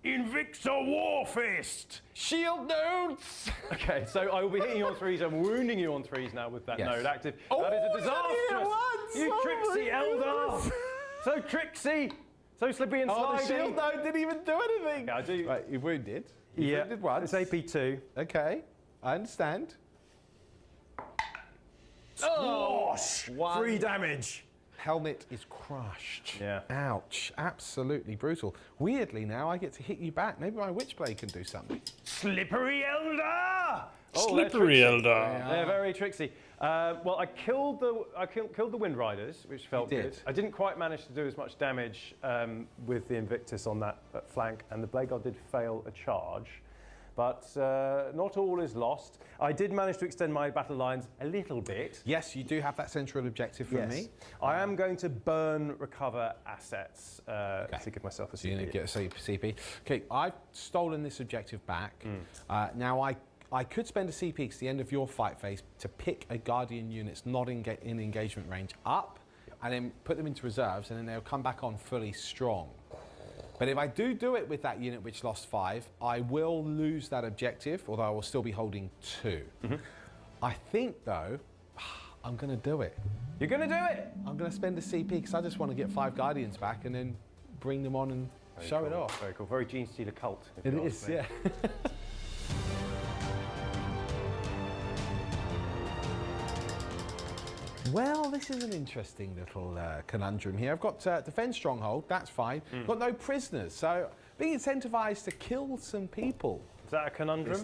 Invicta Warfist! Shield notes! Okay, so I will be hitting you on 3s. I'm wounding you on 3s now with that Yes. node active. Oh, that is a you disastrous! once! You Oh tricksy my Eldar! So tricksy! So slippy and Oh, the slidey! shield note didn't even do anything. Yeah, I do. Right, you wounded. You wounded once. It's AP2. Okay, I understand. Squash! One. 3 damage. Helmet is crushed. Yeah. Ouch. Absolutely brutal. Weirdly, now I get to hit you back. Maybe my Witchblade can do something. Slippery Eldar! Slippery Eldar. They're very tricksy. Well, I killed the Wind Riders, which felt You did. good. I didn't quite manage to do as much damage with the Invictus on that flank, and the Blade Guard did fail a charge. But not all is lost. I did manage to extend my battle lines a little bit. Yes, you do have that central objective from me. I am going to recover assets to give myself a So you're CP. going to get a CP. Okay, I've stolen this objective back. Now I could spend a CP to the end of your fight phase to pick a Guardian unit's not in engagement range up, and then put them into reserves, and then they'll come back on fully strong. But if I do it with that unit which lost 5, I will lose that objective, although I will still be holding 2. I think, though, I'm going to do it. You're going to do it? I'm going to spend a CP because I just want to get 5 Guardians back and then bring them on and show it off. Very cool. Very Gene Stealer cult. It is, yeah. Well, this is an interesting little conundrum here. I've got defense stronghold, that's fine. Got no prisoners, so being incentivized to kill some people. Is that a conundrum?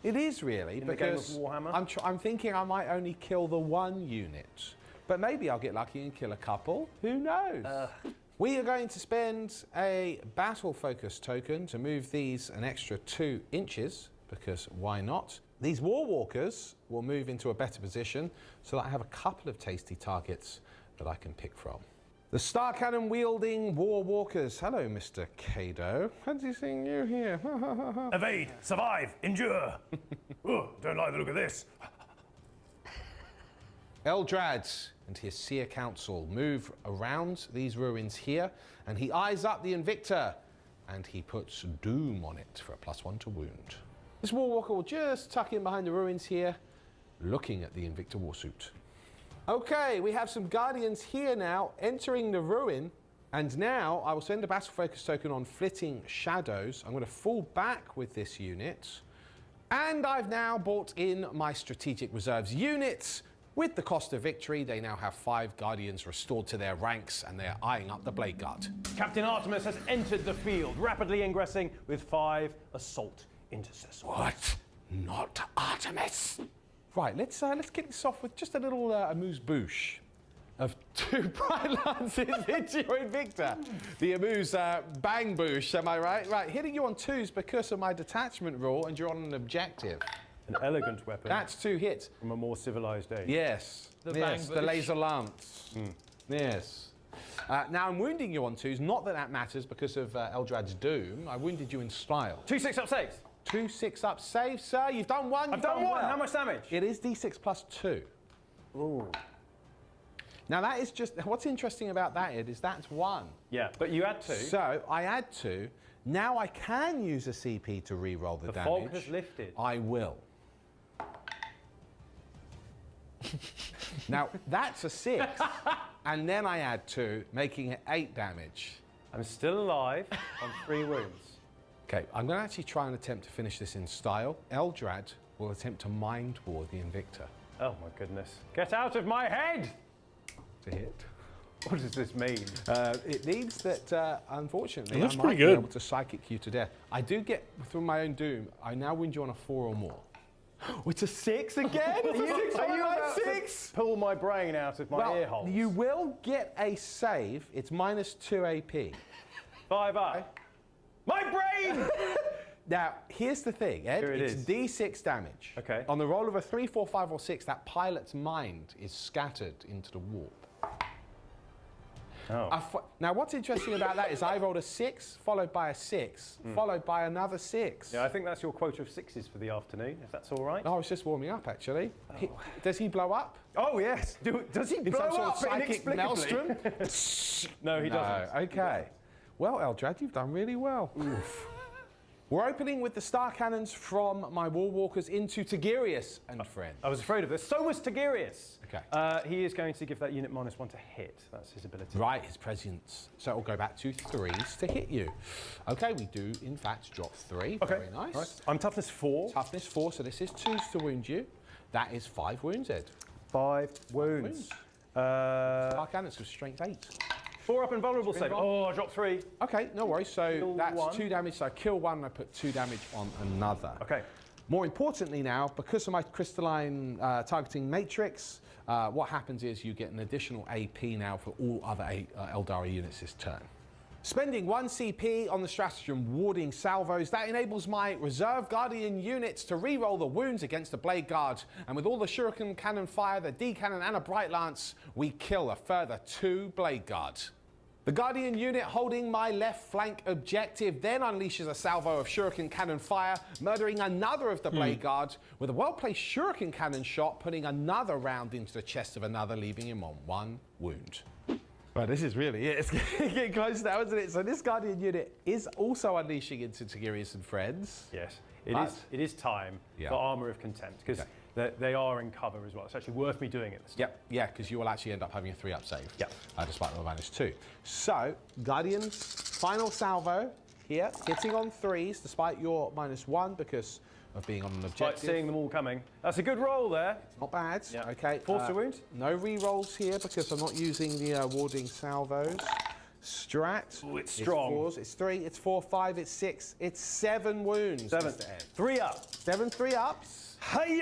It is really, because the game of Warhammer? I'm thinking I might only kill the 1 unit, but maybe I'll get lucky and kill a couple. Who knows? We are going to spend a battle focus token to move these an extra 2 inches, because why not? These War Walkers will move into a better position so that I have a couple of tasty targets that I can pick from. The Star Cannon wielding War Walkers. Hello, Mr. Kado. Fancy seeing you here. Evade, survive, endure. Oh, don't like the look of this. Eldrad and his Seer Council move around these ruins here, and he eyes up the Invictor, and he puts Doom on it for a +1 to wound. This War Walker will just tuck in behind the ruins here, looking at the Invictor Warsuit. Okay, we have some Guardians here now, entering the ruin, and now I will send a Battle Focus token on Flitting Shadows. I'm going to fall back with this unit, and I've now brought in my Strategic Reserves units. With the cost of victory, they now have 5 Guardians restored to their ranks, and they're eyeing up the Blade Guard. Captain Artemis has entered the field, rapidly ingressing with 5 assault intercessors. What? Not Artemis? Right, let's kick this off with just a little amuse-bouche of 2 Bright Lances into your Invictor. The amuse bang-bouche, am I right? Right, hitting you on 2s because of my detachment rule, and you're on an objective. An elegant weapon. That's 2 hits. From a more civilized age. Yes, yes, the laser lance. Yes. Now I'm wounding you on 2s, not that that matters because of Eldrad's Doom. I wounded you in style. 2 6-up saves. 2 6-up saves, sir. You've done 1. I've done 1. well. How much damage? It is D6 plus 2. Ooh. Now that is just, what's interesting about that, Ed, is that's 1. Yeah, but you add 2. So I add 2. Now I can use a CP to re-roll the damage. The fog has lifted. I will. Now that's a 6. And then I add 2, making it 8 damage. I'm still alive on 3 wounds. Okay, I'm going to actually try and attempt to finish this in style. Eldrad will attempt to Mind War the Invictor. Oh my goodness. Get out of my head! To hit. What does this mean? It means that, unfortunately, That's I might pretty be good. able to psychic you to death. I do get, through my own Doom, I now wound you on a 4 or more. It's a 6 again? Are you about to 6? pull my brain out of my ear holes? You will get a save. It's -2 AP. 5 up. My brain! Now, here's the thing, Ed. Here it it's is. D6 damage. Okay. On the roll of a 3, 4, 5, or 6, that pilot's mind is scattered into the warp. Oh. Now, what's interesting about that is I rolled a 6, followed by a 6, followed by another 6. Yeah, I think that's your quota of 6s for the afternoon, if that's all right. Oh, I was just warming up, actually. Does he blow up? Oh, yes. Does he In blow some sort of up psychic inexplicably? maelstrom? No, he doesn't. Okay. Well, Eldrad, you've done really well. Oof. We're opening with the Star Cannons from my War Walkers into Tigirius and friends. I was afraid of this. So was Tigirius. Okay. He is going to give that unit -1 to hit. That's his ability. Right, his presence. So it'll go back to 3s to hit you. Okay, we do, in fact, drop 3. Okay. Very nice. Right. I'm toughness 4. Toughness 4, so this is 2s to wound you. That is 5 wounds, Ed. 5 wounds. Star Cannons with strength 8. 4 up and vulnerable Strength save. roll. Oh, I dropped 3. Okay, no worries. So Kill that's 1. 2 damage. So I kill 1 and I put 2 damage on another. Okay. More importantly now, because of my crystalline targeting matrix, what happens is you get an additional AP now for all other Eldari units this turn. Spending 1 CP on the stratagem warding salvos, that enables my reserve guardian units to re-roll the wounds against the Blade Guard. And with all the Shuriken Cannon fire, the D Cannon and a Bright Lance, we kill a further 2 Blade Guard. The Guardian unit holding my left flank objective then unleashes a salvo of Shuriken Cannon fire, murdering another of the Blade Guard with a well-placed Shuriken Cannon shot, putting another round into the chest of another, leaving him on 1 wound. Well, this is really it. It's getting close now, isn't it? So this Guardian unit is also unleashing into Tigirius and friends. Yes. It is time Yeah. for Armour of Contempt, because They are in cover as well. It's actually worth me doing it this time. Yep, yeah, because you will actually end up having a 3-up save. Yep. Despite the -2. So, Guardian's final salvo here, hitting on 3s despite your -1 because of being on an Right, objective. seeing them all coming. That's a good roll there. Not bad. Yeah. Okay. Force a wound. No re-rolls here because I'm not using the warding salvos. Strat. Ooh, it's strong. 4s, it's 3, it's 4, 5, it's 6, it's 7 wounds. 7. Mr. Ed. 3 up. 7 3-ups. Hey!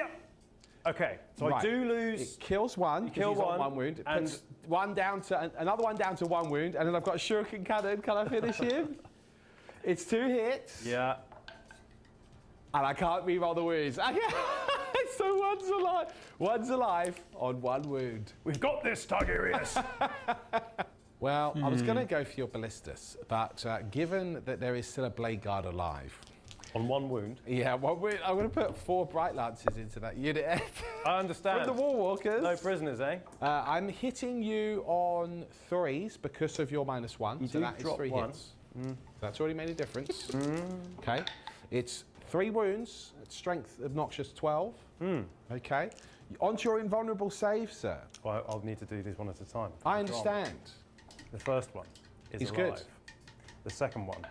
Okay, so I Right. do lose. It kills one. kill he's on one, one wound. It and- puts one down to another one down to 1 wound, and then I've got a shuriken cannon. Can I finish him? It's 2 hits. Yeah. And I can't re-roll the wounds. So one's alive on 1 wound. We've got this, Tigurius. Well, I was going to go for your ballistas, but given that there is still a blade guard alive, On 1 wound. yeah, 1 wound, I'm going to put 4 bright lances into that unit. I understand. From the war walkers. No prisoners, eh? I'm hitting you on 3s because of your -1. You so do that is drop 3 one. hits. So that's already made a difference. Okay. It's 3 wounds. It's strength obnoxious 12. Okay. Onto your invulnerable save, sir. Well, I'll need to do these one at a time. I understand. The first one is He's alive. good. The second one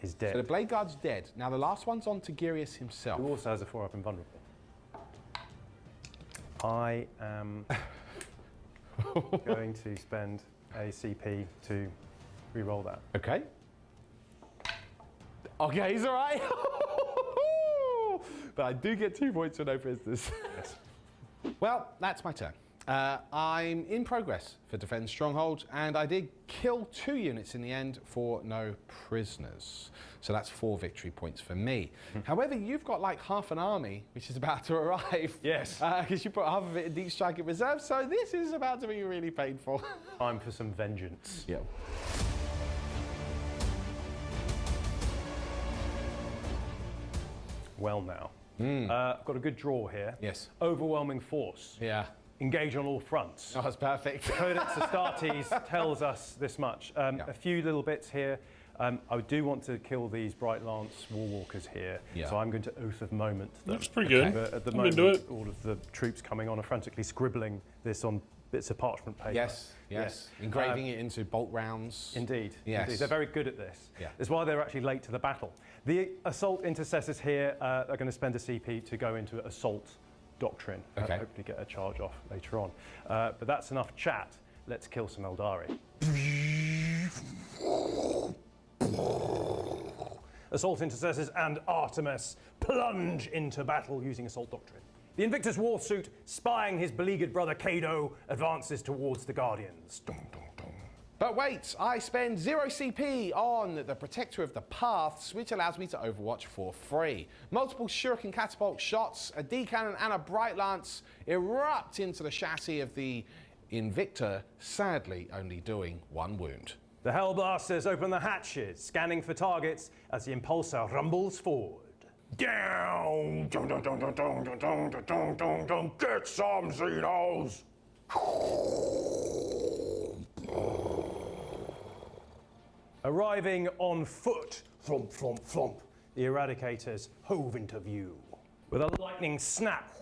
is So the dead. blade guard's dead. Now the last one's on Tigurius himself. Who also has a 4-up invulnerable. I am going to spend a CP to re-roll that. Okay. Okay, he's all right. But I do get 2 points for no prisoners. Yes. Well, that's my turn. I'm in progress for Defend Stronghold, and I did kill 2 units in the end for no prisoners. So that's 4 victory points for me. However, you've got like half an army, which is about to arrive. Yes. Because you put half of it in Deep Strike in reserve, so this is about to be really painful. Time for some vengeance. Yeah. Well now. I've got a good draw here. Yes. Overwhelming force. Yeah. Engage on all fronts. Oh, that's perfect. Codex Astartes tells us this much. A few little bits here. I do want to kill these Bright Lance Warwalkers here, Yeah. so I'm going to Oath of Moment them. Looks pretty good. But at the I'm moment, into it. all of the troops coming on are frantically scribbling this on bits of parchment paper. Yes. Engraving it into bolt rounds. Indeed. Yes. Indeed. They're very good at this. Yeah. That's why they're actually late to the battle. The Assault Intercessors here are going to spend a CP to go into Assault Doctrine. Okay. Hopefully get a charge off later on. But that's enough chat. Let's kill some Eldari. Assault Intercessors and Artemis plunge into battle using Assault Doctrine. The Invictus War Suit, spying his beleaguered brother Kado, advances towards the Guardians. Dun, dun, dun. But wait, I spend 0 CP on the Protector of the Paths, which allows me to Overwatch for free. Multiple Shuriken Catapult shots, a D-Cannon and a Bright Lance erupt into the chassis of the Invictor, sadly only doing 1 wound. The Hellblasters open the hatches, scanning for targets as the Impulsor rumbles forward. Down! Dun, dun, dun, dun, dun, dun, dun, dun, dun, dun, dun. Get some, Xenos! Arriving on foot, flump, flump, flump, the Eradicators hove into view. With a lightning snap,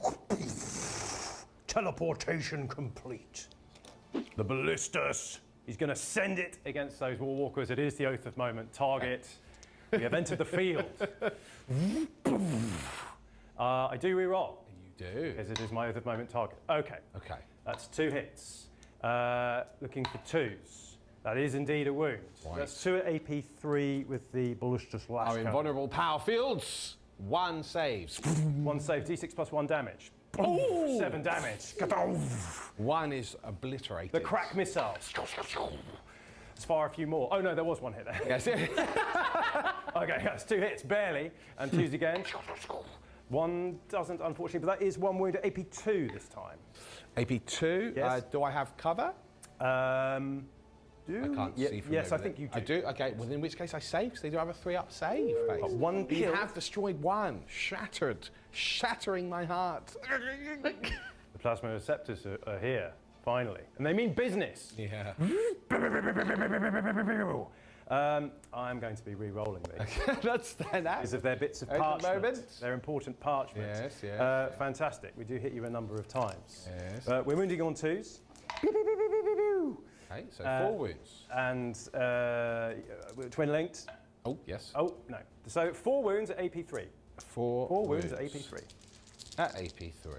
teleportation complete. The Ballistas, he's going to send it against those Warwalkers. It is the Oath of Moment target. We have entered the field. I do re-roll. You do. Because it is my Oath of Moment target. Okay. Okay. That's 2 hits. Looking for 2s. That is indeed a wound. Right. That's 2 at AP 3 with the Ballistus Lash. Our invulnerable power fields. 1 saves. 1 save, D6 plus 1 damage. Ooh. 7 damage. 1 is obliterated. The crack missile. Let's fire a few more. Oh no, there was 1 hit there. Yes. Okay, that's 2 hits, barely. And 2s again. 1 doesn't, unfortunately, but that is 1 wound at AP 2 this time. AP 2. Yes. Do I have cover? I I can't see from yes, over I think there. you do. I do? Okay, well in which case I save, because they do have a 3-up save. Base. Got 1 You kill. have destroyed 1. Shattered. Shattering my heart. The Plasma Receptors are here, finally. And they mean business. Yeah. I'm going to be re-rolling these. That's that. Because of their bits of At the parchment. moment. They're important parchment. Yes, yes. Fantastic. We do hit you a number of times. Yes. We're wounding on 2s. Okay, so 4 wounds. And twin linked. Oh, yes. Oh, no. So 4 wounds at AP3. 4 wounds at AP3. At AP3.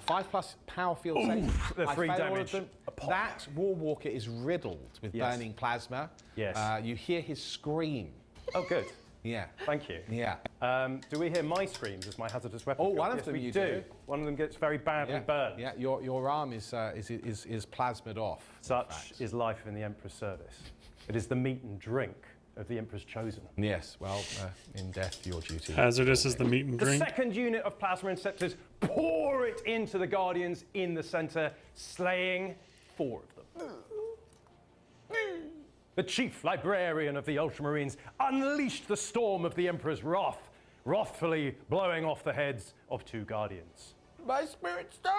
5+ power field save. the I 3 failed all of damage. them. A pop. That War Walker is riddled with Yes. burning plasma. Yes. You hear his scream. Oh, good. Yeah. Thank you. Yeah. Do we hear my screams as my hazardous weapon? Oh, skill? one of Yes, them we you do. do. One of them gets very badly Yeah. burned. Yeah. Your arm is plasmaed off. in Such fact. is life in the Emperor's service. It is the meat and drink of the Emperor's chosen. Yes. Well, in death, your duty. Hazardous is the meat and The drink. second unit of plasma interceptors pour it into the Guardians in the centre, slaying 4 of them. The chief librarian of the Ultramarines unleashed the storm of the Emperor's wrath, wrathfully blowing off the heads of 2 Guardians. My spirit stone.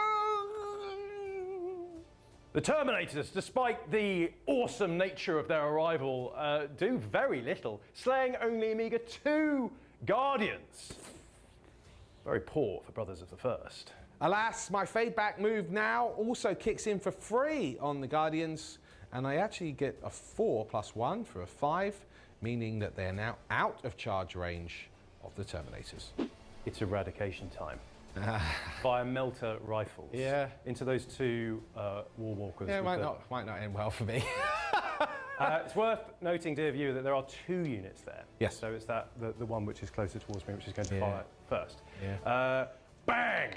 The Terminators, despite the awesome nature of their arrival, do very little, slaying only a meagre 2 Guardians. Very poor for Brothers of the First. Alas, my fade back move now also kicks in for free on the Guardians, and I actually get a 4 + 1 for a 5, meaning that they are now out of charge range of the Terminators. It's eradication time. Via melter rifles. Yeah. Into those 2 War Walkers. Yeah, with might not end well for me. it's worth noting, dear viewer, that there are 2 units there. Yes. So it's that the one which is closer towards me, which is going to Yeah. fire first. Yeah. Bang!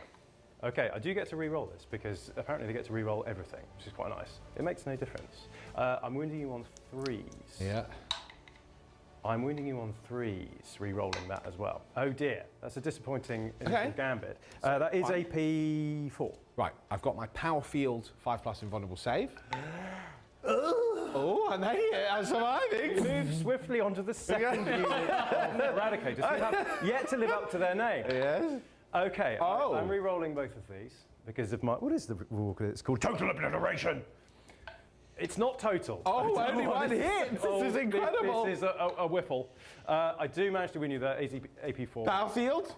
Okay, I do get to re-roll this because apparently they get to re-roll everything, which is quite nice. It makes no difference. I'm wounding you on 3s. Yeah. I'm wounding you on 3s, re-rolling that as well. Oh dear, that's a disappointing initial gambit. That is AP4. Right, I've got my power field 5+ invulnerable save. Oh, and I'm surviving. Move swiftly onto the second unit of Eradicators, who have yet to live up to their name. Yes. Okay, Oh. I'm re-rolling both of these because of my... What is the rule? It's called Total obliteration. It's not total. Oh, I don't only know what one this hit. This is incredible. This is a whiffle. I do manage to win you that AP4. Power field.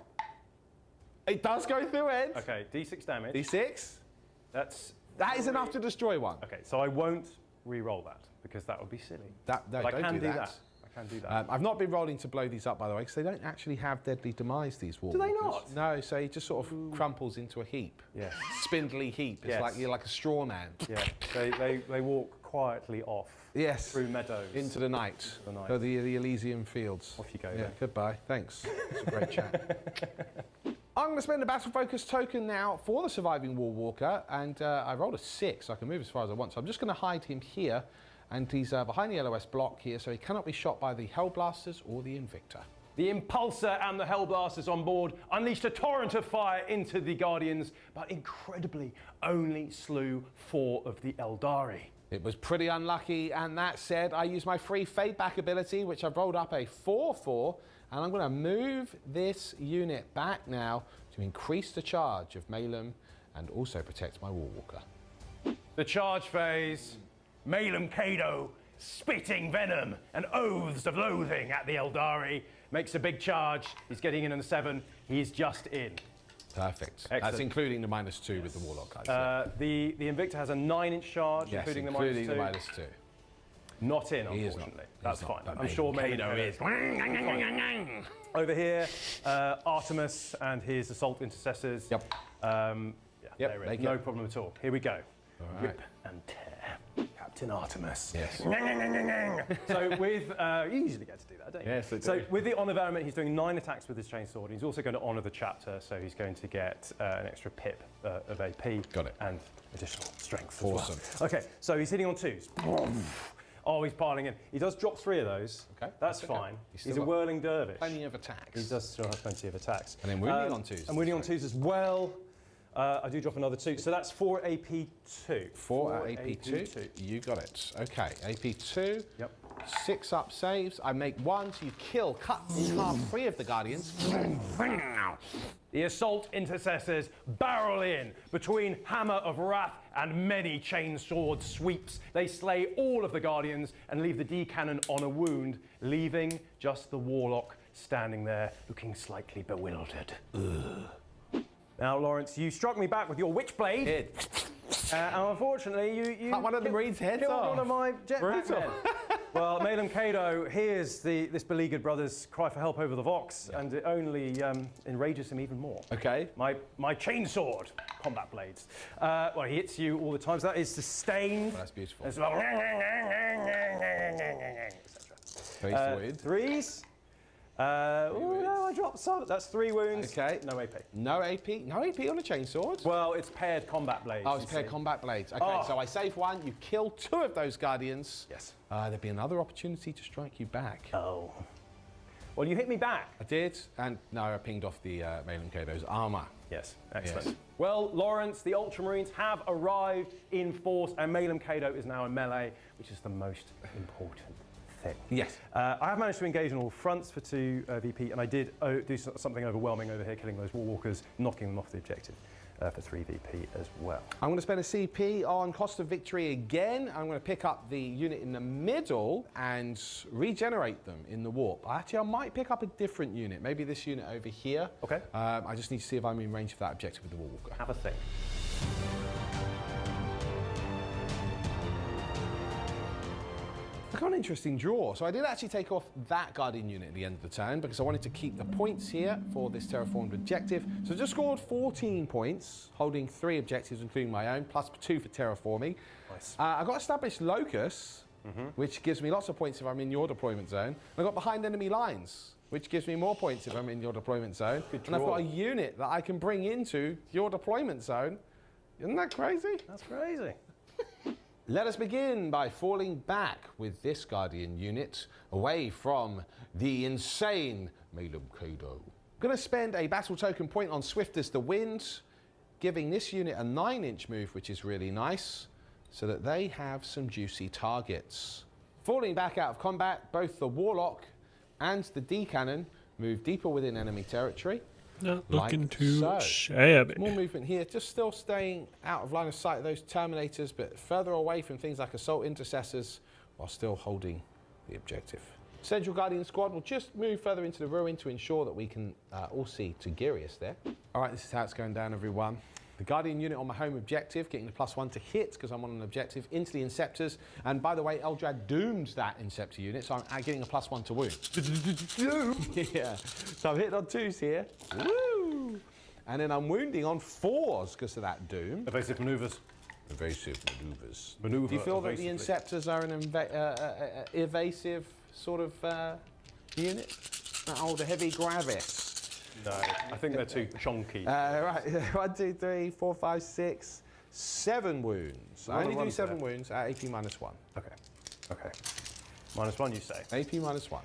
It does go through it. Okay, D6 damage. D6. That is enough to destroy one. Okay, so I won't re-roll that because that would be silly. No, But I don't can do that. I can do that. I've not been rolling to blow these up, by the way, because they don't actually have deadly demise, these War Do they Walkers. not? No, so he just sort of crumples into a heap. Yes. Spindly heap. It's Yes. like you're like a straw man. Yeah, they walk quietly off. Yes. Through meadows. Into the night. the night. So the Elysian fields. Off you go, Yeah, then. goodbye. Thanks. It's a great chat. I'm going to spend a battle focus token now for the surviving War Walker, and I rolled a 6, so I can move as far as I want. So I'm just going to hide him here, and he's behind the LOS block here, so he cannot be shot by the Hellblasters or the Invicta. The Impulsor and the Hellblasters on board unleashed a torrent of fire into the Guardians, but incredibly only slew 4 of the Eldari. It was pretty unlucky, and that said, I used my free fade back ability, which I've rolled up a 4/4, and I'm going to move this unit back now to increase the charge of Malum and also protect my War Walker. The charge phase, Malum Kado, spitting venom and oaths of loathing at the Eldari, makes a big charge. He's getting in on the 7. He's just in. Perfect. Excellent. That's including the -2 with the Warlock guys. The Invicta has a 9-inch charge, Yes, including the including -2. the -2. Not in, He is not. unfortunately. He's That's not, fine. but I'm sure Kado Kado is. Fine. Over here, Artemis and his assault intercessors. Yep. Yep, they no go. problem at all. Here we go. right. Rip and tear. Captain Artemis. Yes. So with, you usually get to do that, don't you? Yes, I do. So with the honour variant, he's doing 9 attacks with his chainsword. He's also going to honour the chapter, so he's going to get an extra pip of AP. Got it. And additional strength Awesome. as well. Okay, so he's hitting on 2s. Oh, he's piling in. He does drop 3 of those. Okay, That's that's okay. fine. He's He's still a got whirling dervish. Plenty of attacks. He does still have plenty of attacks. And then wounding on 2s. And wounding on 2s as well. I do drop another 2. So that's 4 AP2. 4 at AP2. You got it. Okay, AP2. Yep. 6 up saves. I make 1, so you kill, cut in half 3 of the Guardians. The assault intercessors barrel in between Hammer of Wrath and many chainsword sweeps. They slay all of the Guardians and leave the D-cannon on a wound, leaving just the Warlock standing there looking slightly bewildered. Now, Lawrence, you struck me back with your Witchblade. And unfortunately, you Cut one of the Marines' heads killed off. one of my jetpack men. Well, Malum Kado hears this beleaguered brother's cry for help over the Vox, and it only enrages him even more. Okay. My chainsword, combat blades. Well, he hits you all the time, so that is sustained. Oh, that's beautiful. It's about Threes. threes. Oh no, I dropped some. That's 3 wounds. Okay. No AP. No AP? No AP on a chainsword? Well, it's paired combat blades. Oh, it's paired combat blades. Okay, so I save 1, you kill 2 of those Guardians. Yes. There'd be another opportunity to strike you back. Oh. Well, you hit me back. I did, and no, I pinged off the Malum Kado's armor. Yes, excellent. Yes. Well, Lawrence, the Ultramarines have arrived in force, and Malum Kado is now in melee, which is the most important thing. Yes. I have managed to engage on all fronts for 2 VP, and I did do something overwhelming over here, killing those Warwalkers, knocking them off the objective for 3 VP as well. I'm going to spend a CP on cost of victory again. I'm going to pick up the unit in the middle and regenerate them in the warp. Actually, I might pick up a different unit, maybe this unit over here. Okay. I just need to see if I'm in range of that objective with the Warwalker. Have a think. I got an interesting draw. So I did actually take off that Guardian unit at the end of the turn because I wanted to keep the points here for this terraformed objective. So I just scored 14 points, holding 3 objectives, including my own, plus 2 for terraforming. Nice. I got established locus, which gives me lots of points if I'm in your deployment zone. I got behind enemy lines, which gives me more points if I'm in your deployment zone. And I've got a unit that I can bring into your deployment zone. Isn't that crazy? That's crazy. Let us begin by falling back with this Guardian unit away from the insane Malum Kado. I'm going to spend a battle token point on Swift as the Wind, giving this unit a 9-inch move, which is really nice, so that they have some juicy targets. Falling back out of combat, both the Warlock and the D-Cannon move deeper within enemy territory. Not Like looking too so. shabby. More movement here, just still staying out of line of sight of those Terminators, but further away from things like Assault Intercessors, while still holding the objective. Central Guardian Squad will just move further into the ruin to ensure that we can all see Tigurius there. All right, this is how it's going down, everyone. The Guardian unit on my home objective, getting the +1 to hit because I'm on an objective, into the Inceptors. And by the way, Eldrad doomed that Inceptor unit, so I'm getting a +1 to wound. Yeah, so I'm hitting on 2s here. Woo! And then I'm wounding on 4s because of that doom. Evasive maneuvers. Evasive maneuvers. Maneuver Do you feel that the evasively. Inceptors are an evasive sort of unit? Oh, the heavy gravis. No, I think they're too chunky. Right, 1, 2, 3, 4, 5, 6, 7 wounds. I only do 7 wounds at AP -1. Okay. Okay. -1, you say. AP -1.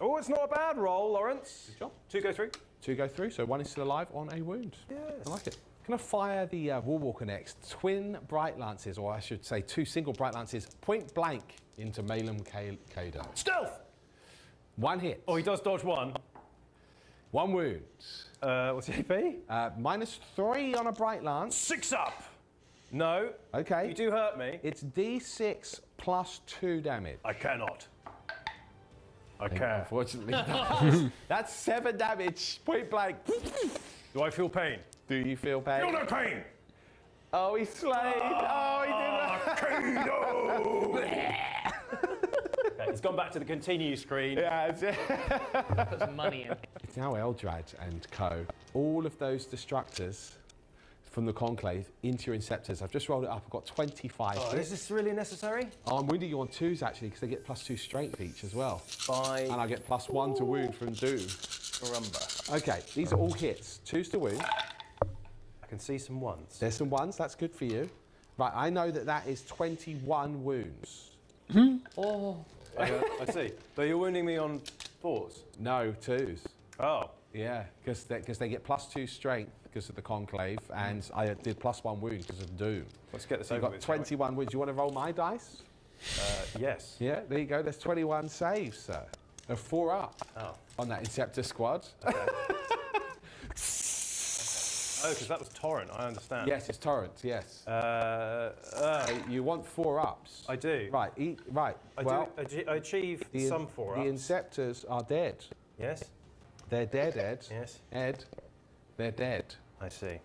Oh, it's not a bad roll, Lawrence. Good job. 2 go through. 2 go through, so 1 is still alive on a wound. Yes. I like it. Can I fire the Warwalker next? Twin Bright Lances, or I should say 2 single Bright Lances, point blank into Malum Kado. Stealth! 1 hit. Oh, he does dodge 1. 1 wound. What's the AP? -3 on a Bright Lance. 6 up. No. Okay. You do hurt me. It's D6 +2 damage. I cannot. I can. Unfortunately, that's 7 damage, point blank. Do I feel pain? Do you feel pain? Feel no pain. Oh, he slayed. Oh, he did that. Okay, he's gone back to the continue screen. Yeah, it's it. Put some money in. It's now Eldrad and co. All of those destructors from the Conclave into your Inceptors. I've just rolled it up. I've got 25 Oh, hits. is this really necessary? Oh, I'm wounding you on 2s actually because they get +2 strength each as well. By And I get +1 to wound from Doom. Rumba. Okay, these are all hits. 2s to wound. I can see some ones. There's some 1s. That's good for you. Right, I know that that is 21 wounds. Oh. I see. So you're wounding me on 4s? No, 2s. Oh. Yeah, because they get +2 strength because of the Conclave, and I did +1 wound because of Doom. Let's get this So you've over got with. shall we? 21 wounds. You want to roll my dice? Yes. Yeah, there you go. There's 21 saves, sir. 4 up on that Inceptor squad. Oh, because that was Torrent, I understand. Yes, it's Torrent, yes. You want 4 ups. I do. Right, right. I achieve some 4 ups. The Inceptors are dead. Yes? They're dead, Ed. Yes. Ed, they're dead. I see.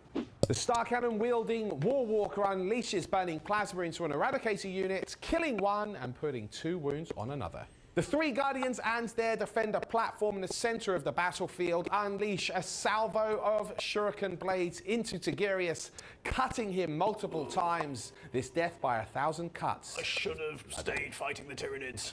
The Star Cannon wielding Warwalker unleashes burning plasma into an Eradicator unit, killing one and putting 2 wounds on another. The 3 Guardians and their Defender platform in the center of the battlefield unleash a salvo of shuriken blades into Tigurius, cutting him multiple times. This death by 1,000 cuts. I should have stayed fighting the Tyranids.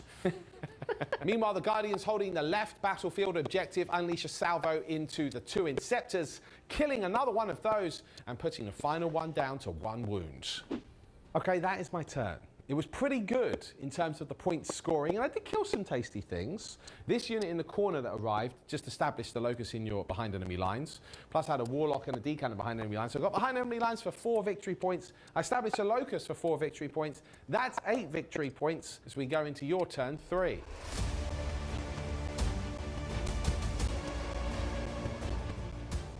Meanwhile, the Guardians holding the left battlefield objective unleash a salvo into the 2 Inceptors, killing another one of those and putting the final one down to 1 wound. Okay, that is my turn. It was pretty good in terms of the points scoring, and I did kill some tasty things. This unit in the corner that arrived just established the locus in your behind enemy lines. Plus I had a Warlock and a D-Cannon behind enemy lines. So I got behind enemy lines for 4 victory points. I established a locus for 4 victory points. That's 8 victory points as we go into your turn 3.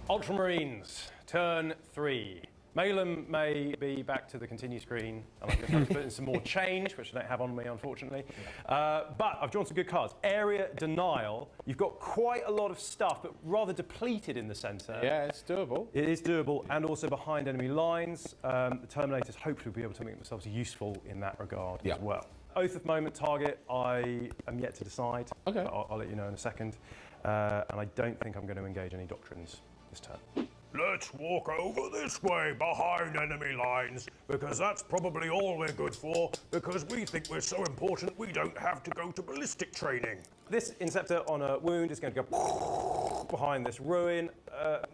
Ultramarines, turn 3. Malum may be back to the continue screen, and I'm going to have to put in some more change, which I don't have on me, unfortunately. But I've drawn some good cards. Area Denial. You've got quite a lot of stuff, but rather depleted in the centre. Yeah, it's doable. It is doable, and also behind enemy lines. The Terminators hopefully will be able to make themselves useful in that regard as well. Oath of Moment target, I am yet to decide. Okay. I'll let you know in a second. And I don't think I'm going to engage any doctrines this turn. Let's walk over this way behind enemy lines, because that's probably all we're good for, because we think we're so important we don't have to go to ballistic training. This Inceptor on a wound is going to go behind this ruin.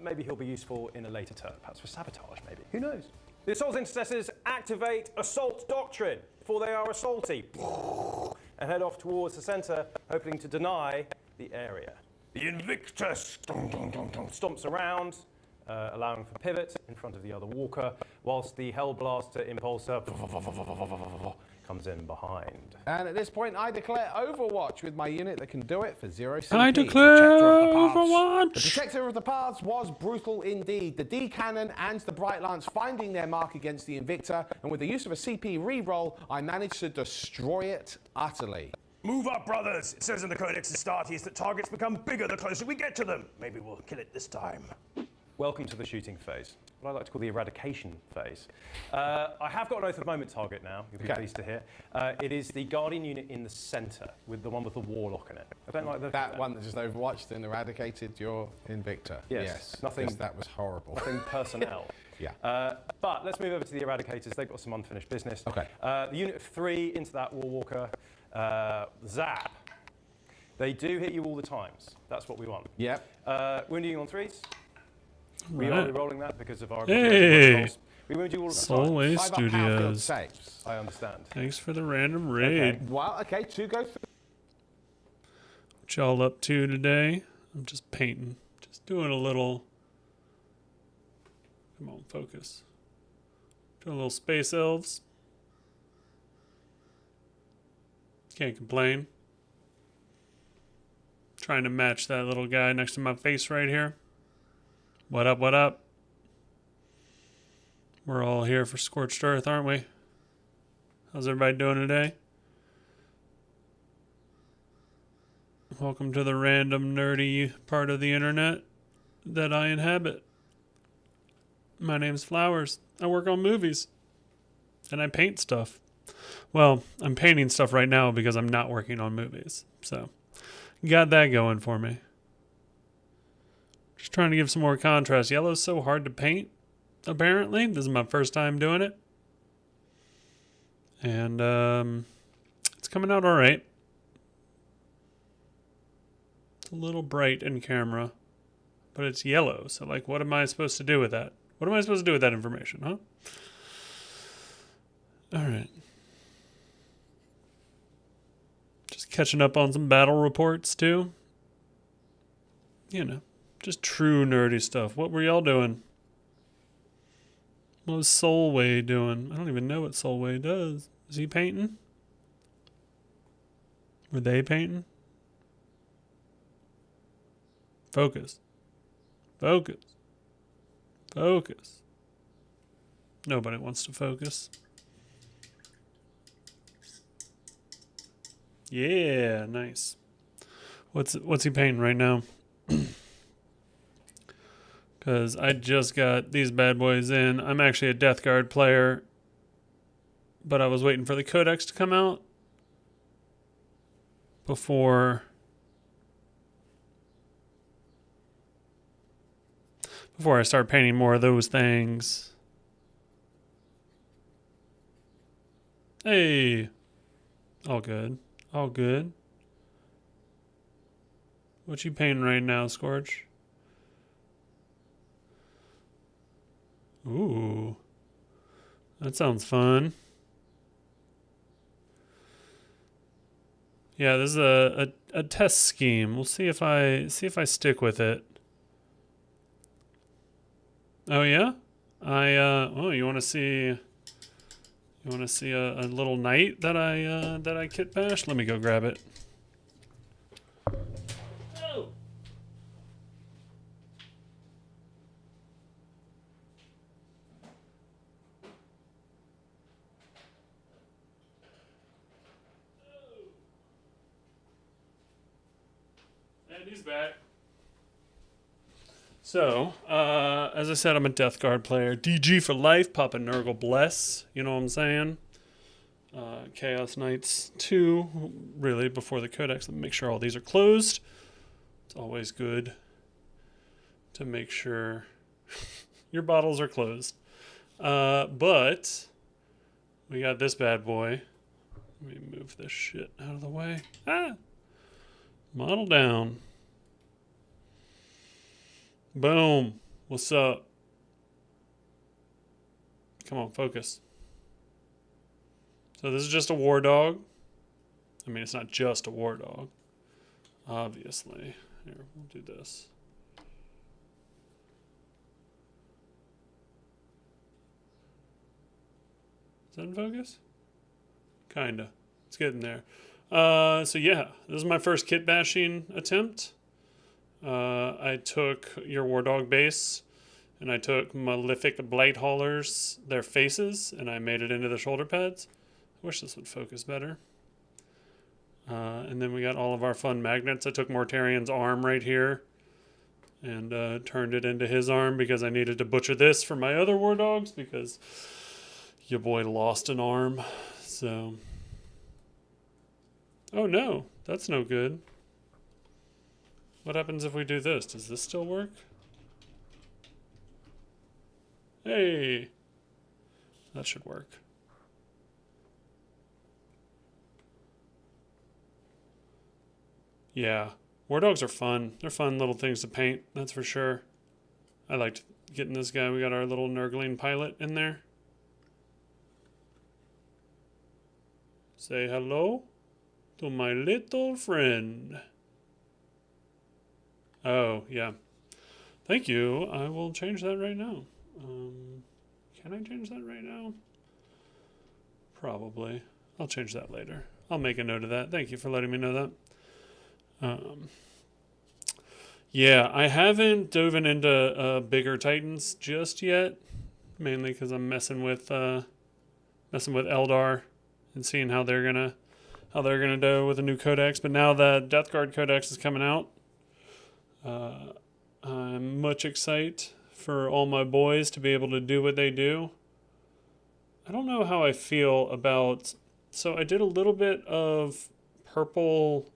Maybe he'll be useful in a later turn, perhaps for sabotage, maybe. Who knows? The Assault Intercessors activate Assault Doctrine, for they are assaulty, and head off towards the centre, hoping to deny the area. The Invictus Stomps around, allowing for pivot in front of the other walker, whilst the Hellblaster Impulsor comes in behind. And at this point, I declare Overwatch with my unit that can do it for 0 CP. I declare The Overwatch! Protector of the Paths was brutal indeed. The D-Cannon and the Bright Lance finding their mark against the Invictor, and with the use of a CP reroll, I managed to destroy it utterly. Move up, brothers! It says in the Codex Astartes that targets become bigger the closer we get to them. Maybe we'll kill it this time. Welcome to the shooting phase, what I like to call the eradication phase. I have got an Oath of Moment target now, you'll be pleased to hear. It is the Guardian unit in the centre, with the one with the Warlock in it. I don't like that one that just overwatched and eradicated your Invictor. Yes. Nothing. Yes, that was horrible. Nothing personnel. Yeah. But let's move over to the Eradicators. They've got some unfinished business. Okay. The unit of 3 into that Warwalker. Zap. They do hit you all the times. That's what we want. Yep. Wounding you on 3s. We Right. are rolling that because of our Hey! We wound you all the time. Solway 5 up Powerfield Studios. saves. I understand. Thanks for the random raid. Well, okay, 2 go through. What y'all up to today? I'm just painting. Just doing a little... Come on, focus. Doing a little Space Elves. Can't complain. Trying to match that little guy next to my face right here. What up, what up? We're all here for Scorched Earth, aren't we? How's everybody doing today? Welcome to the random nerdy part of the internet that I inhabit. My name's Flowers. I work on movies. And I paint stuff. Well, I'm painting stuff right now because I'm not working on movies. So, got that going for me. Just trying to give some more contrast. Yellow's so hard to paint, apparently. This is my first time doing it. And it's coming out all right. It's a little bright in camera, but it's yellow. So, like, what am I supposed to do with that? What am I supposed to do with that information, huh? All right. Just catching up on some battle reports, too. You know, just true nerdy stuff. What were y'all doing? What was Solway doing? I don't even know what Solway does. Is he painting? Were they painting? Focus. Focus. Focus. Nobody wants to focus. Yeah, nice. What's he painting right now? Because I just got these bad boys in. I'm actually a Death Guard player, but I was waiting for the Codex to come out before I start painting more of those things. Hey, all good, all good. What you painting right now, Scorch? Ooh, that sounds fun. Yeah, this is a test scheme. We'll see if I stick with it. Oh yeah, oh, you want to see a little knight that I kit bashed? Let me go grab it. Oh. And he's back. So, as I said, I'm a Death Guard player. DG for life, Papa Nurgle bless. You know what I'm saying? Chaos Knights 2, really, before the Codex. Let me make sure all these are closed. It's always good to make sure your bottles are closed. But we got this bad boy. Let me move this shit out of the way. Ah! Model down. Boom. What's up? Come on, focus. So this is just a war dog. I mean, it's not just a war dog. Obviously. Here, we'll do this. Is that in focus? Kinda. It's getting there. So yeah, this is my first kit bashing attempt. I took your War Dog base, and I took Malefic Blight Haulers, their faces, and I made it into the shoulder pads. I wish this would focus better. And then we got all of our fun magnets. I took Mortarian's arm right here and turned it into his arm because I needed to butcher this for my other War Dogs because your boy lost an arm. So, oh no, that's no good. What happens if we do this? Does this still work? Hey, that should work. Yeah, War Dogs are fun. They're fun little things to paint, that's for sure. I liked getting this guy. We got our little Nurgling pilot in there. Say hello to my little friend. Oh, yeah. Thank you. I will change that right now. Can I change that right now? Probably. I'll change that later. I'll make a note of that. Thank you for letting me know that. Yeah, I haven't dove into bigger Titans just yet, mainly because I'm messing with Eldar and seeing how they're gonna do with the new Codex. But now the Death Guard Codex is coming out, I'm much excited for all my boys to be able to do what they do. I don't know how I feel about. So I did a little bit of purple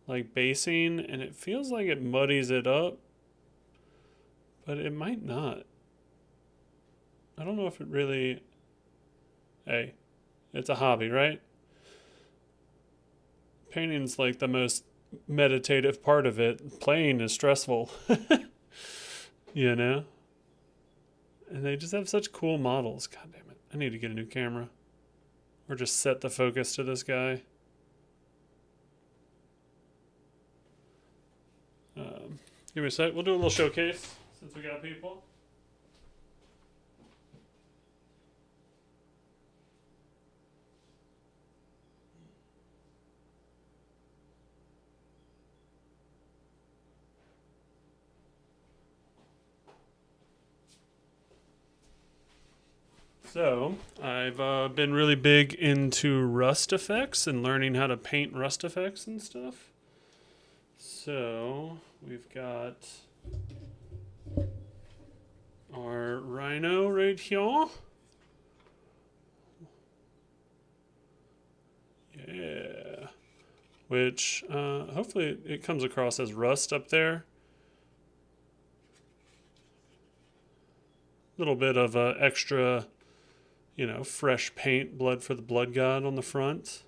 like basing, and it feels like it muddies it up, but it might not. I don't know if it really. Hey, it's a hobby, right? Painting's like the most meditative part of it. Playing is stressful. You know? And they just have such cool models. God damn it. I need to get a new camera. Or just set the focus to this guy. Give me a sec. We'll do a little showcase since we got people. So, I've been really big into rust effects and learning how to paint rust effects and stuff. So, we've got our rhino right here. Yeah. Which, hopefully it comes across as rust up there. A little bit of extra, fresh paint, blood for the blood god on the front.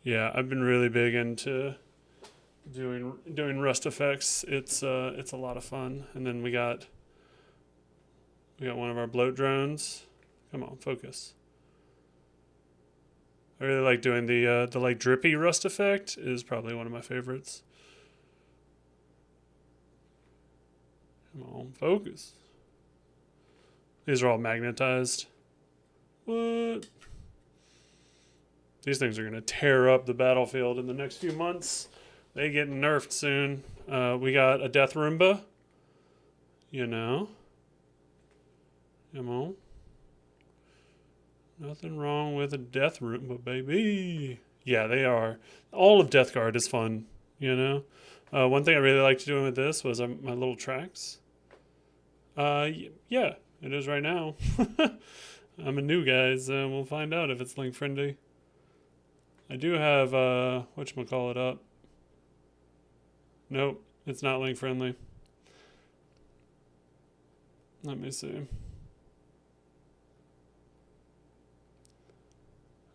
Yeah, I've been really big into doing rust effects. It's a lot of fun. And then we got one of our bloat drones. Come on, focus. I really like doing the like drippy rust effect. Is probably one of my favorites. Come on, focus. These are all magnetized. What? These things are going to tear up the battlefield in the next few months. They get nerfed soon. We got a Death Roomba. Come on. Nothing wrong with a Death Roomba, baby. Yeah, they are. All of Death Guard is fun, One thing I really liked doing with this was my little tracks. Yeah, it is right now. I'm a new guy, so we'll find out if it's link friendly. I do have whatchamacallit up. Nope, it's not link friendly. Let me see.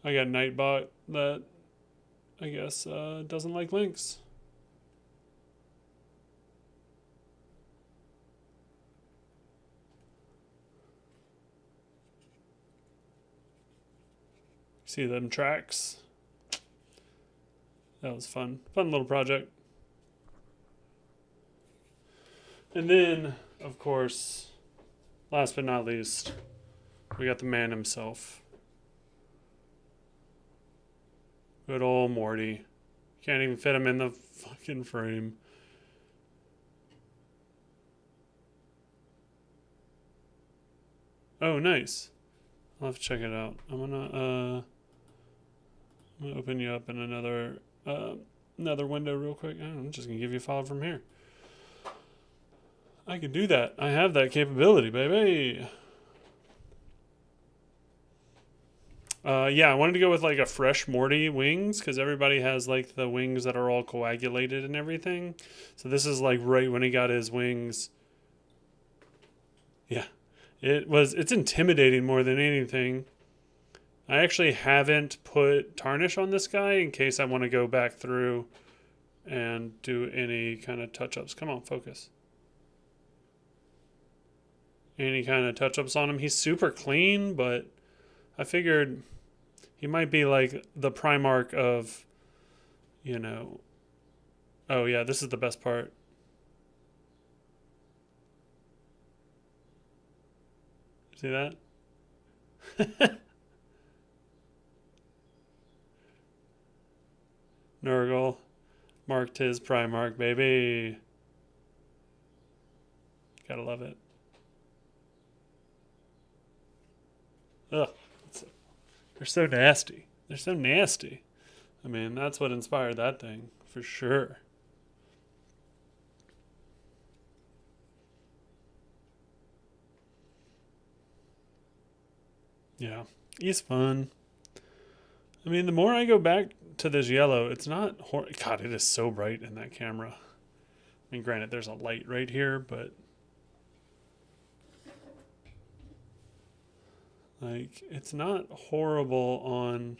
I got Nightbot that I guess doesn't like links. See them tracks? That was fun. Fun little project. And then, of course, last but not least, we got the man himself. Good old Morty. Can't even fit him in the fucking frame. Oh, nice. I'll have to check it out. I'm gonna open you up in another window real quick. I'm just gonna give you a follow from here. I can do that. I have that capability, baby. Yeah, I wanted to go with like a fresh Morty wings because everybody has like the wings that are all coagulated and everything. So this is like right when he got his wings. Yeah, it's intimidating more than anything. I actually haven't put tarnish on this guy in case I want to go back through and do any kind of touch-ups. Come on, focus. Any kind of touch-ups on him. He's super clean, but I figured he might be like the Primarch of, Oh yeah, this is the best part. See that? Nurgle marked his Primarch, baby. Gotta love it. Ugh. They're so nasty. They're so nasty. I mean, that's what inspired that thing, for sure. Yeah, he's fun. I mean, the more I go back to this yellow, it's not... God, it is so bright in that camera. I mean, granted, there's a light right here, but... Like, it's not horrible on...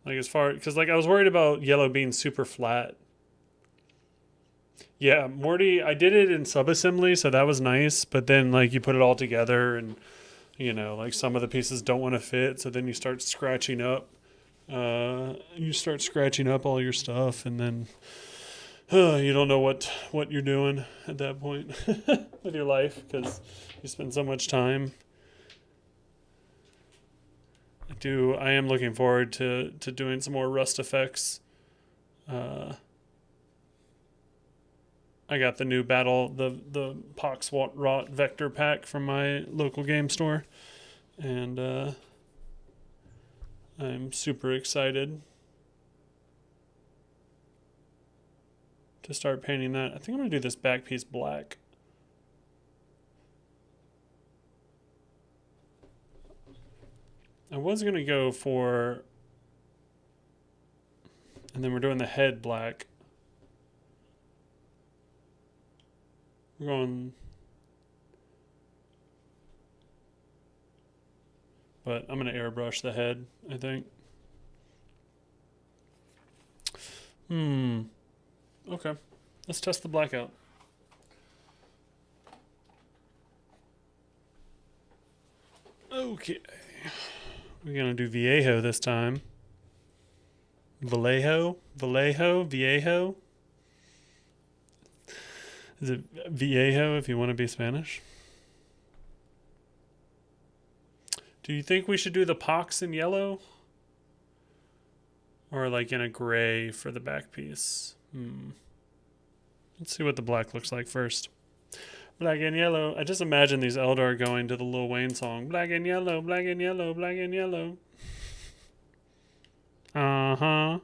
Like, as far... Because, like, I was worried about yellow being super flat. Yeah, Morty, I did it in subassembly, so that was nice. But then, like, you put it all together and... like some of the pieces don't want to fit, so then you start scratching up. You start scratching up all your stuff, and then you don't know what you're doing at that point with your life because you spend so much time I am looking forward to doing some more rust effects. I got the new the Pox Rot Vector pack from my local game store, and I'm super excited to start painting that. I think I'm going to do this back piece black. I was going to go for, and then we're doing the head black. We're going, but I'm going to airbrush the head, I think. Okay. Let's test the blackout. Okay. We're going to do Viejo this time. Viejo? Is it Viejo if you want to be Spanish? Do you think we should do the pox in yellow? Or like in a gray for the back piece? Let's see what the black looks like first. Black and yellow. I just imagine these Eldar going to the Lil Wayne song. Black and yellow, black and yellow, black and yellow. Uh-huh.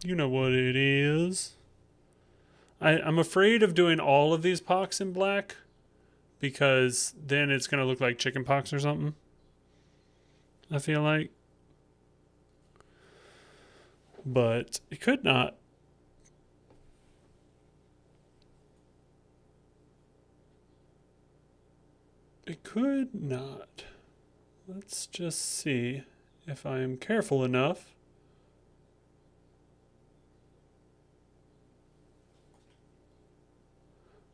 You know what it is. I'm afraid of doing all of these pox in black because then it's going to look like chicken pox or something. I feel like. But it could not. It could not. Let's just see if I am careful enough.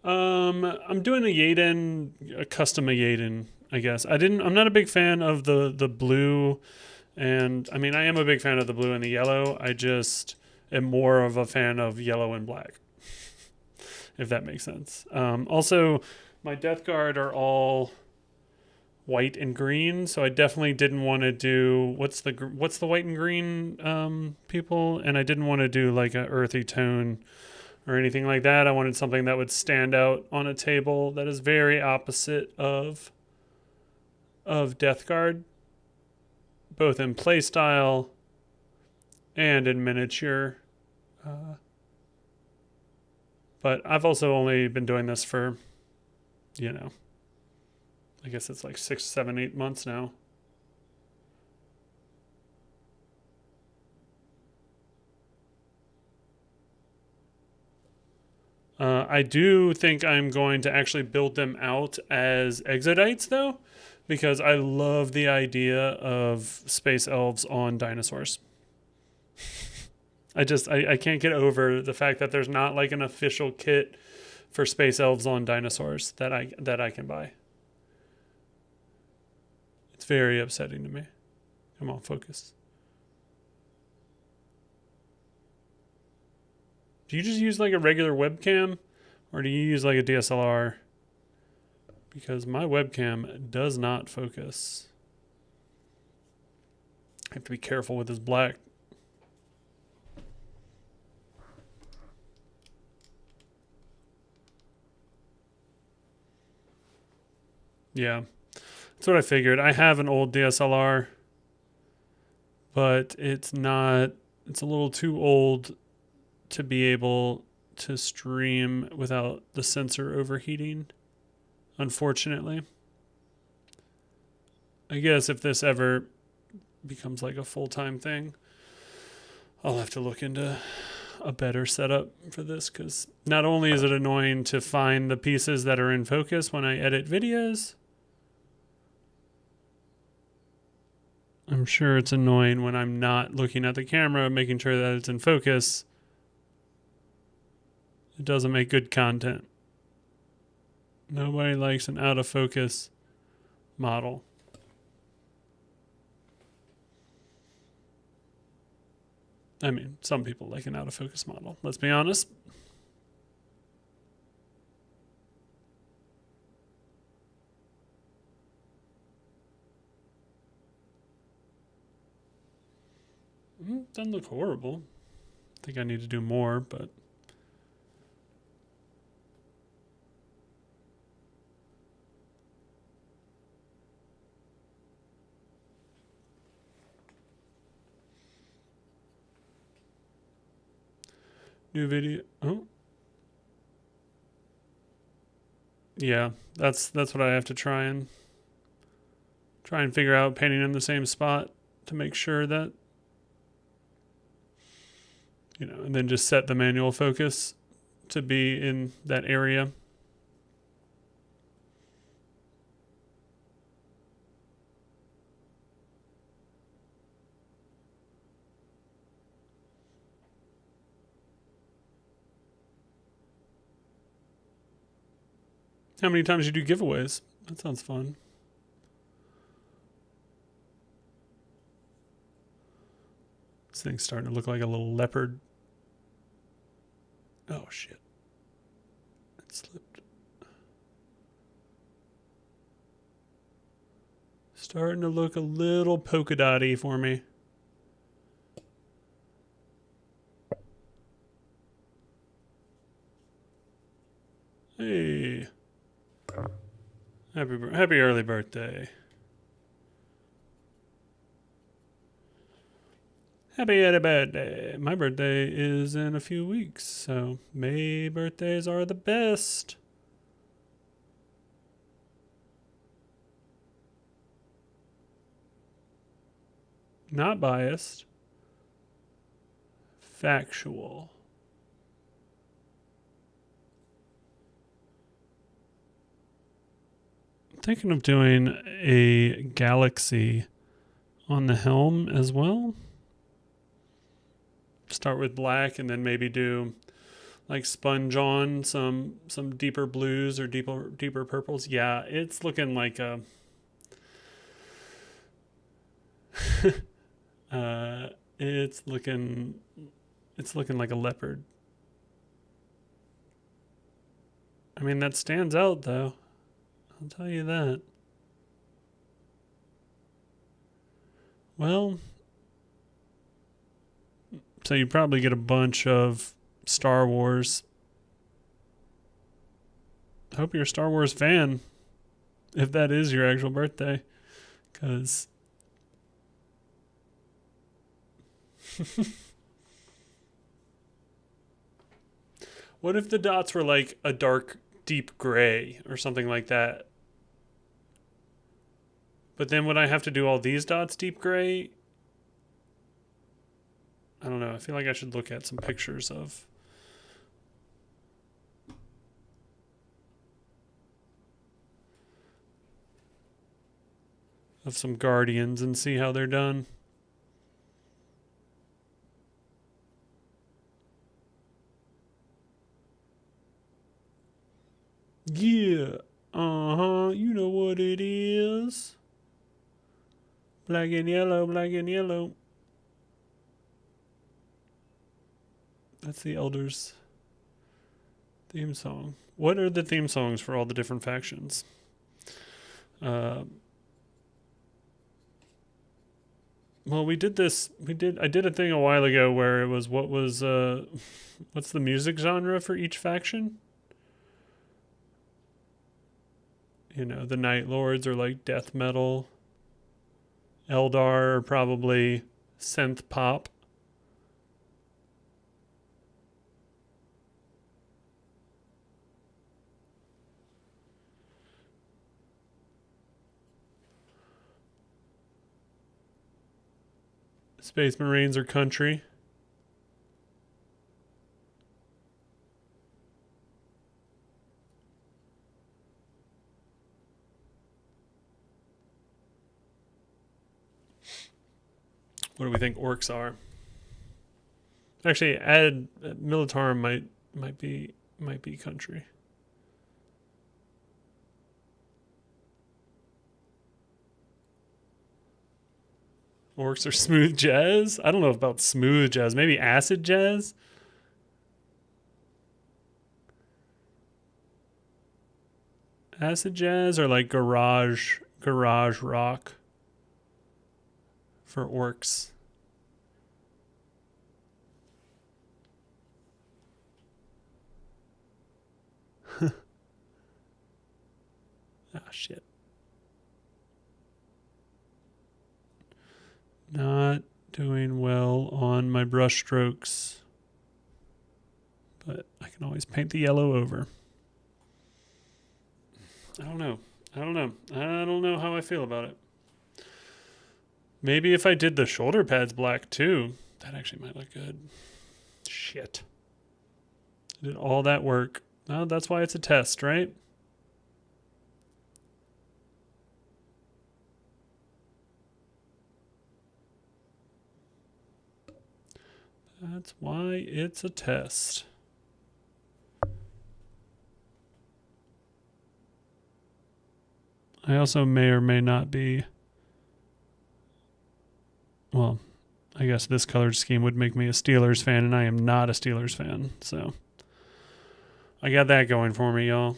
I'm doing a custom Yaden, I guess. I'm not a big fan of the blue, and I mean I am a big fan of the blue and the yellow. I just am more of a fan of yellow and black, if that makes sense. Also, my Death Guard are all white and green, so I definitely didn't want to do what's the white and green people, and I didn't want to do like a earthy tone or anything like that. I wanted something that would stand out on a table that is very opposite of Death Guard, both in playstyle and in miniature. But I've also only been doing this for, I guess it's like 6, 7, 8 months now. I do think I'm going to actually build them out as Exodites, though, because I love the idea of space elves on dinosaurs. I can't get over the fact that there's not like an official kit for space elves on dinosaurs that I can buy. It's very upsetting to me. Come on, focus. Do you just use like a regular webcam, or do you use like a DSLR? Because my webcam does not focus. I have to be careful with this black. Yeah, that's what I figured. I have an old DSLR, but it's a little too old to be able to stream without the sensor overheating, unfortunately. I guess if this ever becomes like a full-time thing, I'll have to look into a better setup for this, because not only is it annoying to find the pieces that are in focus when I edit videos, I'm sure it's annoying when I'm not looking at the camera, making sure that it's in focus. It doesn't make good content. Nobody likes an out of focus model. I mean, some people like an out of focus model, let's be honest. Doesn't look horrible. I think I need to do more, but... New video. Oh. Yeah, that's what I have to try and figure out, painting in the same spot to make sure that, you know, and then just set the manual focus to be in that area. How many times you do giveaways? That sounds fun. This thing's starting to look like a little leopard. Oh shit. It slipped. Starting to look a little polka dotty for me. Hey. Happy early birthday. Happy early birthday. My birthday is in a few weeks, so May birthdays are the best. Not biased. Factual. Thinking of doing a galaxy on the helm as well. Start with black and then maybe do like sponge on some deeper blues or deeper purples. Yeah, it's looking like a it's looking like a leopard. I mean, that stands out though. I'll tell you that. Well, so you probably get a bunch of Star Wars. Hope you're a Star Wars fan, if that is your actual birthday, because what if the dots were like a dark, deep gray or something like that? But then would I have to do all these dots deep gray? I don't know. I feel like I should look at some pictures of some Guardians and see how they're done. Yeah. You know what it is. Black and yellow, black and yellow. That's the Elders theme song. What are the theme songs for all the different factions? Well, we did this. I did a thing a while ago where it was what's the music genre for each faction? You know, the Night Lords are like death metal. Eldar are probably synth pop. Space Marines are country. What do we think orcs are? Actually, add Militarum might be country. Orcs are smooth jazz? I don't know about smooth jazz. Maybe acid jazz? Acid jazz or like garage rock for orcs? Ah, shit. Not doing well on my brush strokes. But I can always paint the yellow over. I don't know. I don't know how I feel about it. Maybe if I did the shoulder pads black too, that actually might look good. Shit. I did all that work. Well, that's why it's a test, right? That's why it's a test. I also may or may not be, well, I guess this colored scheme would make me a Steelers fan, and I am not a Steelers fan, so I got that going for me, y'all.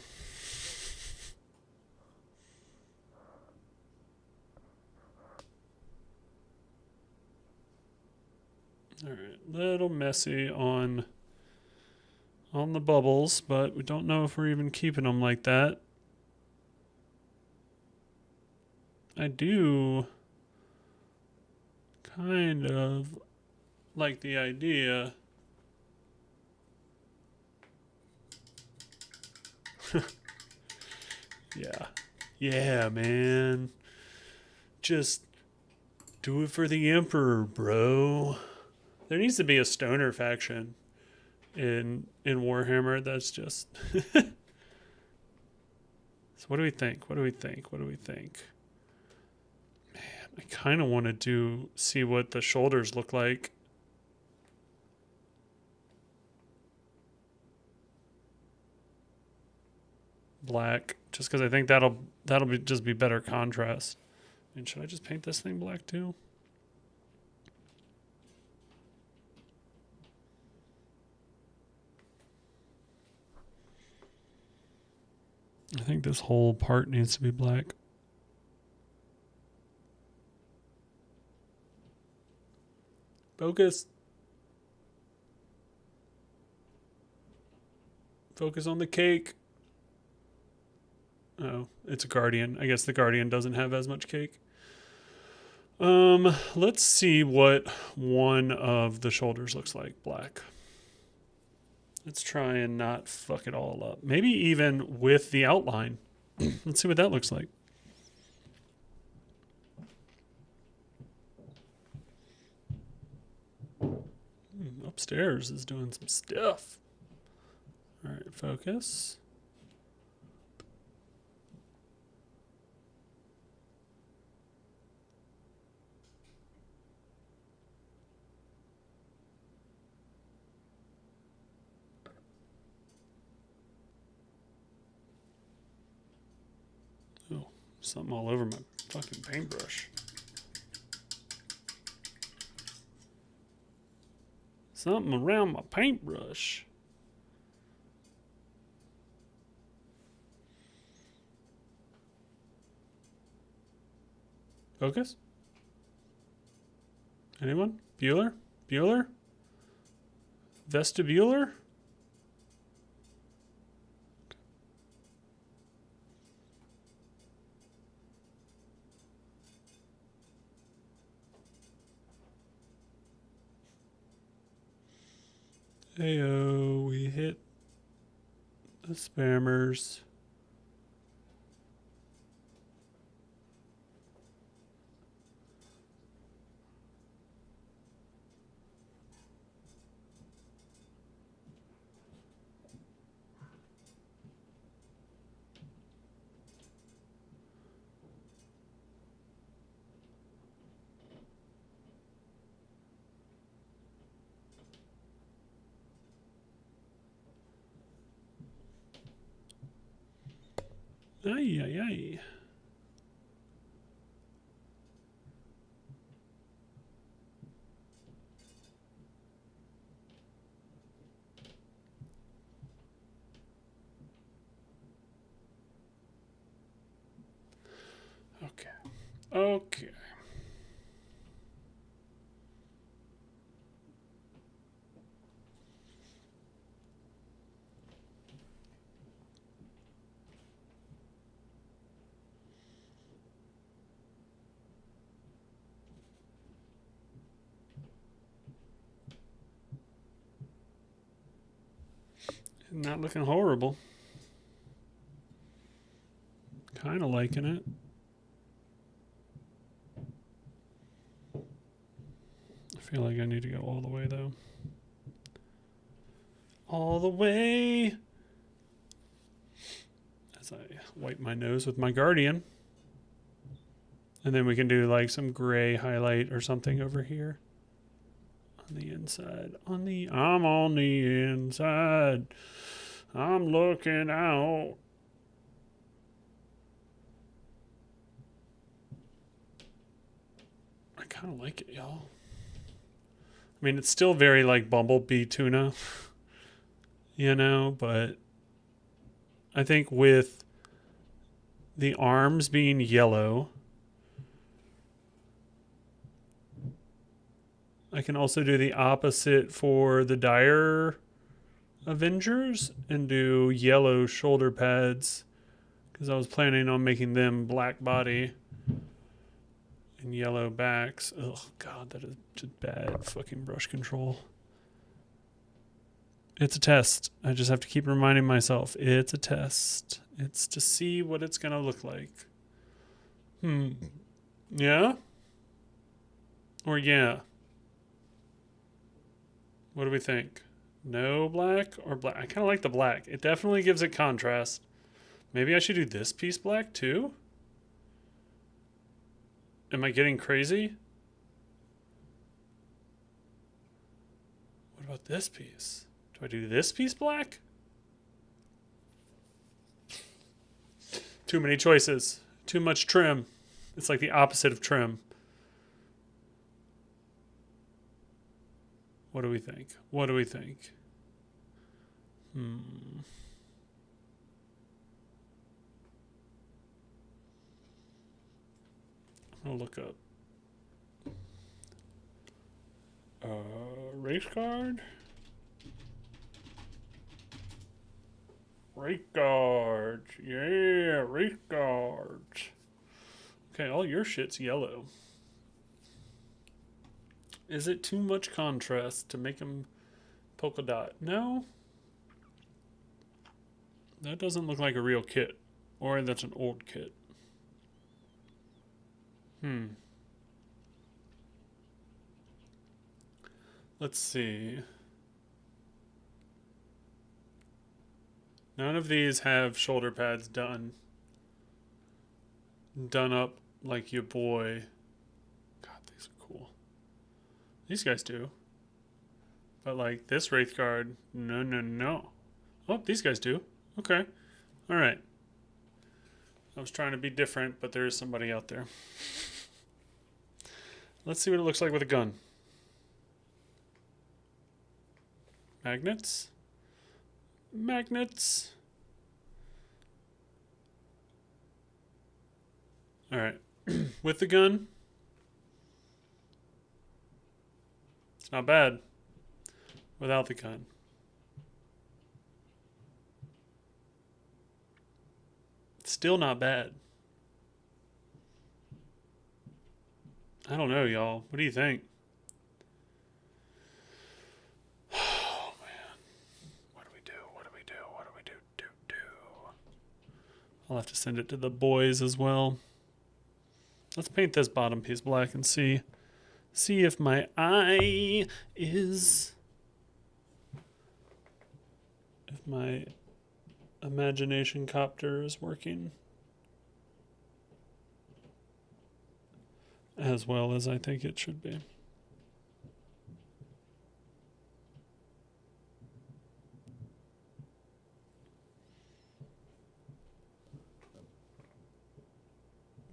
All right, little messy on the bubbles, but we don't know if we're even keeping them like that. I do kind of like the idea. Yeah. Yeah, man. Just do it for the Emperor, bro. There needs to be a stoner faction in Warhammer that's just So what do we think? What do we think? What do we think? I kind of want to see what the shoulders look like. Black, just because I think that'll just be better contrast. And should I just paint this thing black too? I think this whole part needs to be black. Focus. Focus on the cake. Oh, it's a Guardian. I guess the Guardian doesn't have as much cake. Let's see what one of the shoulders looks like. Black. Let's try and not fuck it all up. Maybe even with the outline. Let's see what that looks like. Upstairs is doing some stuff. All right, focus. Oh, something all over my fucking paintbrush. Something around my paintbrush. Focus? Anyone? Bueller? Bueller? Vestibular? Heyo, we hit the spammers. Ay, ay, ay. Okay. Okay. Not looking horrible. Kind of liking it. I feel like I need to go all the way, though. All the way. As I wipe my nose with my Guardian. And then we can do like some gray highlight or something over here. On the inside. I'm on the inside. I'm looking out. I kind of like it, y'all. I mean, it's still very like Bumblebee tuna, you know, but I think with the arms being yellow, I can also do the opposite for the Dire Avengers and do yellow shoulder pads because I was planning on making them black body and yellow backs. Oh God, that is just bad fucking brush control. It's a test. I just have to keep reminding myself it's a test. It's to see what it's gonna look like. Yeah? Or yeah? What do we think? No black or black? I kind of like the black. It definitely gives it contrast. Maybe I should do this piece black too? Am I getting crazy? What about this piece? Do I do this piece black? Too many choices. Too much trim. It's like the opposite of trim. What do we think? What do we think? I'll look up. Race card? Race cards. Yeah, race cards. Okay, all your shit's yellow. Is it too much contrast to make them polka dot? No. That doesn't look like a real kit. Or that's an old kit. Let's see. None of these have shoulder pads done up like your boy. God, these are cool. These guys do. But like this Wraith Guard, no. Oh, these guys do. Okay. All right. I was trying to be different, but there is somebody out there. Let's see what it looks like with a gun. Magnets. Magnets. All right. With the gun. It's not bad. Without the gun. Still not bad. I don't know, y'all. What do you think? Oh, man. What do we do? What do we do? What do we do? I'll have to send it to the boys as well. Let's paint this bottom piece black and see if my eye is... If my imagination copter is working as well as I think it should be.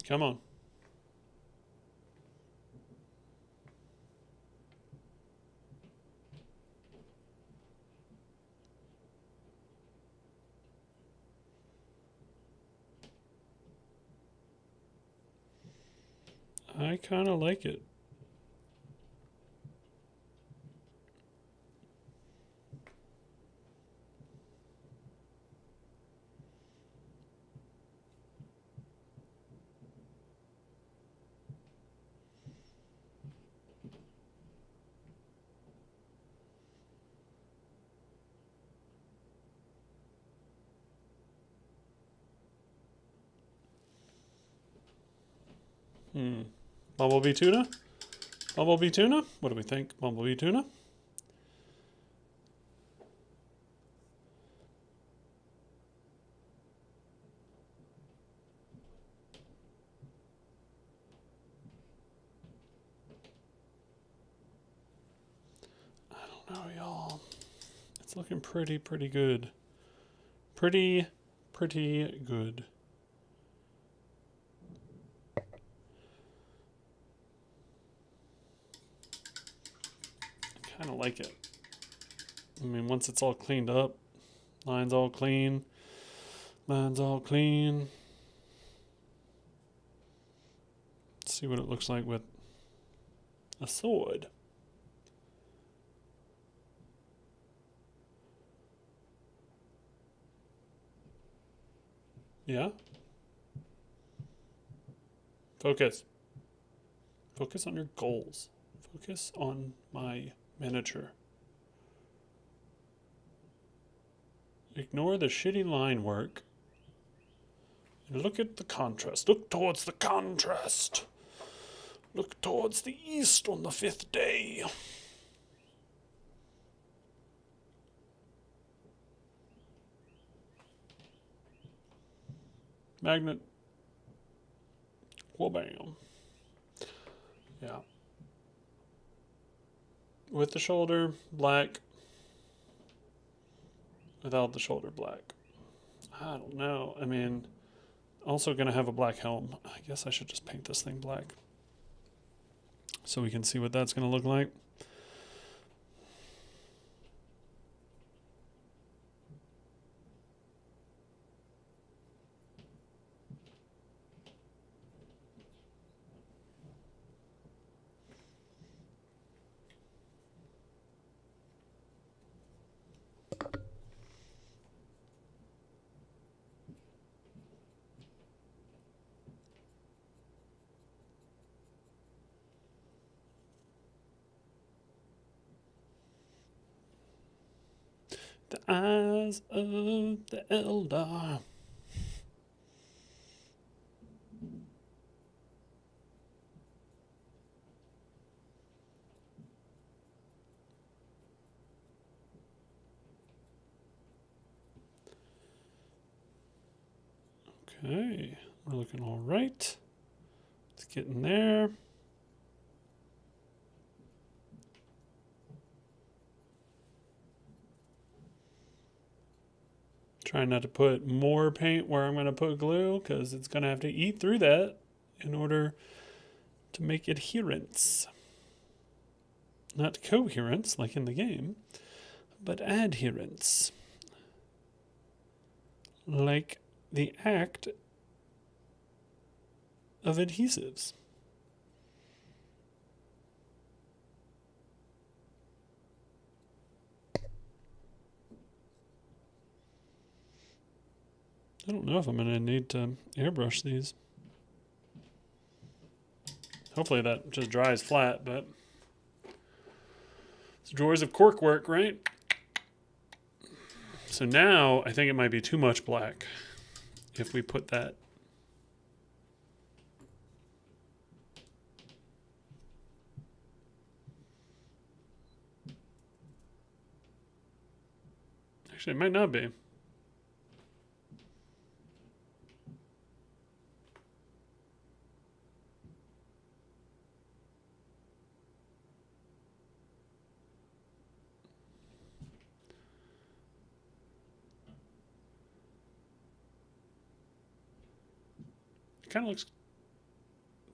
Come on. I kind of like it. Bumblebee tuna? Bumblebee tuna? What do we think? Bumblebee tuna? I don't know, y'all. It's looking pretty good. Pretty good. I kind of like it. I mean, once it's all cleaned up, lines all clean, let's see what it looks like with a sword. Yeah? Focus. Focus on your goals. Focus on my miniature. Ignore the shitty line work. And look at the contrast. Look towards the contrast. Look towards the east on the 5th day. Magnet. Well, bam. Yeah. With the shoulder, black. Without the shoulder, black. I don't know. I mean, also going to have a black helm. I guess I should just paint this thing black, so we can see what that's going to look like. The eyes of the Eldar. Okay, we're looking all right. Let's get in there. Trying not to put more paint where I'm going to put glue, because it's going to have to eat through that in order to make adherence. Not coherence, like in the game, but adherence. Like the act of adhesives. I don't know if I'm going to need to airbrush these. Hopefully that just dries flat, but it's joys of cork work, right? So now I think it might be too much black if we put that. Actually, it might not be. Kind of looks.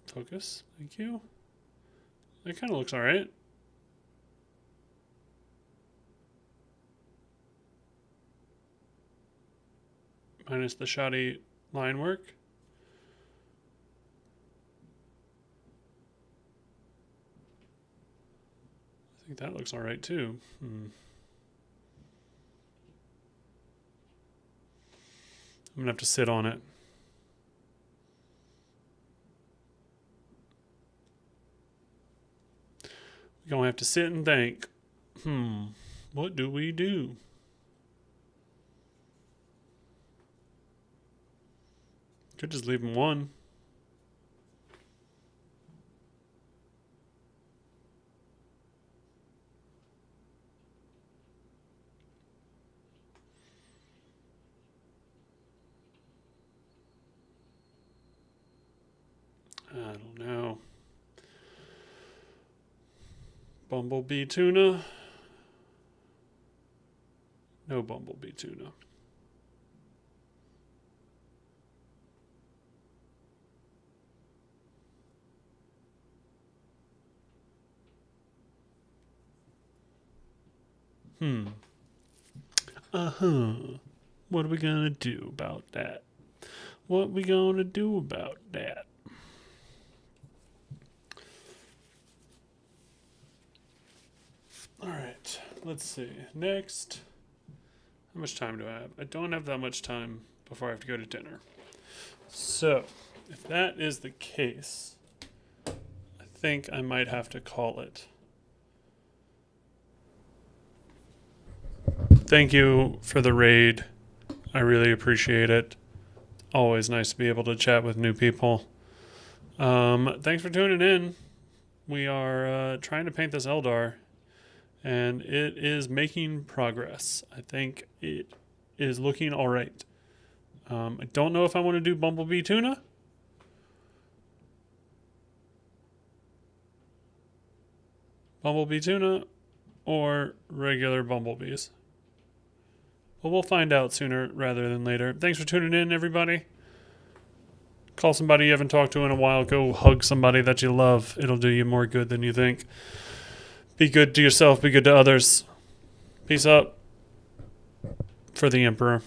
Focus. Thank you. It kind of looks all right. Minus the shoddy line work. I think that looks all right too. I'm gonna have to sit on it. We're gonna have to sit and think. What do we do? Could just leave them one. don't know. Bumblebee tuna? No bumblebee tuna. What are we gonna do about that? What we gonna do about that? All right, let's see. Next, how much time do I have? I don't have that much time before I have to go to dinner. So, if that is the case, I think I might have to call it. Thank you for the raid. I really appreciate it. Always nice to be able to chat with new people. Thanks for tuning in. We are trying to paint this Eldar, and it is making progress. I think it is looking all right. I don't know if I want to do Bumblebee Tuna. Bumblebee Tuna or regular bumblebees. But we'll find out sooner rather than later. Thanks for tuning in, everybody. Call somebody you haven't talked to in a while. Go hug somebody that you love. It'll do you more good than you think. Be good to yourself. Be good to others. Peace out for the Emperor.